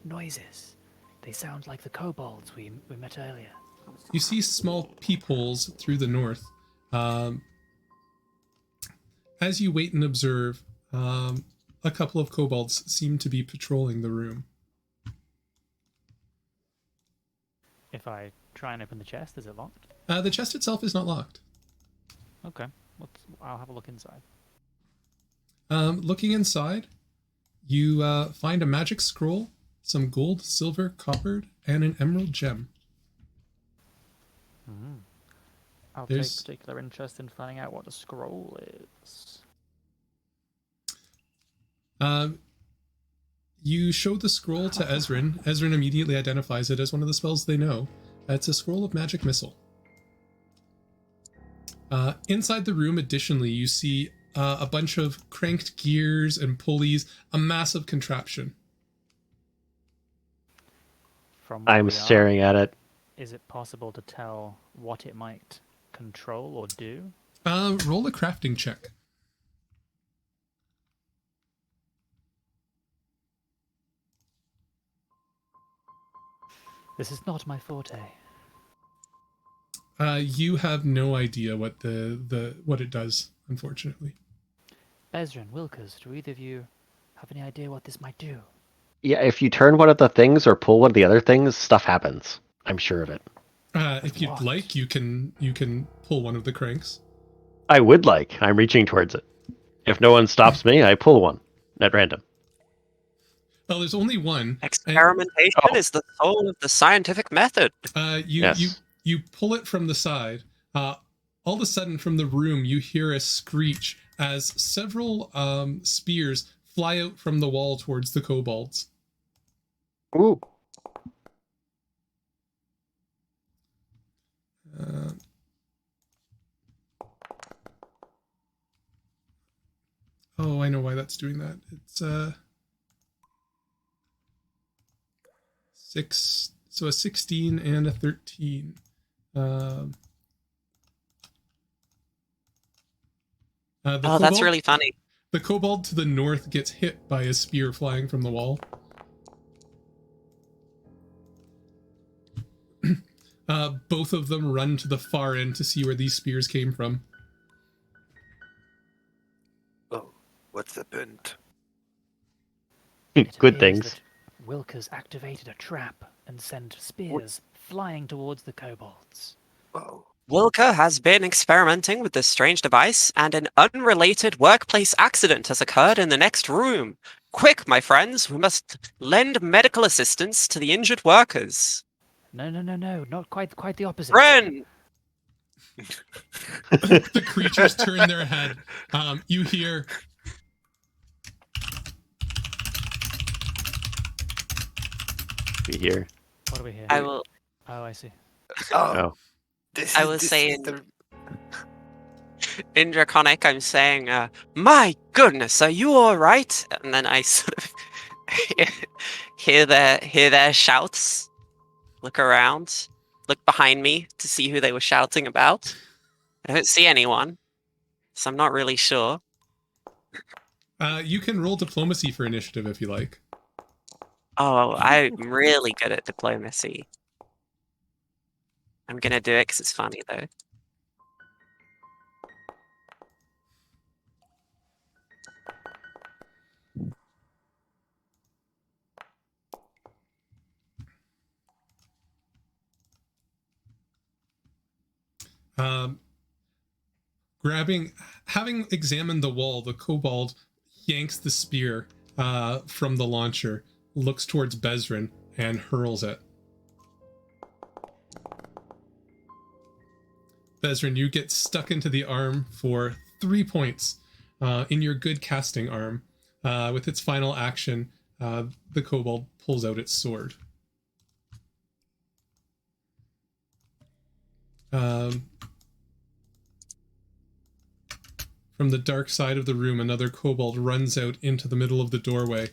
noises. They sound like the kobolds we met earlier.
You see small peepholes through the north. As you wait and observe, a couple of kobolds seem to be patrolling the room.
If I try and open the chest, is it locked?
The chest itself is not locked.
Okay. I'll have a look inside.
Looking inside, you find a magic scroll, some gold, silver, copper, and an emerald gem.
I'll
There's-
take particular interest in finding out what the scroll is.
You show the scroll to Ezrin. Ezrin immediately identifies it as one of the spells they know. It's a scroll of magic missile. Inside the room, additionally, you see a bunch of cranked gears and pulleys, a massive contraption.
From where
I'm
we
staring at it.
Is it possible to tell what it might control or do?
Roll a crafting check.
This is not my forte.
You have no idea what what it does, unfortunately.
Ezrin, Wilkers, do either of you have any idea what this might do?
Yeah, if you turn one of the things or pull one of the other things, stuff happens. I'm sure of it.
If you'd
what?
like, you can pull one of the cranks.
I would like. I'm reaching towards it. If no one stops me, I pull one at random.
Well, there's only one.
Experimentation
Oh.
is the soul of the scientific method.
You pull it from the side. All of a sudden, from the room, you hear a screech as several spears fly out from the wall towards the kobolds.
Ooh.
Oh, I know why that's doing that. It's a 16 and a 13.
Oh,
The
that's
kobold-
really funny.
The kobold to the north gets hit by a spear flying from the wall. Both of them run to the far end to see where these spears came from.
Oh, what's happened?
It
Good
appears
things.
that Wilkers activated a trap and sent spears flying towards the kobolds.
Wow.
Wilka has been experimenting with this strange device, and an unrelated workplace accident has occurred in the next room. Quick, my friends, we must lend medical assistance to the injured workers.
No, not quite the opposite.
Ren!
The creatures turn their head. You hear...
Be here.
What do we hear?
I will.
Oh, I see.
Oh.
I was saying- In Draconic, I'm saying, my goodness, are you alright? And then I sort of hear their shouts, look around, look behind me to see who they were shouting about. I don't see anyone, so I'm not really sure.
You can roll diplomacy for initiative if you like.
Oh, I'm really good at diplomacy. I'm gonna do it because it's funny, though.
Having examined the wall, the kobold yanks the spear from the launcher, looks towards Bezrin, and hurls it. Bezrin, you get stuck into the arm for 3 points in your good casting arm. With its final action, the kobold pulls out its sword. From the dark side of the room, another kobold runs out into the middle of the doorway.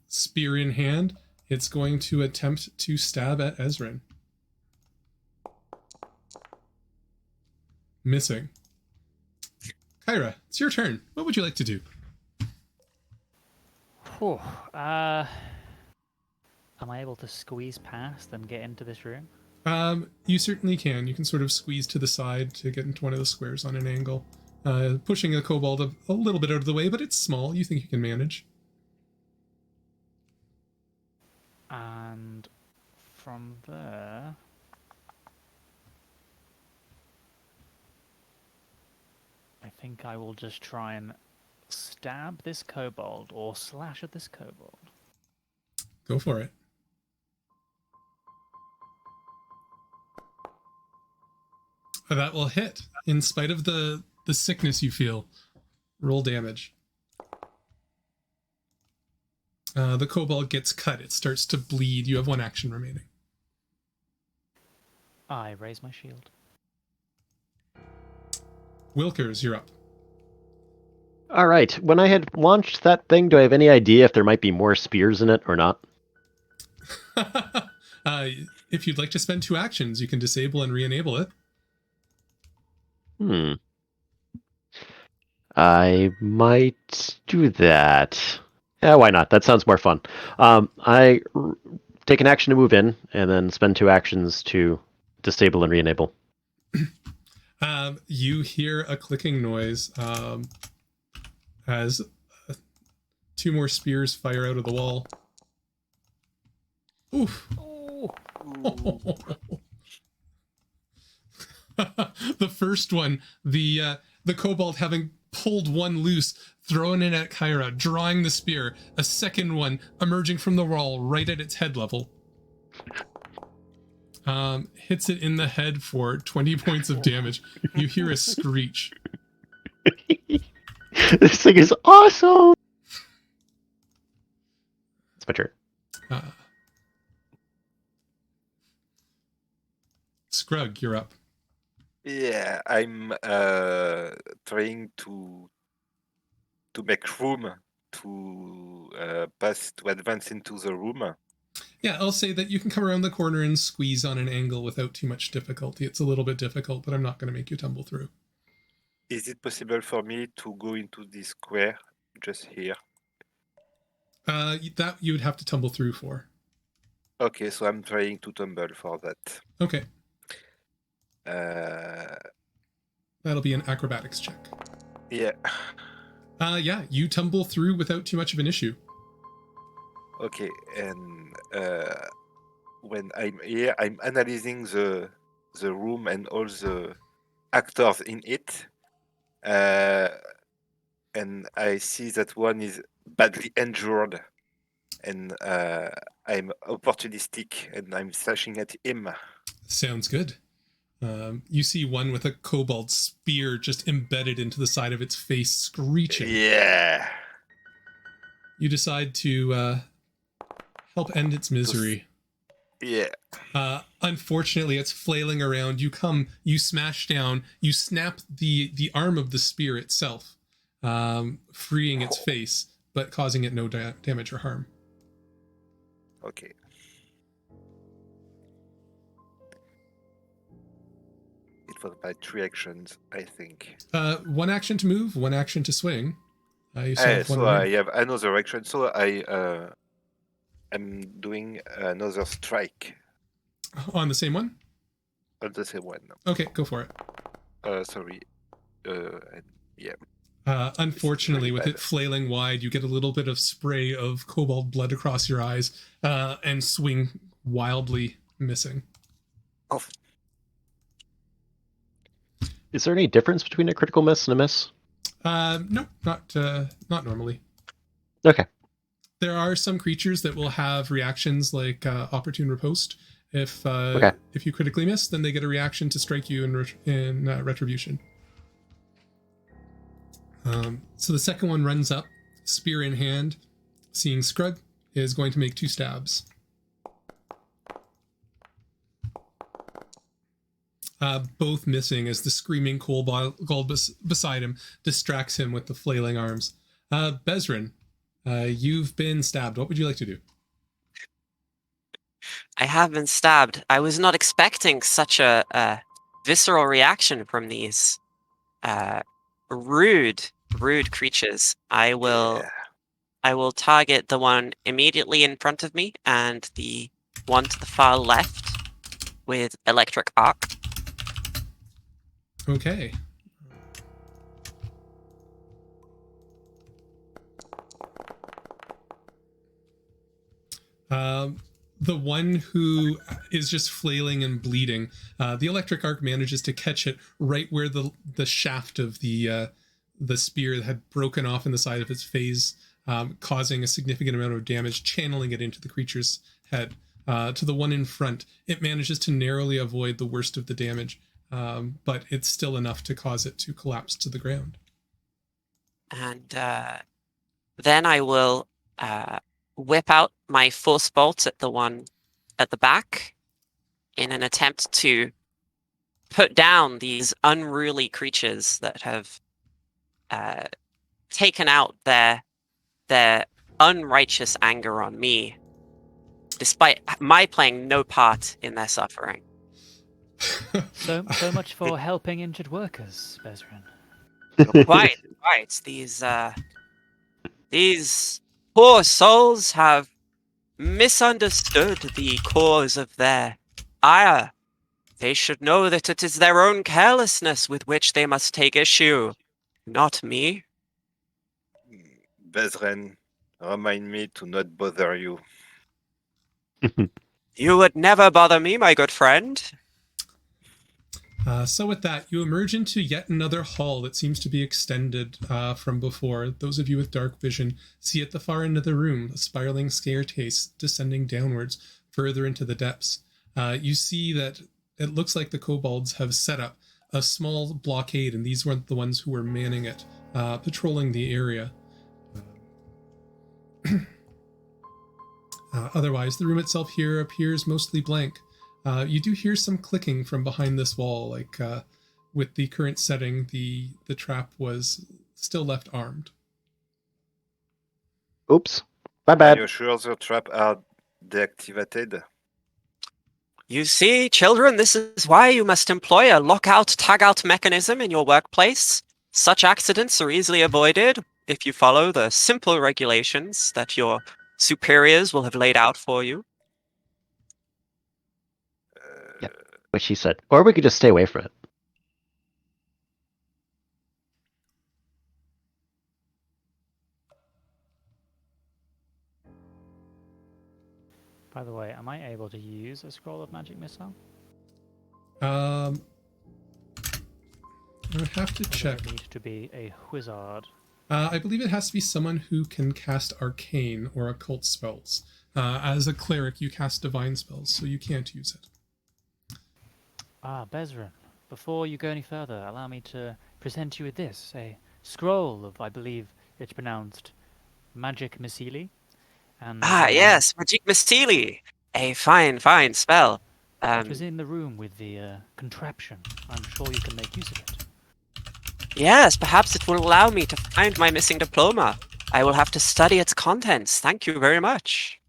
Spear in hand, it's going to attempt to stab at Ezrin. Missing. Kyra, it's your turn. What would you like to do?
Whew. Am I able to squeeze past and get into this room?
You certainly can. You can sort of squeeze to the side to get into one of the squares on an angle. Pushing a kobold a little bit out of the way, but it's small. You think you can manage.
And from there... I think I will just try and stab this kobold or slash at this kobold.
Go for it. That will hit. In spite of the sickness you feel, roll damage. The kobold gets cut. It starts to bleed. You have one action remaining.
I raise my shield.
Wilkers, you're up.
All right. When I had launched that thing, do I have any idea if there might be more spears in it or not?
If you'd like to spend 2 actions, you can disable and re-enable it.
I might do that. Yeah, why not? That sounds more fun. Take an action to move in, and then spend 2 actions to disable and re-enable.
You hear a clicking noise as 2 more spears fire out of the wall. Oof. Oh. The first one, the kobold having pulled one loose, thrown it at Kyra, drawing the spear. A second one emerging from the wall right at its head level. Hits it in the head for 20 points of damage. You hear a screech.
This thing is awesome! It's my turn.
Scrug, you're up.
Yeah, I'm trying to make room to advance into the room.
Yeah, I'll say that you can come around the corner and squeeze on an angle without too much difficulty. It's a little bit difficult, but I'm not going to make you tumble through.
Is it possible for me to go into this square just here?
That you would have to tumble through for.
Okay, so I'm trying to tumble for that.
Okay. That'll be an acrobatics check.
Yeah.
Yeah, you tumble through without too much of an issue.
Okay, and when I'm here, I'm analyzing the room and all the actors in it, and I see that one is badly injured, and I'm opportunistic, and I'm slashing at him.
Sounds good. You see one with a kobold spear just embedded into the side of its face, screeching.
Yeah.
You decide to help end its misery.
Yeah.
Unfortunately, it's flailing around. You smash down, you snap the arm of the spear itself, freeing its face, but causing it no damage or harm.
Okay. It was by 3 actions, I think.
1 action to move, 1 action to swing. You still have one
So I
remaining.
have another action. So I'm doing another strike
On the same one?
on the same one.
Okay, go for it.
Sorry. Yeah.
Unfortunately, with
bad.
it flailing wide, you get a little bit of spray of kobold blood across your eyes, and swing wildly, missing.
Oh.
Is there any difference between a critical miss and a miss?
No, not normally.
Okay.
There are some creatures that will have reactions like opportune riposte. If you critically miss, then they get a reaction to strike you in retribution. So the second one runs up, spear in hand, seeing Scrug, is going to make 2 stabs. both missing as the screaming kobold beside him distracts him with the flailing arms. Bezrin, you've been stabbed. What would you like to do?
I have been stabbed. I was not expecting such a visceral reaction from these rude creatures. I will target the one immediately in front of me and the one to the far left with electric arc.
Okay. The one who is just flailing and bleeding, the electric arc manages to catch it right where the shaft of the spear had broken off in the side of its face, causing a significant amount of damage, channeling it into the creature's head. To the one in front, it manages to narrowly avoid the worst of the damage, but it's still enough to cause it to collapse to the ground.
And then I will whip out my force bolt at the one at the back in an attempt to put down these unruly creatures that have taken out their unrighteous anger on me, despite my playing no part in their suffering.
So much for helping injured workers, Bezrin.
Quite. These poor souls have misunderstood the cause of their ire. They should know that it is their own carelessness with which they must take issue, not me.
Bezren, remind me to not bother you.
You would never bother me, my good friend.
So with that, you emerge into yet another hall that seems to be extended from before. Those of you with dark vision see at the far end of the room a spiraling staircase descending downwards further into the depths. You see that it looks like the kobolds have set up a small blockade, and these weren't the ones who were manning it, patrolling the area. Otherwise, the room itself here appears mostly blank. You do hear some clicking from behind this wall, like with the current setting, the trap was still left armed.
Oops. My bad.
Are you sure the trap are deactivated?
You see, children, this is why you must employ a lockout-tagout mechanism in your workplace. Such accidents are easily avoided if you follow the simple regulations that your superiors will have laid out for you.
What she said. Or we could just stay away from it.
By the way, am I able to use a scroll of magic missile?
I would have to
Or does
check.
it need to be a wizard?
I believe it has to be someone who can cast arcane or occult spells. As a cleric, you cast divine spells, so you can't use it.
Ah, Bezrin, before you go any further, allow me to present you with this, a scroll of, I believe it's pronounced, magic missile. And,
Yes, Magic Mistili. A fine spell.
It was in the room with the contraption. I'm sure you can make use of it.
Yes, perhaps it will allow me to find my missing diploma. I will have to study its contents. Thank you very much.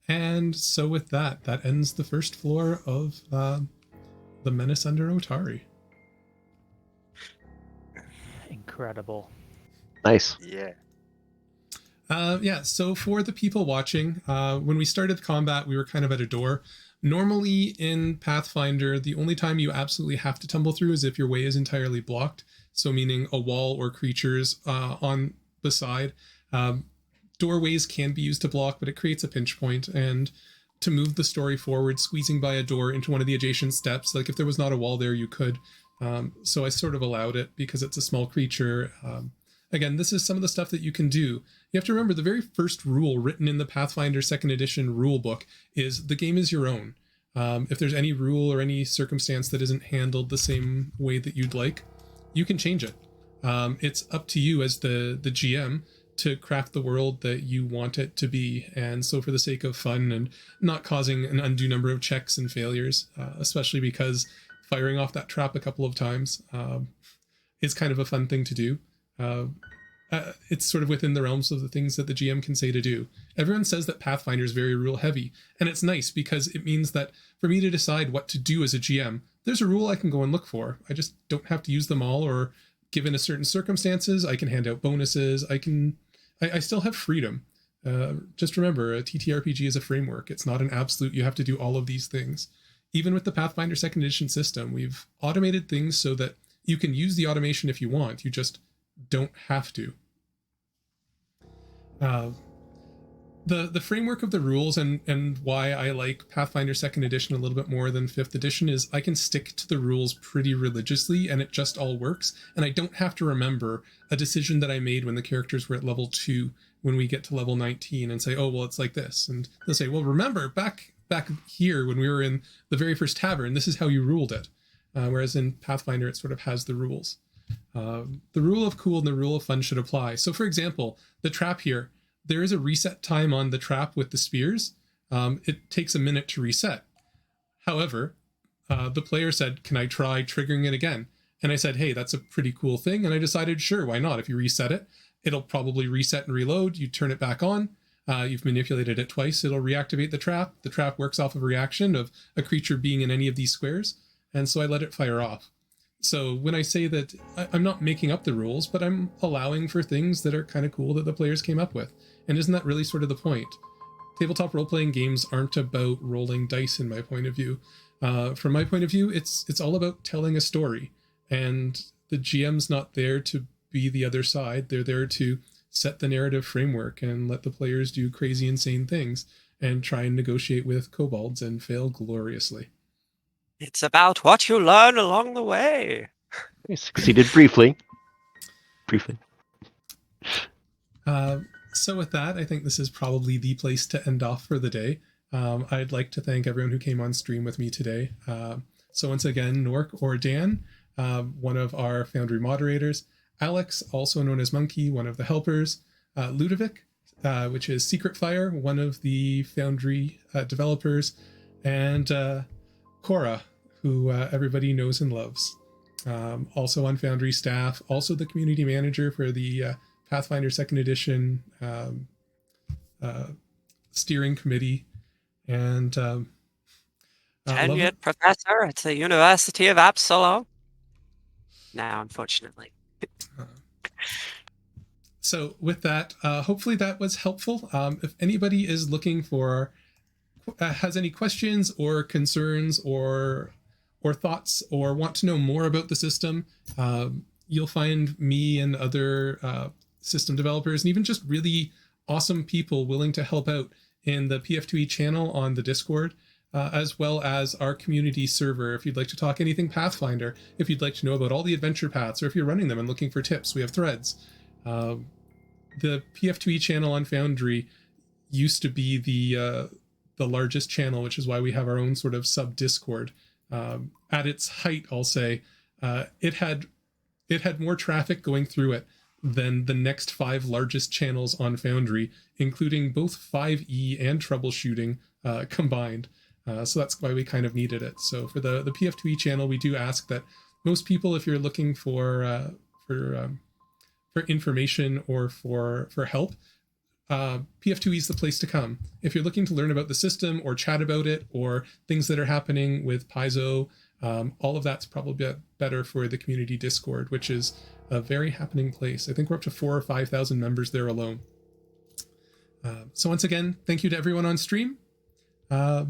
And so with that ends the first floor of the Menace under Otari.
Incredible.
Nice.
Yeah.
So for the people watching, when we started combat, we were kind of at a door. Normally in Pathfinder, the only time you absolutely have to tumble through is if your way is entirely blocked. So meaning a wall or creatures on the side. Doorways can be used to block, but it creates a pinch point. And to move the story forward, squeezing by a door into one of the adjacent steps, like if there was not a wall there, you could. So I sort of allowed it because it's a small creature. Again, this is some of the stuff that you can do. You have to remember the very first rule written in the Pathfinder 2nd edition rule book is the game is your own. If there's any rule or any circumstance that isn't handled the same way that you'd like, you can change it. It's up to you as the GM to craft the world that you want it to be. And so for the sake of fun and not causing an undue number of checks and failures, especially because firing off that trap a couple of times is kind of a fun thing to do. It's sort of within the realms of the things that the GM can say to do. Everyone says that Pathfinder is very rule heavy, and it's nice because it means that for me to decide what to do as a GM, there's a rule I can go and look for. I just don't have to use them all, or given a certain circumstances, I can hand out bonuses. I still have freedom. Just remember, a TTRPG is a framework. It's not an absolute, you have to do all of these things. Even with the Pathfinder 2nd Edition system, we've automated things so that you can use the automation if you want. You just don't have to. The framework of the rules and why I like Pathfinder 2nd Edition a little bit more than 5th Edition is I can stick to the rules pretty religiously and it just all works, and I don't have to remember a decision that I made when the characters were at level 2 when we get to level 19 and say, oh, well, it's like this. And they'll say, well, remember back here when we were in the very first tavern, this is how you ruled it. Whereas in Pathfinder, it sort of has the rules. The rule of cool and the rule of fun should apply. So for example, the trap here, there is a reset time on the trap with the spears. It takes a minute to reset. However, the player said, can I try triggering it again? And I said, hey, that's a pretty cool thing. And I decided, sure, why not? If you reset it, it'll probably reset and reload. You turn it back on. You've manipulated it twice. It'll reactivate the trap. The trap works off of a reaction of a creature being in any of these squares. And so I let it fire off. So when I say that I'm not making up the rules, but I'm allowing for things that are kind of cool that the players came up with. And isn't that really sort of the point? Tabletop role-playing games aren't about rolling dice in my point of view. From my point of view, it's all about telling a story. And the GM's not there to be the other side. They're there to set the narrative framework and let the players do crazy, insane things and try and negotiate with kobolds and fail gloriously.
It's about what you learn along the way.
I succeeded briefly.
So with that, I think this is probably the place to end off for the day. I'd like to thank everyone who came on stream with me today. So once again, Norc or Dan, one of our Foundry moderators, Alex, also known as Monkeyy, one of the helpers, Ludovic, which is SecretFire, one of the Foundry developers, and Cora, who everybody knows and loves. Also on Foundry staff, also the community manager for the Pathfinder 2nd Edition steering committee, and
tenured professor at the University of Absalom. Now, unfortunately.
So with that, hopefully that was helpful. If anybody is looking for, has any questions or concerns or thoughts or want to know more about the system, you'll find me and other system developers and even just really awesome people willing to help out in the PF2e channel on the Discord, as well as our community server. If you'd like to talk anything Pathfinder, if you'd like to know about all the adventure paths, or if you're running them and looking for tips, we have threads. The PF2e channel on Foundry used to be the largest channel, which is why we have our own sort of sub Discord. At its height, I'll say, it had more traffic going through it than the next 5 largest channels on Foundry, including both 5e and troubleshooting combined. So that's why we kind of needed it. So for the PF2e channel, we do ask that most people, if you're looking for information or for help, PF2e is the place to come. If you're looking to learn about the system or chat about it or things that are happening with Paizo, all of that's probably better for the community Discord, which is a very happening place. I think we're up to 4,000 or 5,000 members there alone. So once again, thank you to everyone on stream. I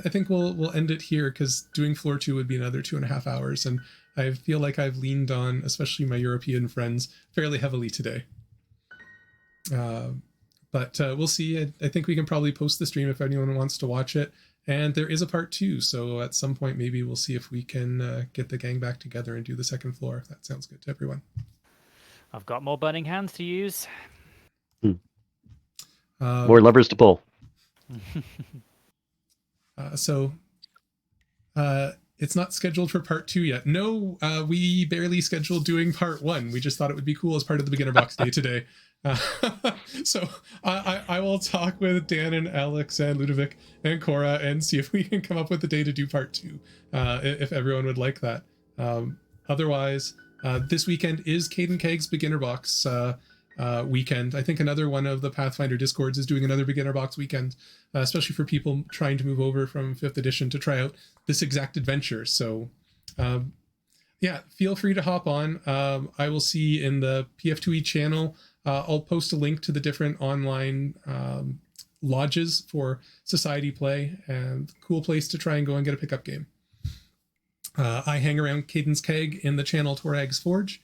think we'll end it here because doing floor 2 would be another 2.5 hours, and I feel like I've leaned on, especially my European friends, fairly heavily today. But we'll see. I think we can probably post the stream if anyone wants to watch it. And there is a part 2, so at some point maybe we'll see if we can get the gang back together and do the second floor, if that sounds good to everyone.
I've got more burning hands to use.
More levers to pull.
It's not scheduled for part 2 yet. No, we barely scheduled doing part 1. We just thought it would be cool as part of the beginner box day today. So I will talk with Dan and Alex and Ludovic and Cora and see if we can come up with a day to do part 2, if everyone would like that. Otherwise, this weekend is Cayden Keg's Beginner Box weekend. I think another one of the Pathfinder Discords is doing another Beginner Box weekend, especially for people trying to move over from 5th edition to try out this exact adventure. So yeah, feel free to hop on. I will see in the PF2e channel, I'll post a link to the different online lodges for society play, and cool place to try and go and get a pickup game. I hang around Cayden's Keg in the channel Torag's Forge,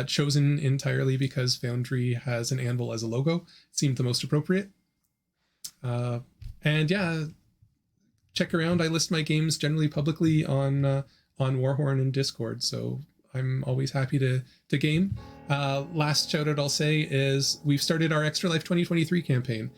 chosen entirely because Foundry has an anvil as a logo. It seemed the most appropriate. And yeah, check around. I list my games generally publicly on Warhorn and Discord, so I'm always happy to game. Last shout out I'll say is we've started our Extra Life 2023 campaign.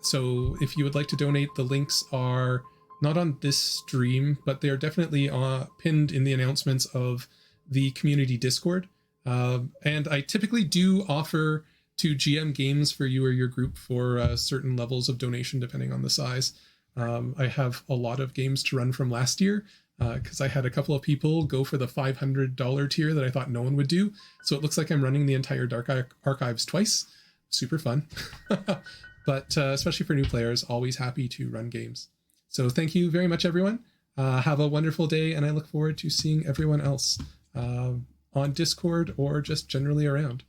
So if you would like to donate, the links are not on this stream, but they're definitely pinned in the announcements of the community Discord. And I typically do offer to GM games for you or your group for certain levels of donation depending on the size. I have a lot of games to run from last year, because I had a couple of people go for the $500 tier that I thought no one would do. So it looks like I'm running the entire Dark Archives twice. Super fun. But especially for new players, always happy to run games. So thank you very much, everyone. Have a wonderful day, and I look forward to seeing everyone else on Discord or just generally around.